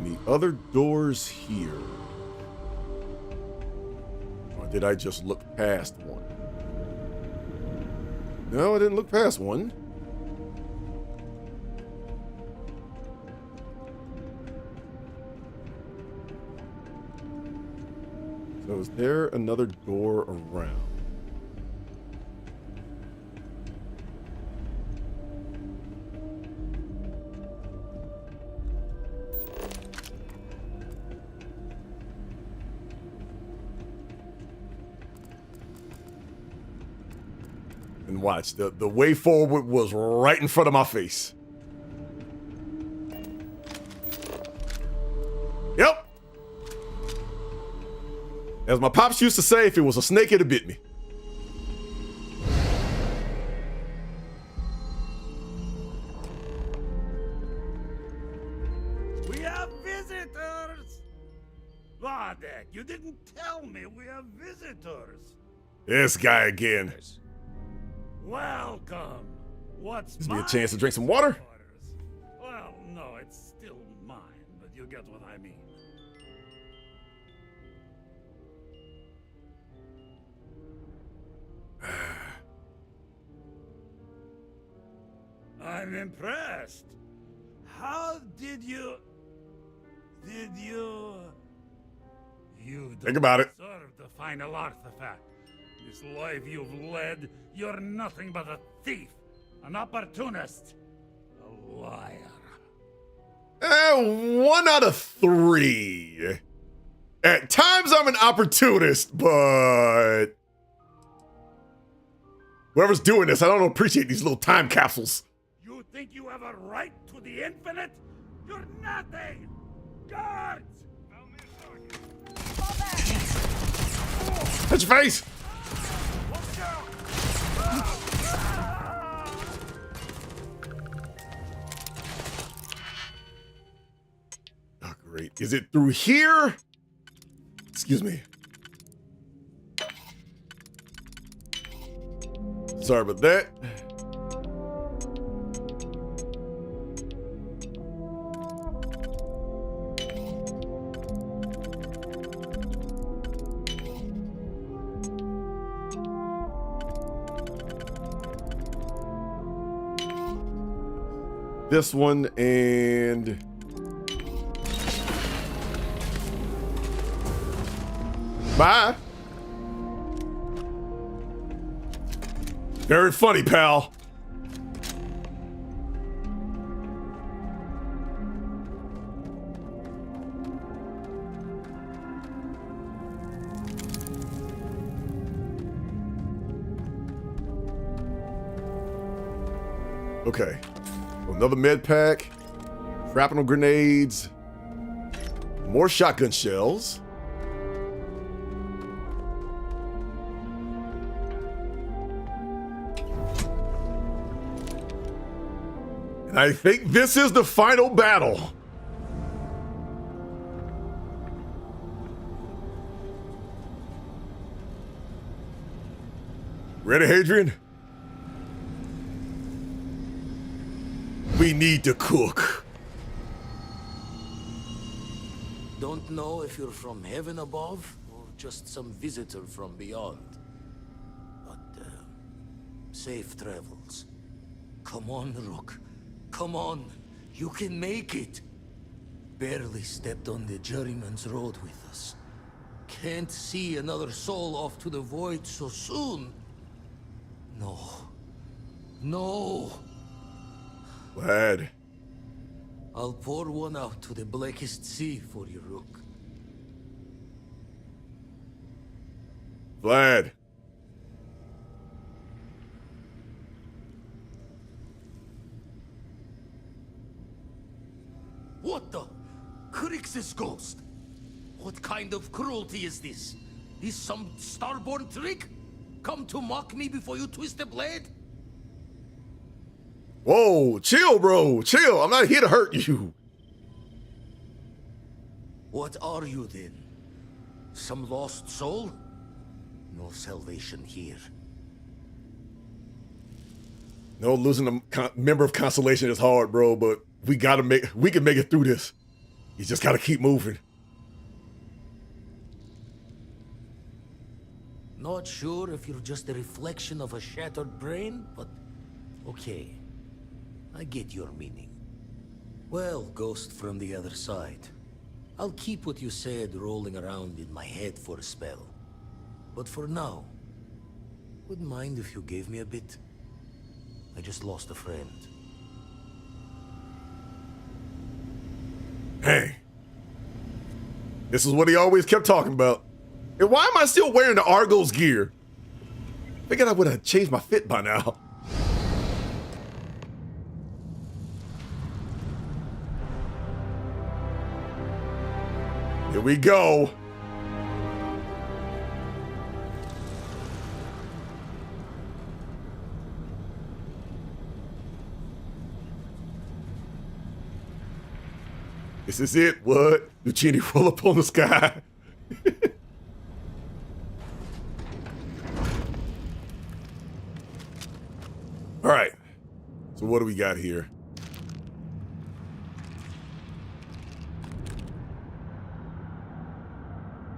The other doors here. Or did I just look past one? No, I didn't look past one. So is there another door around? watch. The way forward was right in front of my face. Yep. As my pops used to say, if it was a snake, it'd have bit me. We have visitors! Vardek, you didn't tell me we have visitors. This guy again. Welcome. What's Gives me a chance to drink some water. Well, no, it's still mine, but you get what I mean. I'm impressed. How did you... You Think about it. deserve the final artifact. This life you've led, you're nothing but a thief, an opportunist, a liar. 1 out of 3. At times I'm an opportunist, but whoever's doing this, I don't appreciate these little time capsules. You think you have a right to the infinite? You're nothing! Guards! Touch your face! Oh, great. Is it through here? Excuse me. Sorry about that. This one and bye. Very funny, pal. Okay. Another med pack, shrapnel grenades, more shotgun shells. And I think this is the final battle. Ready, Hadrian? We need to cook. Don't know if you're from heaven above or just some visitor from beyond. But, safe travels. Come on, Rook. Come on. You can make it. Barely stepped on the juryman's road with us. Can't see another soul off to the void so soon. No. No. Lad. I'll pour one out to the blackest sea for you, Rook. Vlad. What the? Crix's ghost? What kind of cruelty is this? Is some Starborn trick? Come to mock me before you twist the blade? Whoa, chill, bro. Chill. I'm not here to hurt you. What are you then? Some lost soul? No salvation here. No, losing a member of Constellation is hard, bro, but we can make it through this. You just gotta keep moving. Not sure if you're just a reflection of a shattered brain, but okay. I get your meaning. Well, ghost from the other side. I'll keep what you said rolling around in my head for a spell. But for now, wouldn't mind if you gave me a bit. I just lost a friend. Hey. This is what he always kept talking about. And why am I still wearing the Argos gear? Figured I would have changed my fit by now. Here we go. This is it. What? The genie roll up on the sky. All right. So what do we got here?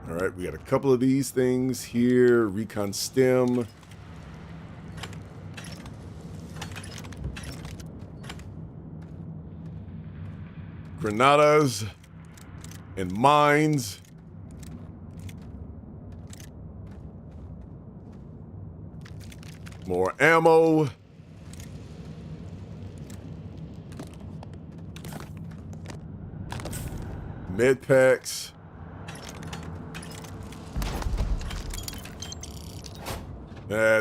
All right, we got a couple of these things here. Recon stem. Granadas and mines. More ammo. Med packs.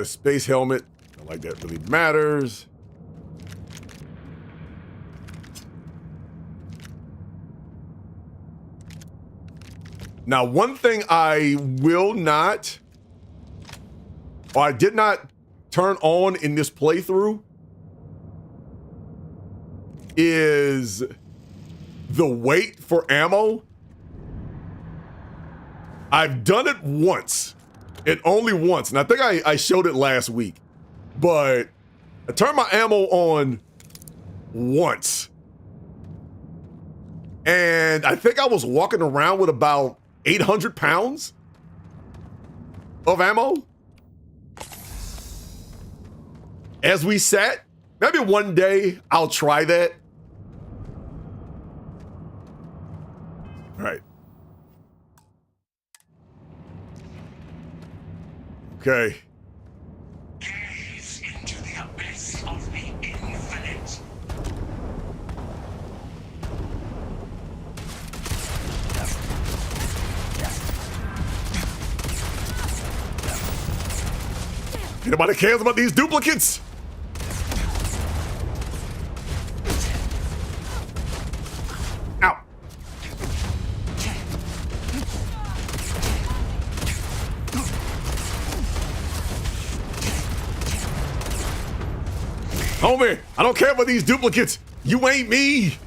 Space helmet. Not like that really matters. Now, one thing I will not, or I did not turn on in this playthrough is the wait for ammo. I've done it once, and only once, and I think I showed it last week, but I turned my ammo on once, and I think I was walking around with about 800 pounds of ammo as we sat. Maybe one day I'll try that. All right. Okay. Gaze into the abyss of the infinite. Nobody cares about these duplicates. Ow. Homie, I don't care about these duplicates. You ain't me.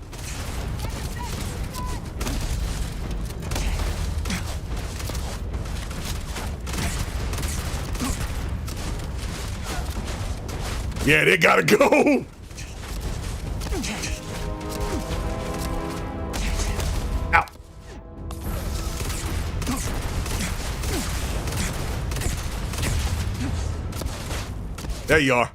Yeah, they gotta go. Ow. There you are.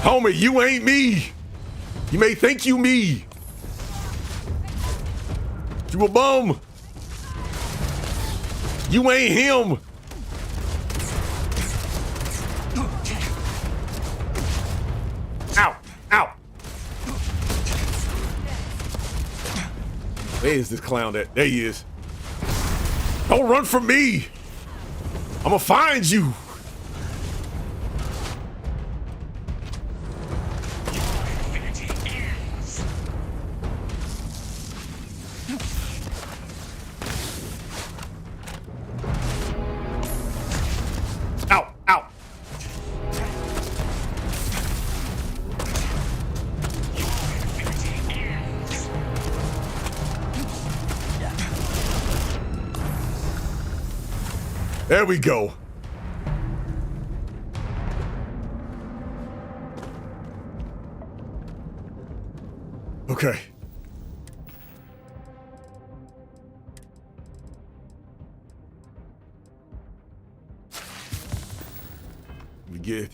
Homie, you ain't me. You may think you me. You a bum. You ain't him. Ow, ow. Where is this clown at? There he is. Don't run from me. I'm gonna find you. Ow, ow. There we go. Okay. We get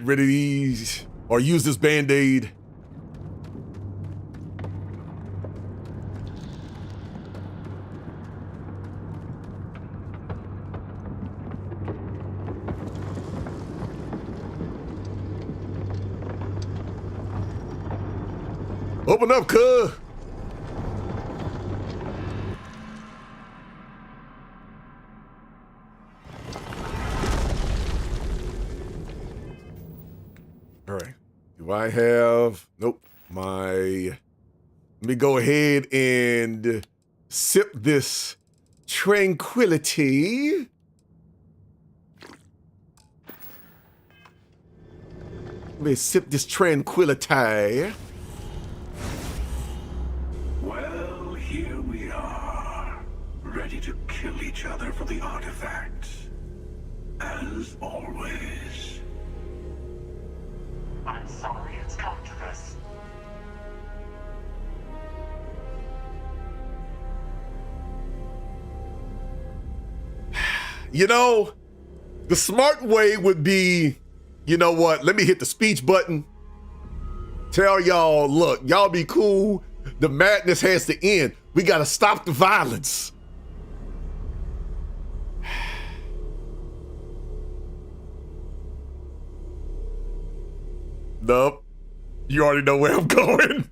rid of these or use this Band-Aid. Open up, cuz. Do I have... Nope. Let me go ahead and sip this tranquility. Let me sip this tranquility. Well, here we are, ready to kill each other for the artifact, as always. I'm sorry it's come to this. You know, the smart way would be, you know what, let me hit the speech button. Tell y'all, look, y'all be cool. The madness has to end. We gotta stop the violence. Nope. You already know where I'm going.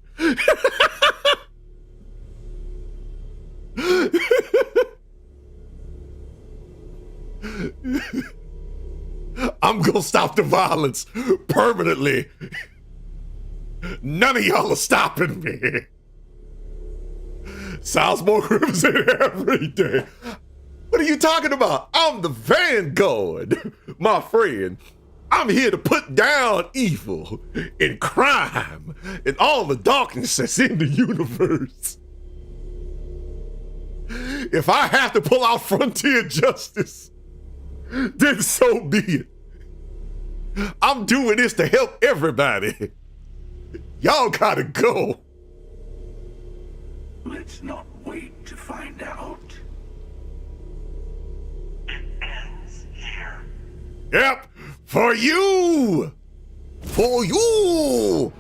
I'm gonna stop the violence permanently. None of y'all are stopping me. Sounds more crimson every day. What are you talking about? I'm the Vanguard, my friend. I'm here to put down evil and crime and all the darkness that's in the universe. If I have to pull out frontier justice, then so be it. I'm doing this to help everybody. Y'all gotta go. Let's not wait to find out. It ends here. Yep, for you! For you!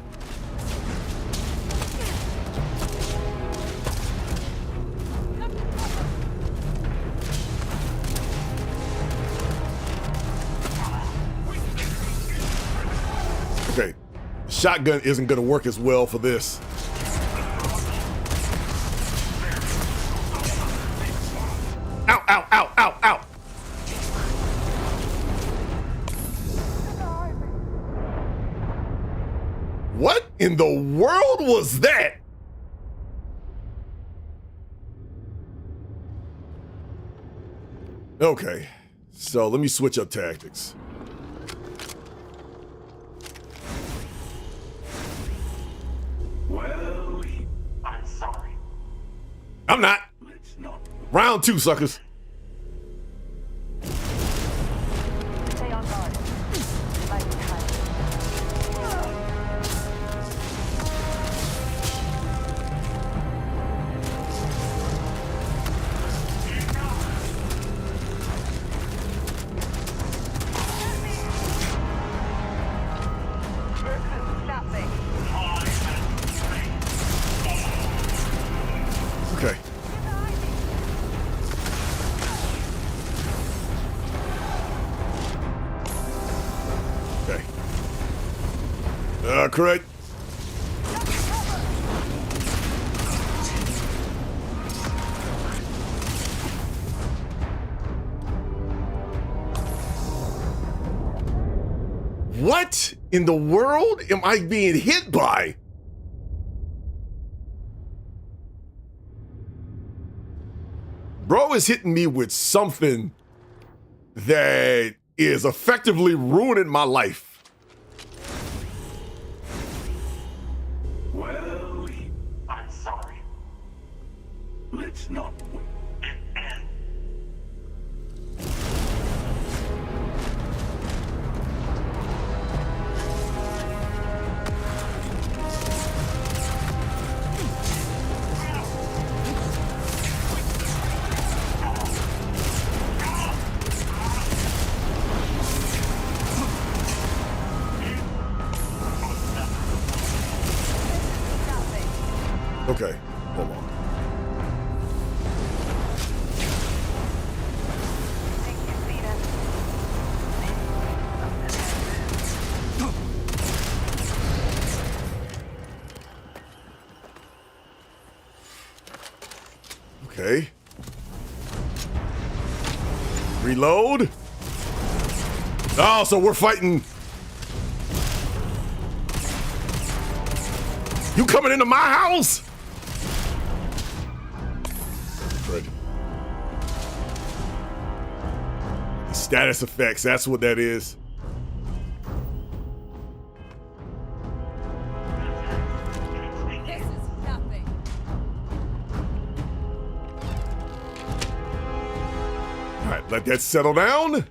Okay, shotgun isn't gonna work as well for this. Ow, ow, ow, ow, ow! What in the world was that? Okay, so let me switch up tactics. Well, I'm sorry. I'm not. Let's not. Round two, suckers. Stay on guard. Might be hiding. Okay. Okay. Correct. What in the world am I being hit by? Bro is hitting me with something that is effectively ruining my life. Well, I'm sorry. let's not wait. It ends. Okay, hold on. Okay. Reload. Oh, so we're fighting. You coming into my house? Good. Status effects, that's what that is. This is nothing. All right, let that settle down.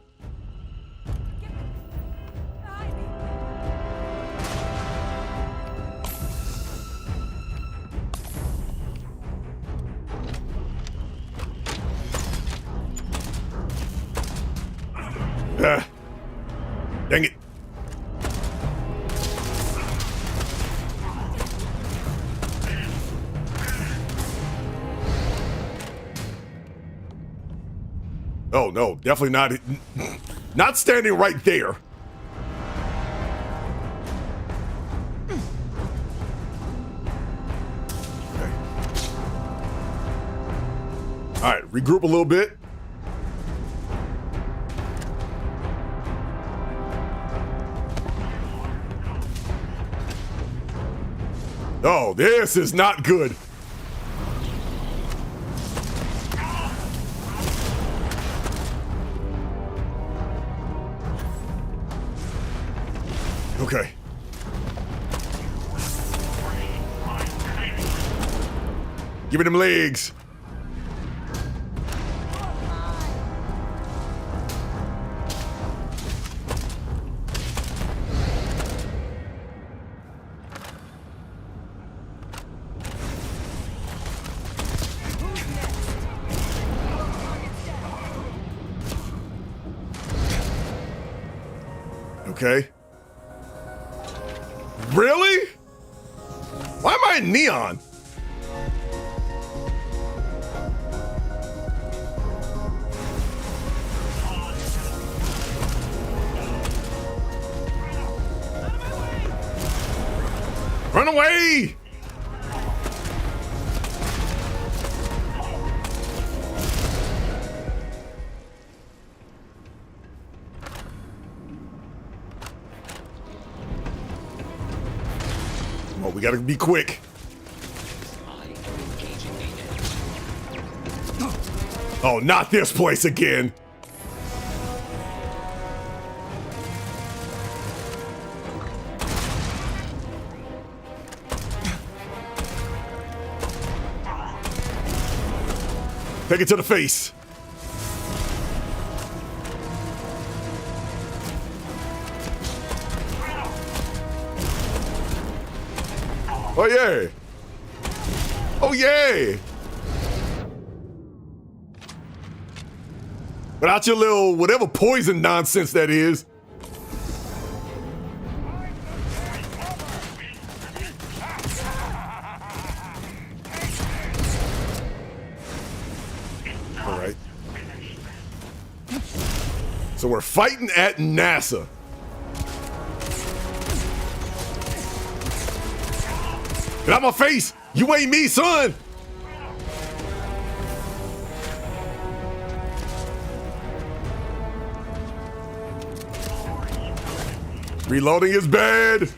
Dang it. Oh no, definitely not. Not standing right there. Okay. All right, regroup a little bit. Oh, this is not good. Okay. Give me them legs. Okay. Really? Why am I in neon? Run away! Well, we gotta be quick. Oh, not this place again. Take it to the face. Oh, yeah. Oh, yeah. Without your little whatever poison nonsense that is. All right. So we're fighting at NASA. Get out my face! You ain't me, son! Reloading is bad!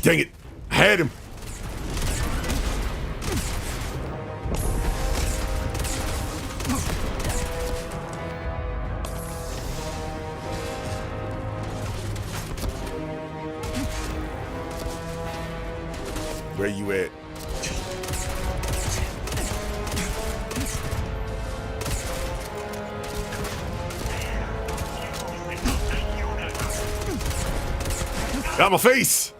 Dang it! I had him! Where you at? Got my face!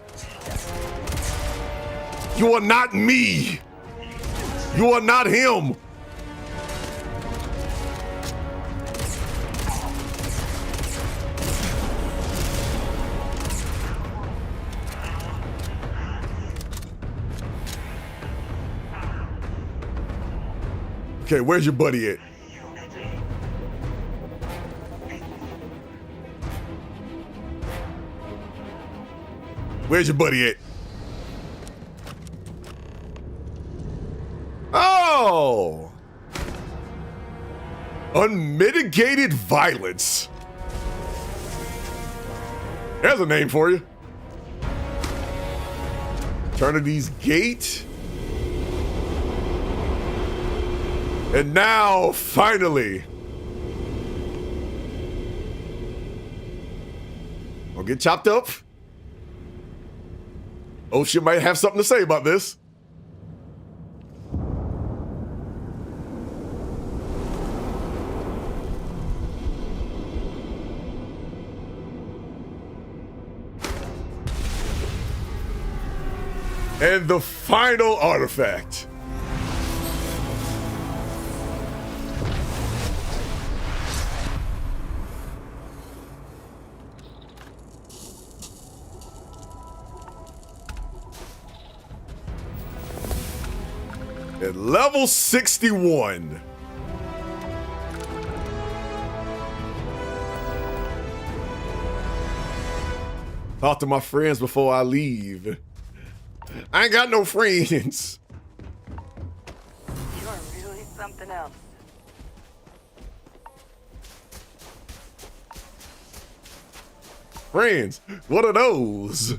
You are not me! You are not him! Okay, where's your buddy at? Where's your buddy at? Oh! Unmitigated violence. There's a name for you. Eternity's Gate. And now, finally, we'll get chopped up. Ocean might have something to say about this. And the final artifact. At level 61. Talk to my friends before I leave. I ain't got no friends. You are really something else. Friends, what are those?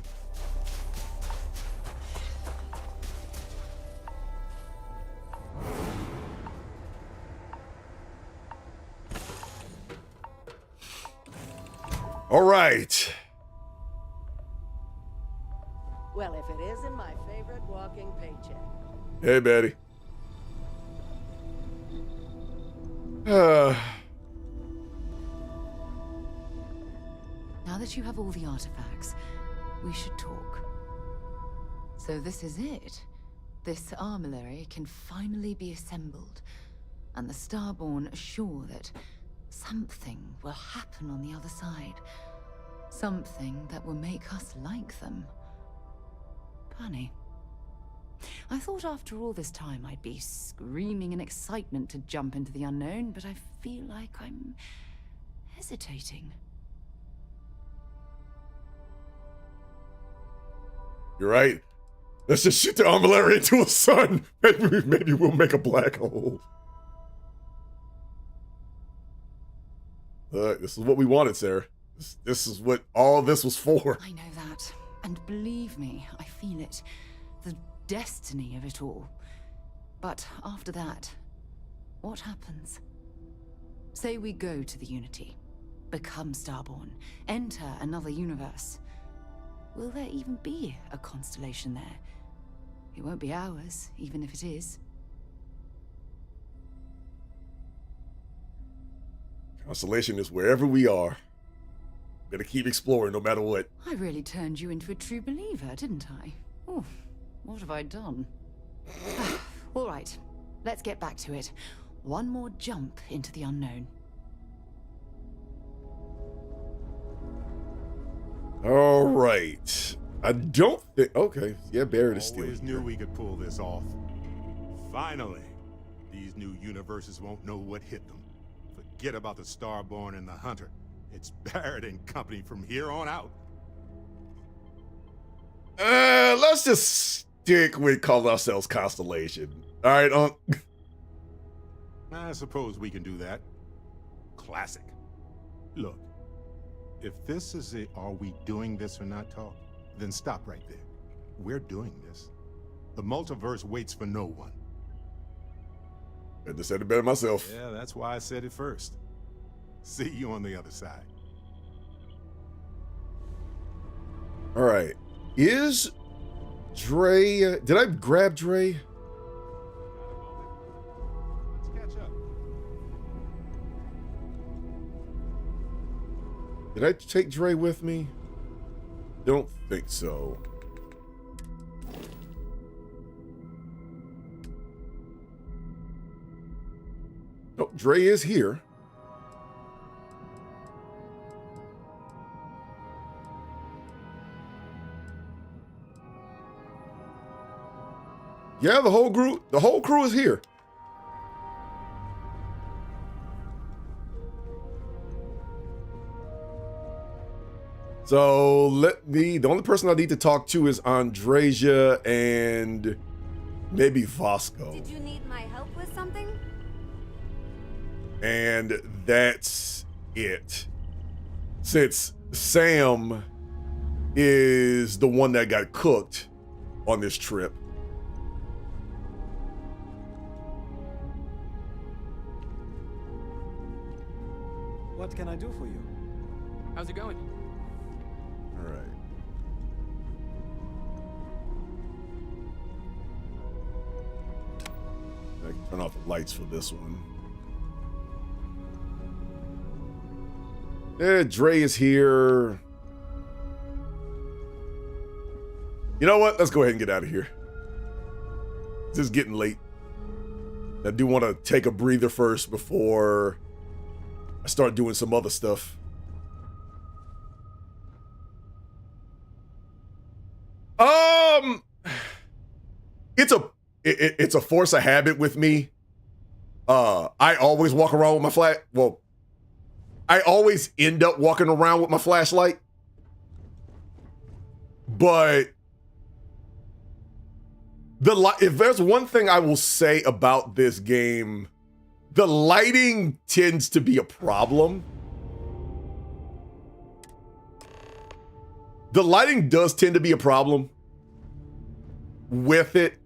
All right. Well, if it isn't my favorite walking paycheck. Hey, Betty. Now that you have all the artifacts, we should talk. So this is it. This armillary can finally be assembled, and the Starborn are sure that something will happen on the other side. Something that will make us like them. Funny. I thought after all this time I'd be screaming in excitement to jump into the unknown, but I feel like I'm hesitating. You're right. Let's just shoot the armillary into a sun. Maybe we'll make a black hole. This is what we wanted, Sarah. This is what all this was for. I know that. And believe me, I feel it. The destiny of it all. But after that, what happens? Say we go to the Unity, become Starborn, enter another universe. Will there even be a constellation there? It won't be ours, even if it is. Constellation is wherever we are. We're gonna keep exploring no matter what. I really turned you into a true believer, didn't I? Oh, what have I done? All right, let's get back to it. One more jump into the unknown. All right. I don't think. Okay, yeah, Barrett is still. Always knew we could pull this off. Finally, these new universes won't know what hit them. Forget about the Starborn and the Hunter. It's Barrett and company from here on out. Let's just stick with calling ourselves Constellation. All right, I suppose we can do that. Classic. Look, if this is a are we doing this or not talk, then stop right there. We're doing this. The multiverse waits for no one. I just said it better myself. Yeah, that's why I said it first. See you on the other side. All right. Is Dre... Did I grab Dre? Let's catch up. Did I take Dre with me? Don't think so. Oh, Dre is here. Yeah, the whole crew is here. So the only person I need to talk to is Andreja and maybe Vasco. Did you need my help with something? And that's it. Since Sam is the one that got cooked, on this trip. What can I do for you? How's it going? All right. I can turn off the lights for this one. Dre is here. You know what? Let's go ahead and get out of here. It's just getting late. I do want to take a breather first before I start doing some other stuff. It's a force of habit with me. I always walk around with my flash. Well, I always end up walking around with my flashlight. But if there's one thing I will say about this game, the lighting tends to be a problem. The lighting does tend to be a problem with it.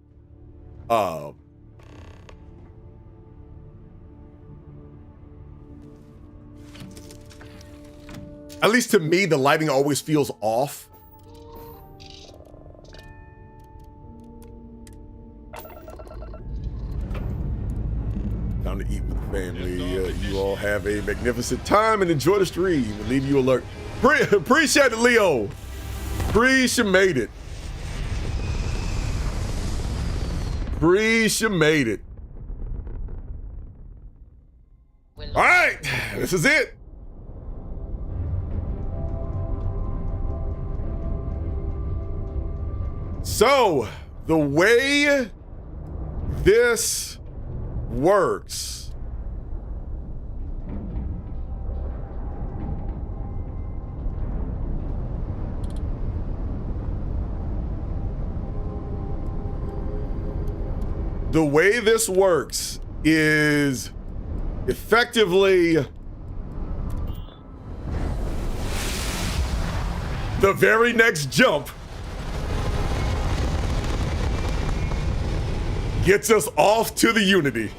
At least to me, the lighting always feels off. Time to eat with the family. You all have a magnificent time and enjoy the stream. We'll leave you alert. Appreciate it, Leo. Appreciate it. Appreciate it. All right, this is it. So, the way this works is effectively the very next jump gets us off to the Unity.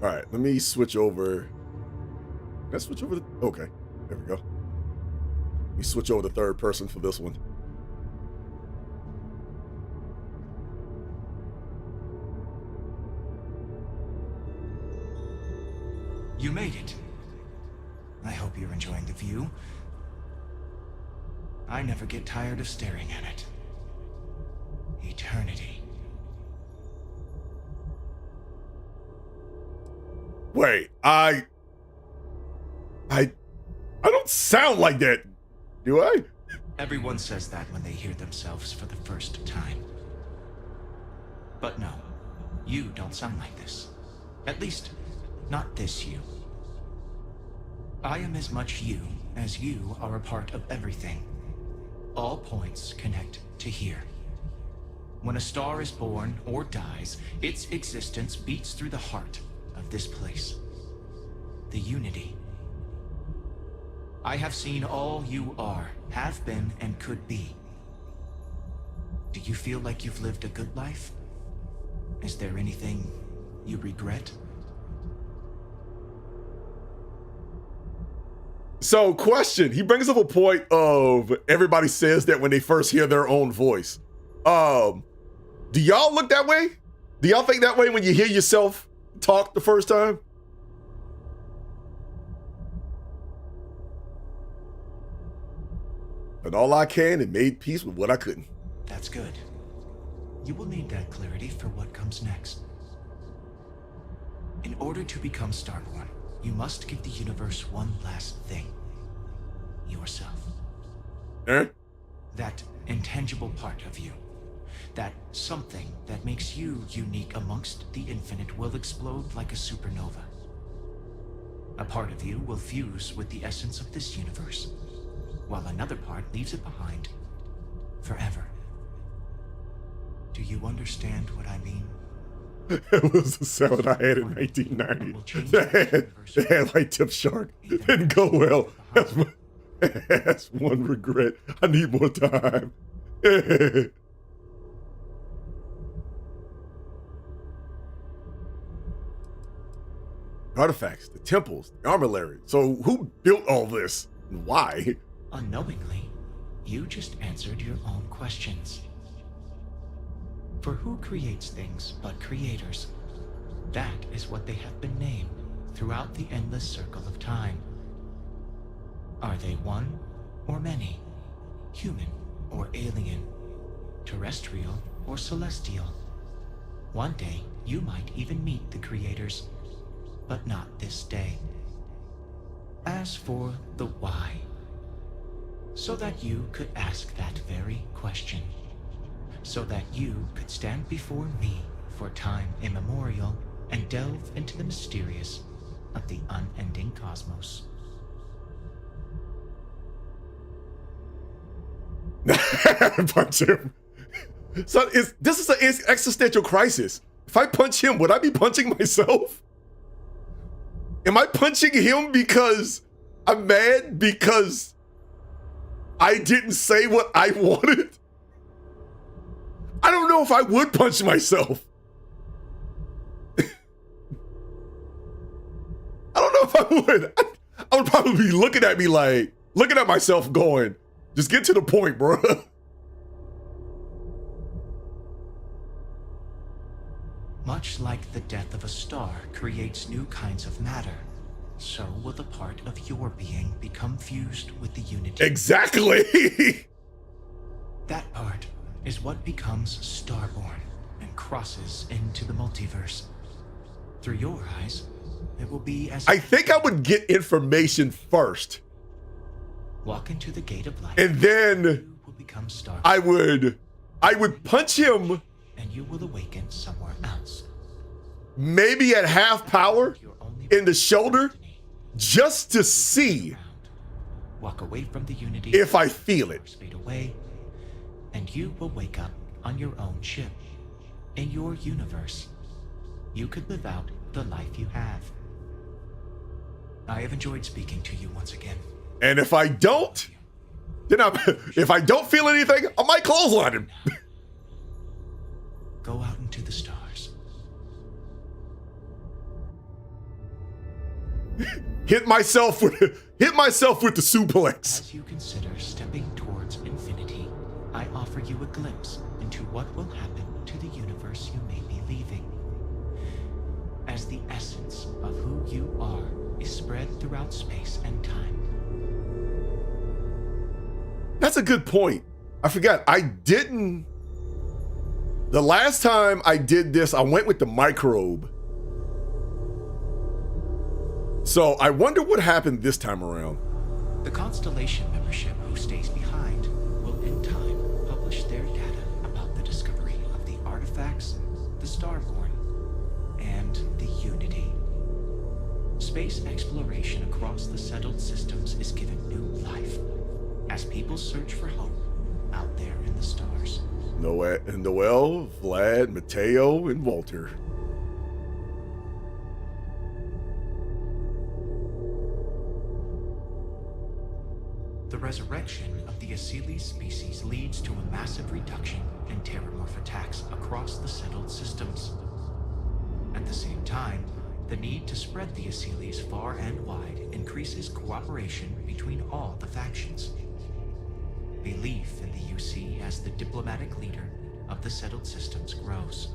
All right, let me switch over. Can I switch over to, okay, there we go. Let me switch over to third person for this one. You made it. I hope you're enjoying the view. I never get tired of staring at it. Eternity. Wait, I don't sound like that, do I? Everyone says that when they hear themselves for the first time. But no, you don't sound like this. At least, not this you. I am as much you as you are a part of everything. All points connect to here. When a star is born or dies, its existence beats through the heart of this place. The Unity. I have seen all you are, have been, and could be. Do you feel like you've lived a good life? Is there anything you regret? So, question. He brings up a point of everybody says that when they first hear their own voice. Do y'all look that way? Do y'all think that way when you hear yourself talk the first time? And all I can and made peace with what I couldn't. That's good. You will need that clarity for what comes next. In order to become Starborn, you must give the universe one last thing. Yourself. That intangible part of you. That something that makes you unique amongst the infinite will explode like a supernova. A part of you will fuse with the essence of this universe, while another part leaves it behind forever. Do you understand what I mean? That was the sound I had in 1990. They had like Tip Shark. Didn't go well. That's one regret. I need more time. Artifacts, the temples, the armillary. So who built all this and why? Unknowingly, you just answered your own questions. For who creates things but creators? That is what they have been named throughout the endless circle of time. Are they one or many? Human or alien? Terrestrial or celestial? One day, you might even meet the creators, but not this day. As for the why, so that you could ask that very question, so that you could stand before me for time immemorial and delve into the mysterious of the unending cosmos. Punch him. So this is an existential crisis. If I punch him, would I be punching myself? Am I punching him because I'm mad because I didn't say what I wanted? I don't know if I would punch myself. I don't know if I would. I would probably be looking at me like, looking at myself going, just get to the point, bro. Much like the death of a star creates new kinds of matter, so will the part of your being become fused with the unity. Exactly. That part is what becomes Starborn and crosses into the multiverse. Through your eyes, it will be as I think I would get information first. Walk into the gate of life, and then you will become Starborn. I would punch him, and you will awaken somewhere else. Maybe at half power in the shoulder, just to see. Walk away from the unity if I feel it. Fade away, and you will wake up on your own ship. In your universe, you could live out the life you have. I have enjoyed speaking to you once again. And if I don't, then if I don't feel anything, I might clothesline him. Go out into the stars. Hit myself with the suplex. As you consider stepping towards infinity, I offer you a glimpse into what will happen to the universe you may be leaving. As the essence of who you are is spread throughout space and time. That's a good point. I forgot. The last time I did this, I went with the microbe. So I wonder what happened this time around. The Constellation membership who stays behind will in time publish their data about the discovery of the artifacts, the Starborn, and the Unity. Space exploration across the settled systems is given new life as people search for hope out there in the stars. Noel, Vlad, Mateo, and Walter. The resurrection of the Asili species leads to a massive reduction in terramorph attacks across the settled systems. At the same time, the need to spread the Asilis far and wide increases cooperation between all the factions. Belief in the UC as the diplomatic leader of the settled systems grows.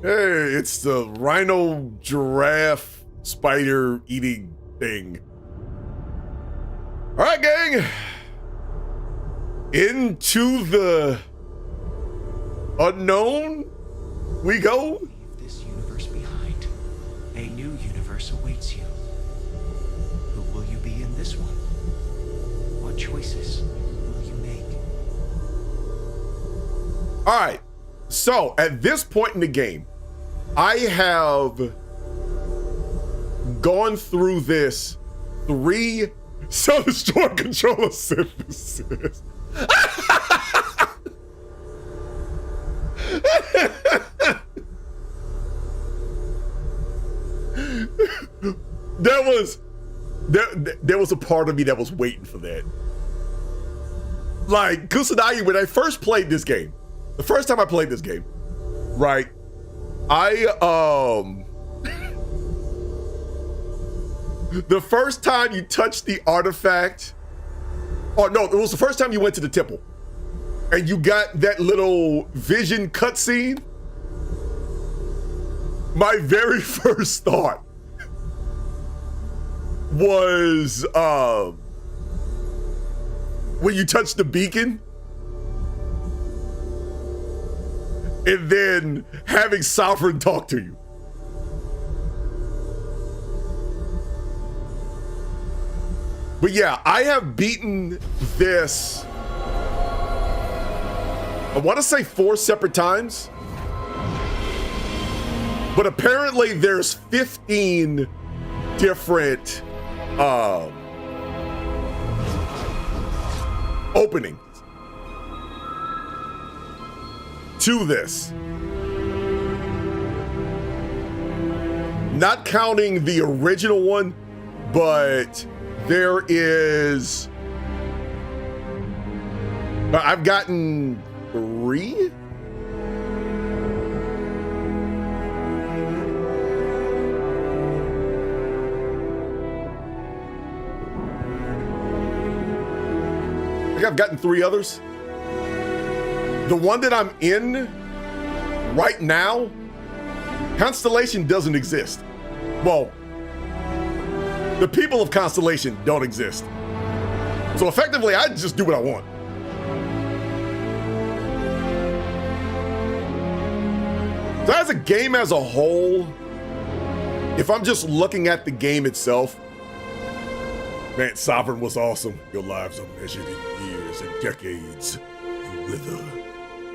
Hey, it's the rhino, giraffe, spider eating thing. All right, gang. Into the unknown we go. Leave this universe behind. A new universe awaits you. Who will you be in this one? What choices will you make? All right. So at this point in the game, I have gone through this 3 self-destroy controller synthesis. There was a part of me that was waiting for that. Like Kusanagi, when I first played this game, the first time I played this game, right? The first time you touched the artifact, or no, it was the first time you went to the temple and you got that little vision cutscene. My very first thought was when you touch the beacon and then having Sovereign talk to you. But yeah, I have beaten this, I want to say 4 separate times, but apparently there's 15 different openings to this. Not counting the original one, but there is, I've gotten 3? I think I've gotten 3 others. The one that I'm in right now, Constellation doesn't exist. Well, the people of Constellation don't exist. So effectively, I just do what I want. So as a game as a whole, if I'm just looking at the game itself, man, Sovereign was awesome. Your lives are measured in years and decades. You wither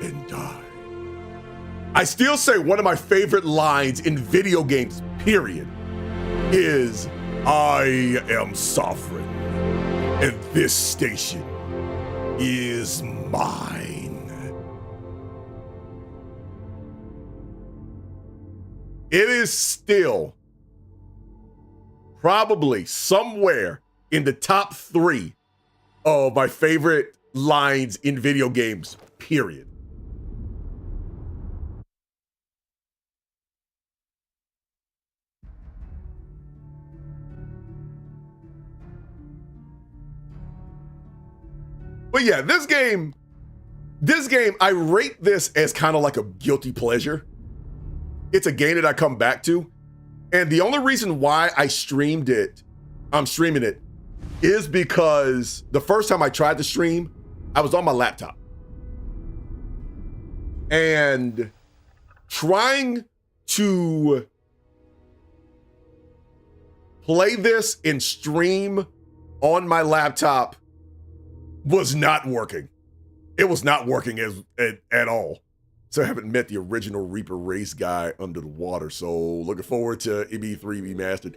and die. I still say one of my favorite lines in video games, period, is, I am sovereign, and this station is mine. It is still probably somewhere in the top 3 of my favorite lines in video games, period. But yeah, this game, I rate this as kind of like a guilty pleasure. It's a game that I come back to. And the only reason why I'm streaming it, is because the first time I tried to stream, I was on my laptop. And trying to play this and stream on my laptop was not working. It was not working at all. So I haven't met the original Reaper race guy under the water. So looking forward to ME3 Remastered.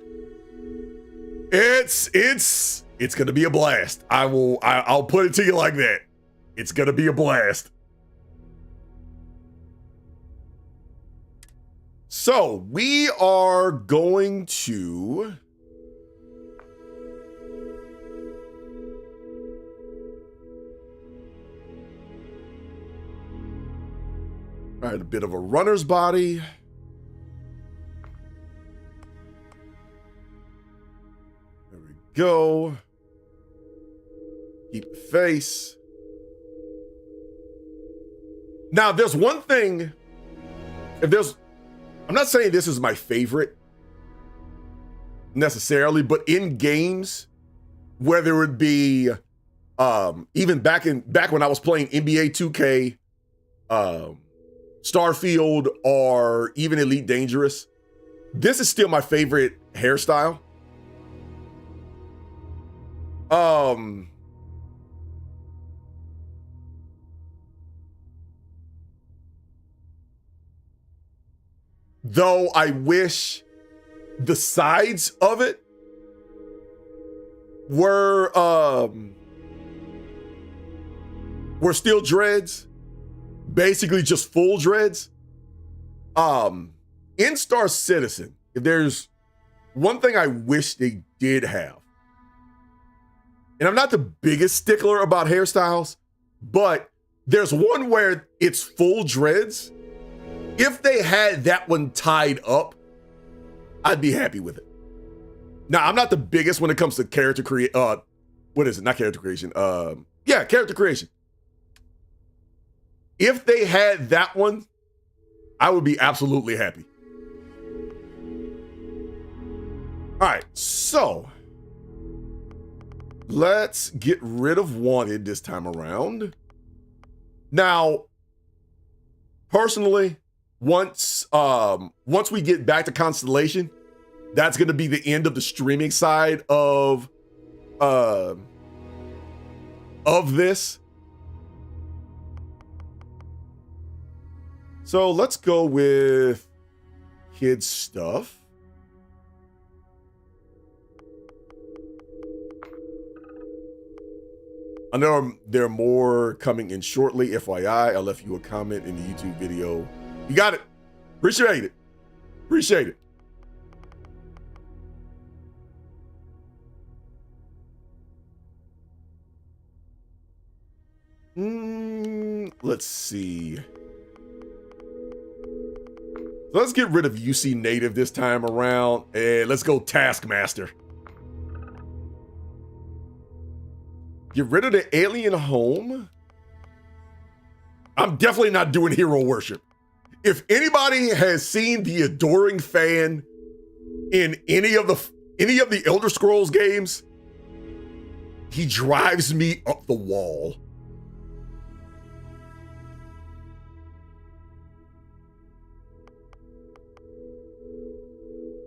It's gonna be a blast. I'll put it to you like that. It's gonna be a blast. So we are going to all right, a bit of a runner's body. There we go. Keep the face. Now, there's one thing. I'm not saying this is my favorite necessarily, but in games, whether it be even back when I was playing NBA 2K, Starfield, or even Elite Dangerous, this is still my favorite hairstyle. though I wish the sides of it were still dreads, basically just full dreads. In Star Citizen, if there's one thing I wish they did have, and I'm not the biggest stickler about hairstyles, but there's one where it's full dreads. If they had that one tied up, I'd be happy with it. Now, I'm not the biggest when it comes to character creation. What is it? Not character creation. Yeah, character creation. If they had that one, I would be absolutely happy. All right, so let's get rid of Wanted this time around. Now, personally, once we get back to Constellation, that's going to be the end of the streaming side of this. So let's go with kids stuff. I know there are more coming in shortly. FYI, I left you a comment in the YouTube video. You got it. Appreciate it. Appreciate it. Let's see. Let's get rid of UC Native this time around, and let's go Taskmaster. Get rid of the alien home. I'm definitely not doing hero worship. If anybody has seen the adoring fan in any of the Elder Scrolls games, he drives me up the wall.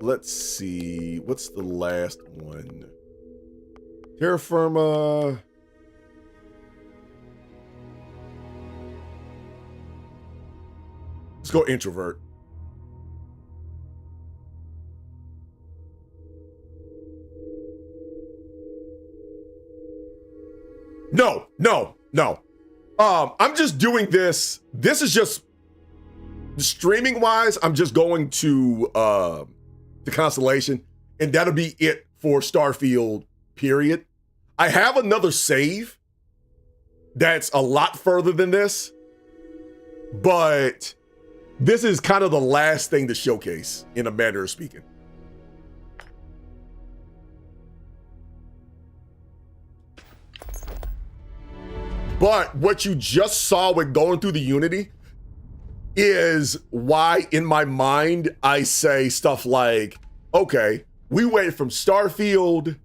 Let's see, what's the last one? Terra Firma. Let's go introvert. No. I'm just doing this. This is just streaming wise. I'm just going to the Constellation, and that'll be it for Starfield, period. I have another save that's a lot further than this, but this is kind of the last thing to showcase, in a manner of speaking. But what you just saw with going through the Unity is why in my mind I say stuff like, okay, we went from Starfield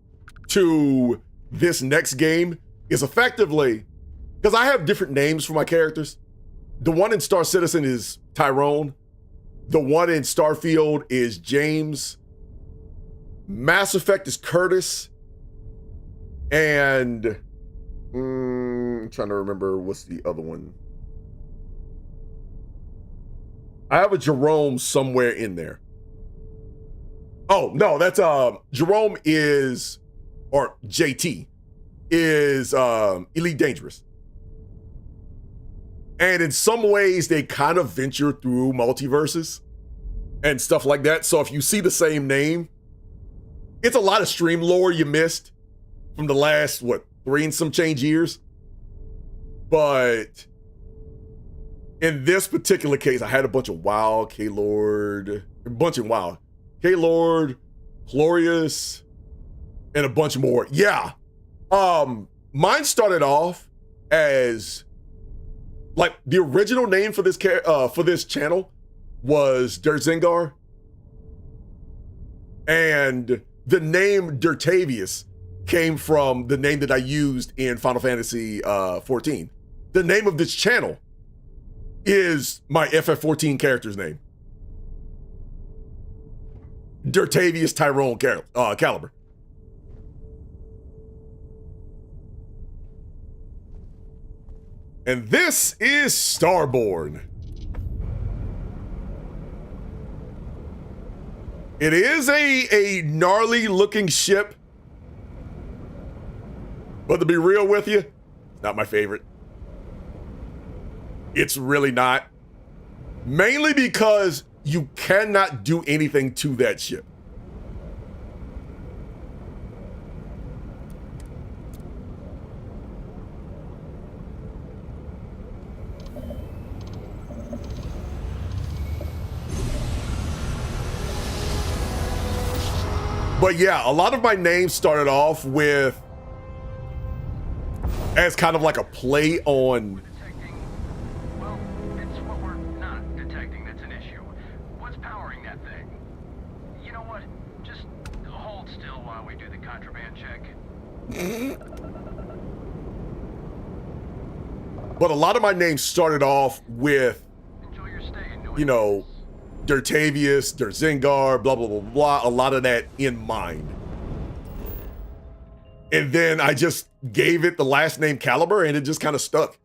to this next game is effectively, because I have different names for my characters. The one in Star Citizen is Tyrone. The one in Starfield is James. Mass Effect is Curtis. And I'm trying to remember what's the other one. I have a Jerome somewhere in there. Oh, no, that's Jerome is, or JT is Elite Dangerous. And in some ways, they kind of venture through multiverses and stuff like that. So if you see the same name, it's a lot of stream lore you missed from the last, 3 and some change years. But in this particular case, I had a bunch of WoW, K-Lord, K-Lord, Glorious, and a bunch more. Yeah. Mine started off as, like, the original name for this channel was Dirtzengar. And the name Dirtavius came from the name that I used in Final Fantasy 14. The name of this channel is my FF14 character's name. Dirtavius Tyrone Caliber. And this is Starborn. It is a gnarly looking ship. But to be real with you, not my favorite. It's really not. Mainly because you cannot do anything to that ship. But yeah, a lot of my names started off with as kind of like a play on. Well, it's what we're not detecting that's an issue. What's powering that thing? You know what? Just hold still while we do the contraband check. But a lot of my names started off with, you know, Dertavius, Derzingar, blah, blah, blah, blah, a lot of that in mind. And then I just gave it the last name Caliber and it just kind of stuck.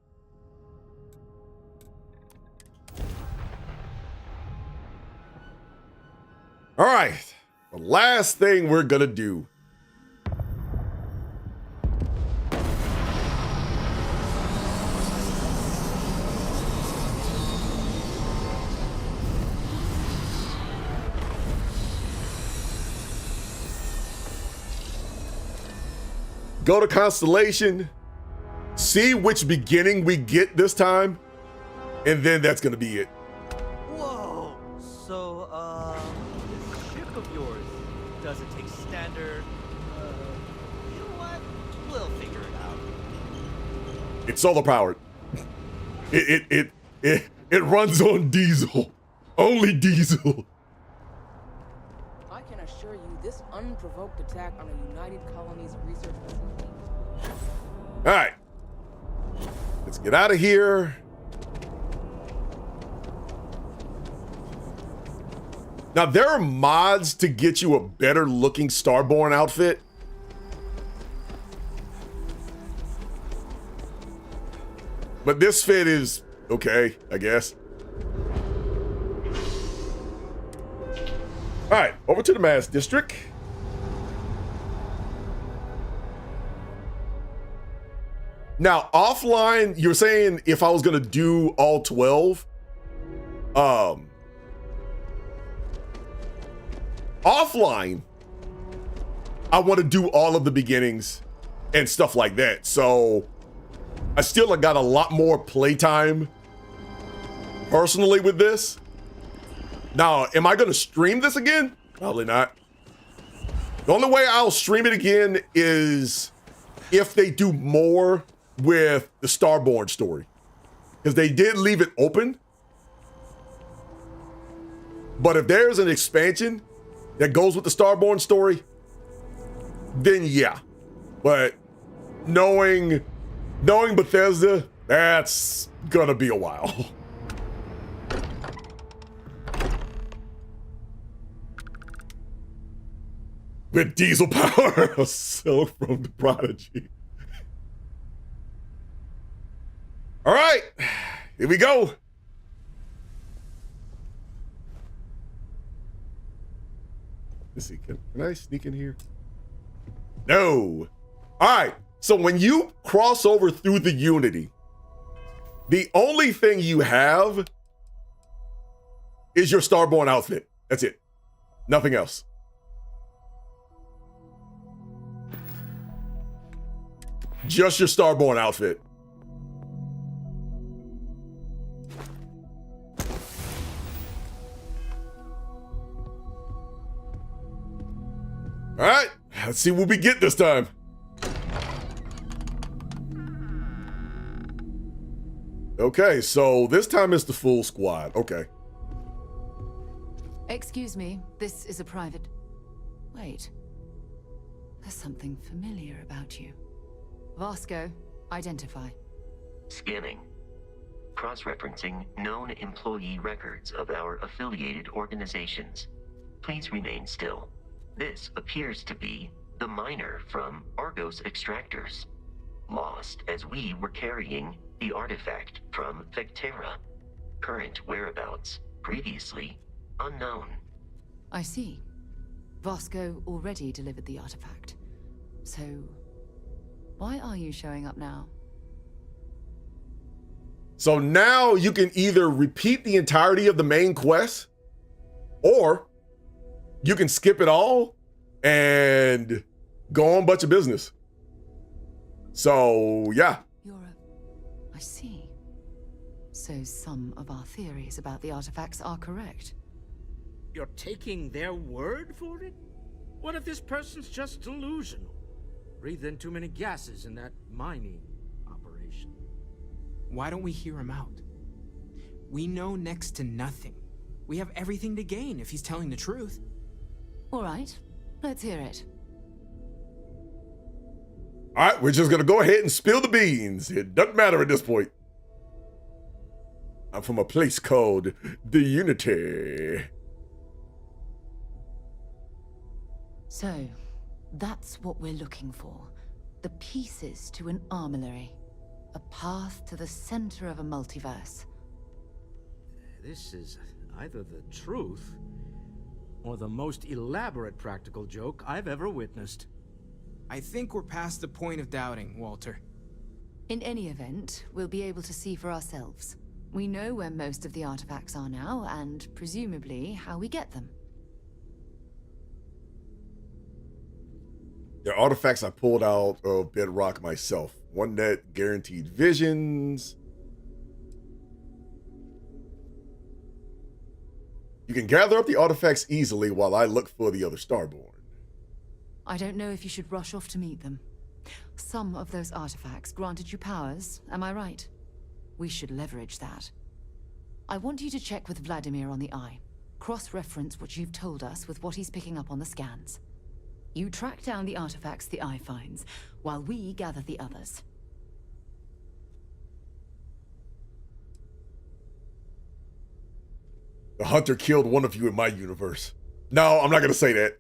All right, the last thing we're gonna do. Go to Constellation, see which beginning we get this time, and then that's gonna be it. Whoa! So, this ship of yours, does it take standard? You know what? We'll figure it out. It's solar powered. It runs on diesel. Only diesel. I can assure you this unprovoked attack on a United Colonies research facility. All right, let's get out of here. Now, there are mods to get you a better looking Starborn outfit. But this fit is okay, I guess. All right, over to the Mass District. Now, offline, you're saying if I was gonna do all 12, offline, I want to do all of the beginnings and stuff like that. So I still got a lot more playtime personally with this. Now, am I gonna stream this again? Probably not. The only way I'll stream it again is if they do more with the Starborn story, because they did leave it open. But if there's an expansion that goes with the Starborn story, then yeah. But knowing Bethesda, that's gonna be a while. With diesel power, so from the Prodigy. All right, here we go. Let's see, can I sneak in here? No. All right, so when you cross over through the Unity, the only thing you have is your Starborn outfit. That's it. Nothing else. Just your Starborn outfit. All right, let's see what we get this time. Okay, so this time it's the full squad. Okay. Excuse me, this is a private... Wait. There's something familiar about you. Vasco, identify. Scanning. Cross-referencing known employee records of our affiliated organizations. Please remain still. This appears to be the miner from Argos Extractors. Lost as we were carrying the artifact from Vectera. Current whereabouts, previously unknown. I see. Vasco already delivered the artifact. So, why are you showing up now? So now you can either repeat the entirety of the main quest, or you can skip it all and go on a bunch of business. So, yeah. I see. So some of our theories about the artifacts are correct. You're taking their word for it? What if this person's just delusional? Breathed in too many gases in that mining operation. Why don't we hear him out? We know next to nothing. We have everything to gain if he's telling the truth. All right, let's hear it. All right, we're just going to go ahead and spill the beans. It doesn't matter at this point. I'm from a place called the Unity. So, that's what we're looking for. The pieces to an armillary. A path to the center of a multiverse. This is either the truth or the most elaborate practical joke I've ever witnessed. I think we're past the point of doubting, Walter. In any event, we'll be able to see for ourselves. We know where most of the artifacts are now, and presumably how we get them. They're artifacts I pulled out of Bedrock myself. One that guaranteed visions. You can gather up the artifacts easily while I look for the other Starborn. I don't know if you should rush off to meet them. Some of those artifacts granted you powers, am I right? We should leverage that. I want you to check with Vladimir on the Eye. Cross-reference what you've told us with what he's picking up on the scans. You track down the artifacts the Eye finds, while we gather the others. The Hunter killed one of you in my universe. No, I'm not going to say that.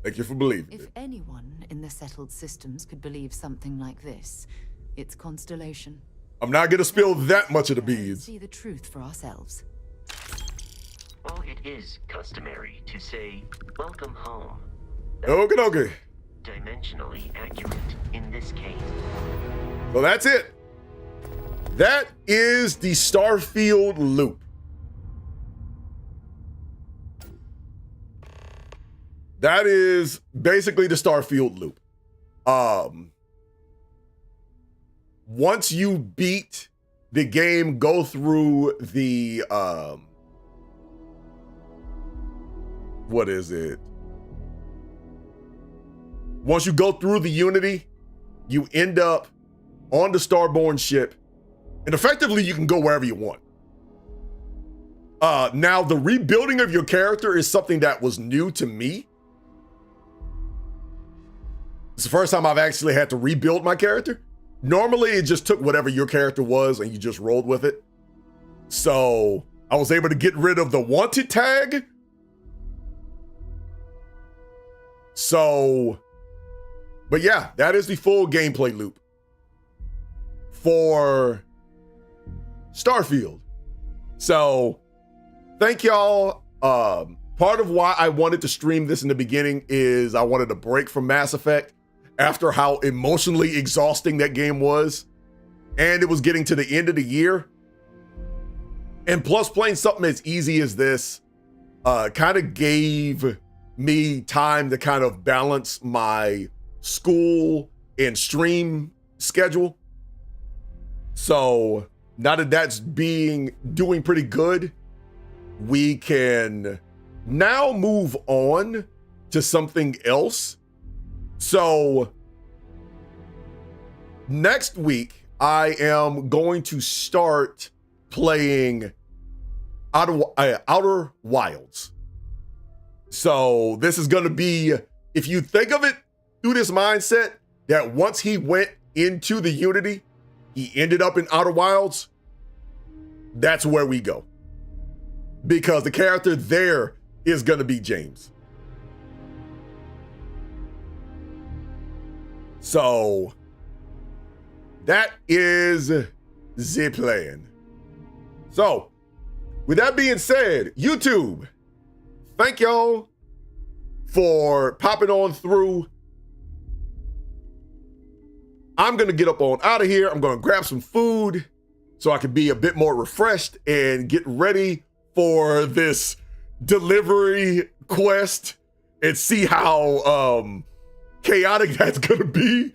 Thank you for believing If it. anyone in the settled systems could believe something like this, it's Constellation. I'm not going to spill that much of the beans. See the truth for ourselves. While it is customary to say, welcome home, Okay. dimensionally accurate in this case. So that's it. That is the Starfield loop. That is basically the Starfield loop. Once you beat the game, go through the what is it? Once you go through the Unity, you end up on the Starborn ship, and effectively you can go wherever you want. Now the rebuilding of your character is something that was new to me. It's the first time I've actually had to rebuild my character. Normally, it just took whatever your character was and you just rolled with it. So I was able to get rid of the wanted tag. So, but yeah, that is the full gameplay loop for Starfield. So thank y'all. Part of why I wanted to stream this in the beginning is I wanted a break from Mass Effect after how emotionally exhausting that game was. And it was getting to the end of the year. And plus playing something as easy as this kind of gave me time to kind of balance my school and stream schedule. So now that that's doing pretty good, we can now move on to something else. So next week, I am going to start playing Outer Wilds. So this is going to be, if you think of it through this mindset, that once he went into the Unity, he ended up in Outer Wilds, that's where we go. Because the character there is going to be James. So that is the plan. So with that being said, YouTube, thank y'all for popping on through. I'm going to get up on out of here. I'm going to grab some food so I can be a bit more refreshed and get ready for this delivery quest and see how chaotic that's going to be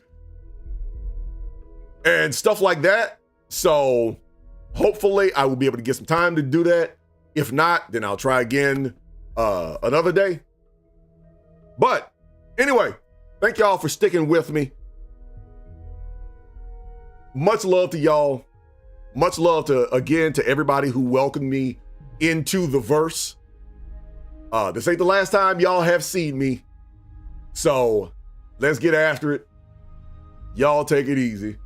and stuff like that. So hopefully I will be able to get some time to do that. If not, then I'll try again another day. But anyway, thank y'all for sticking with me. Much love to y'all. Much love to everybody who welcomed me into the verse. This ain't the last time y'all have seen me. So let's get after it. Y'all take it easy.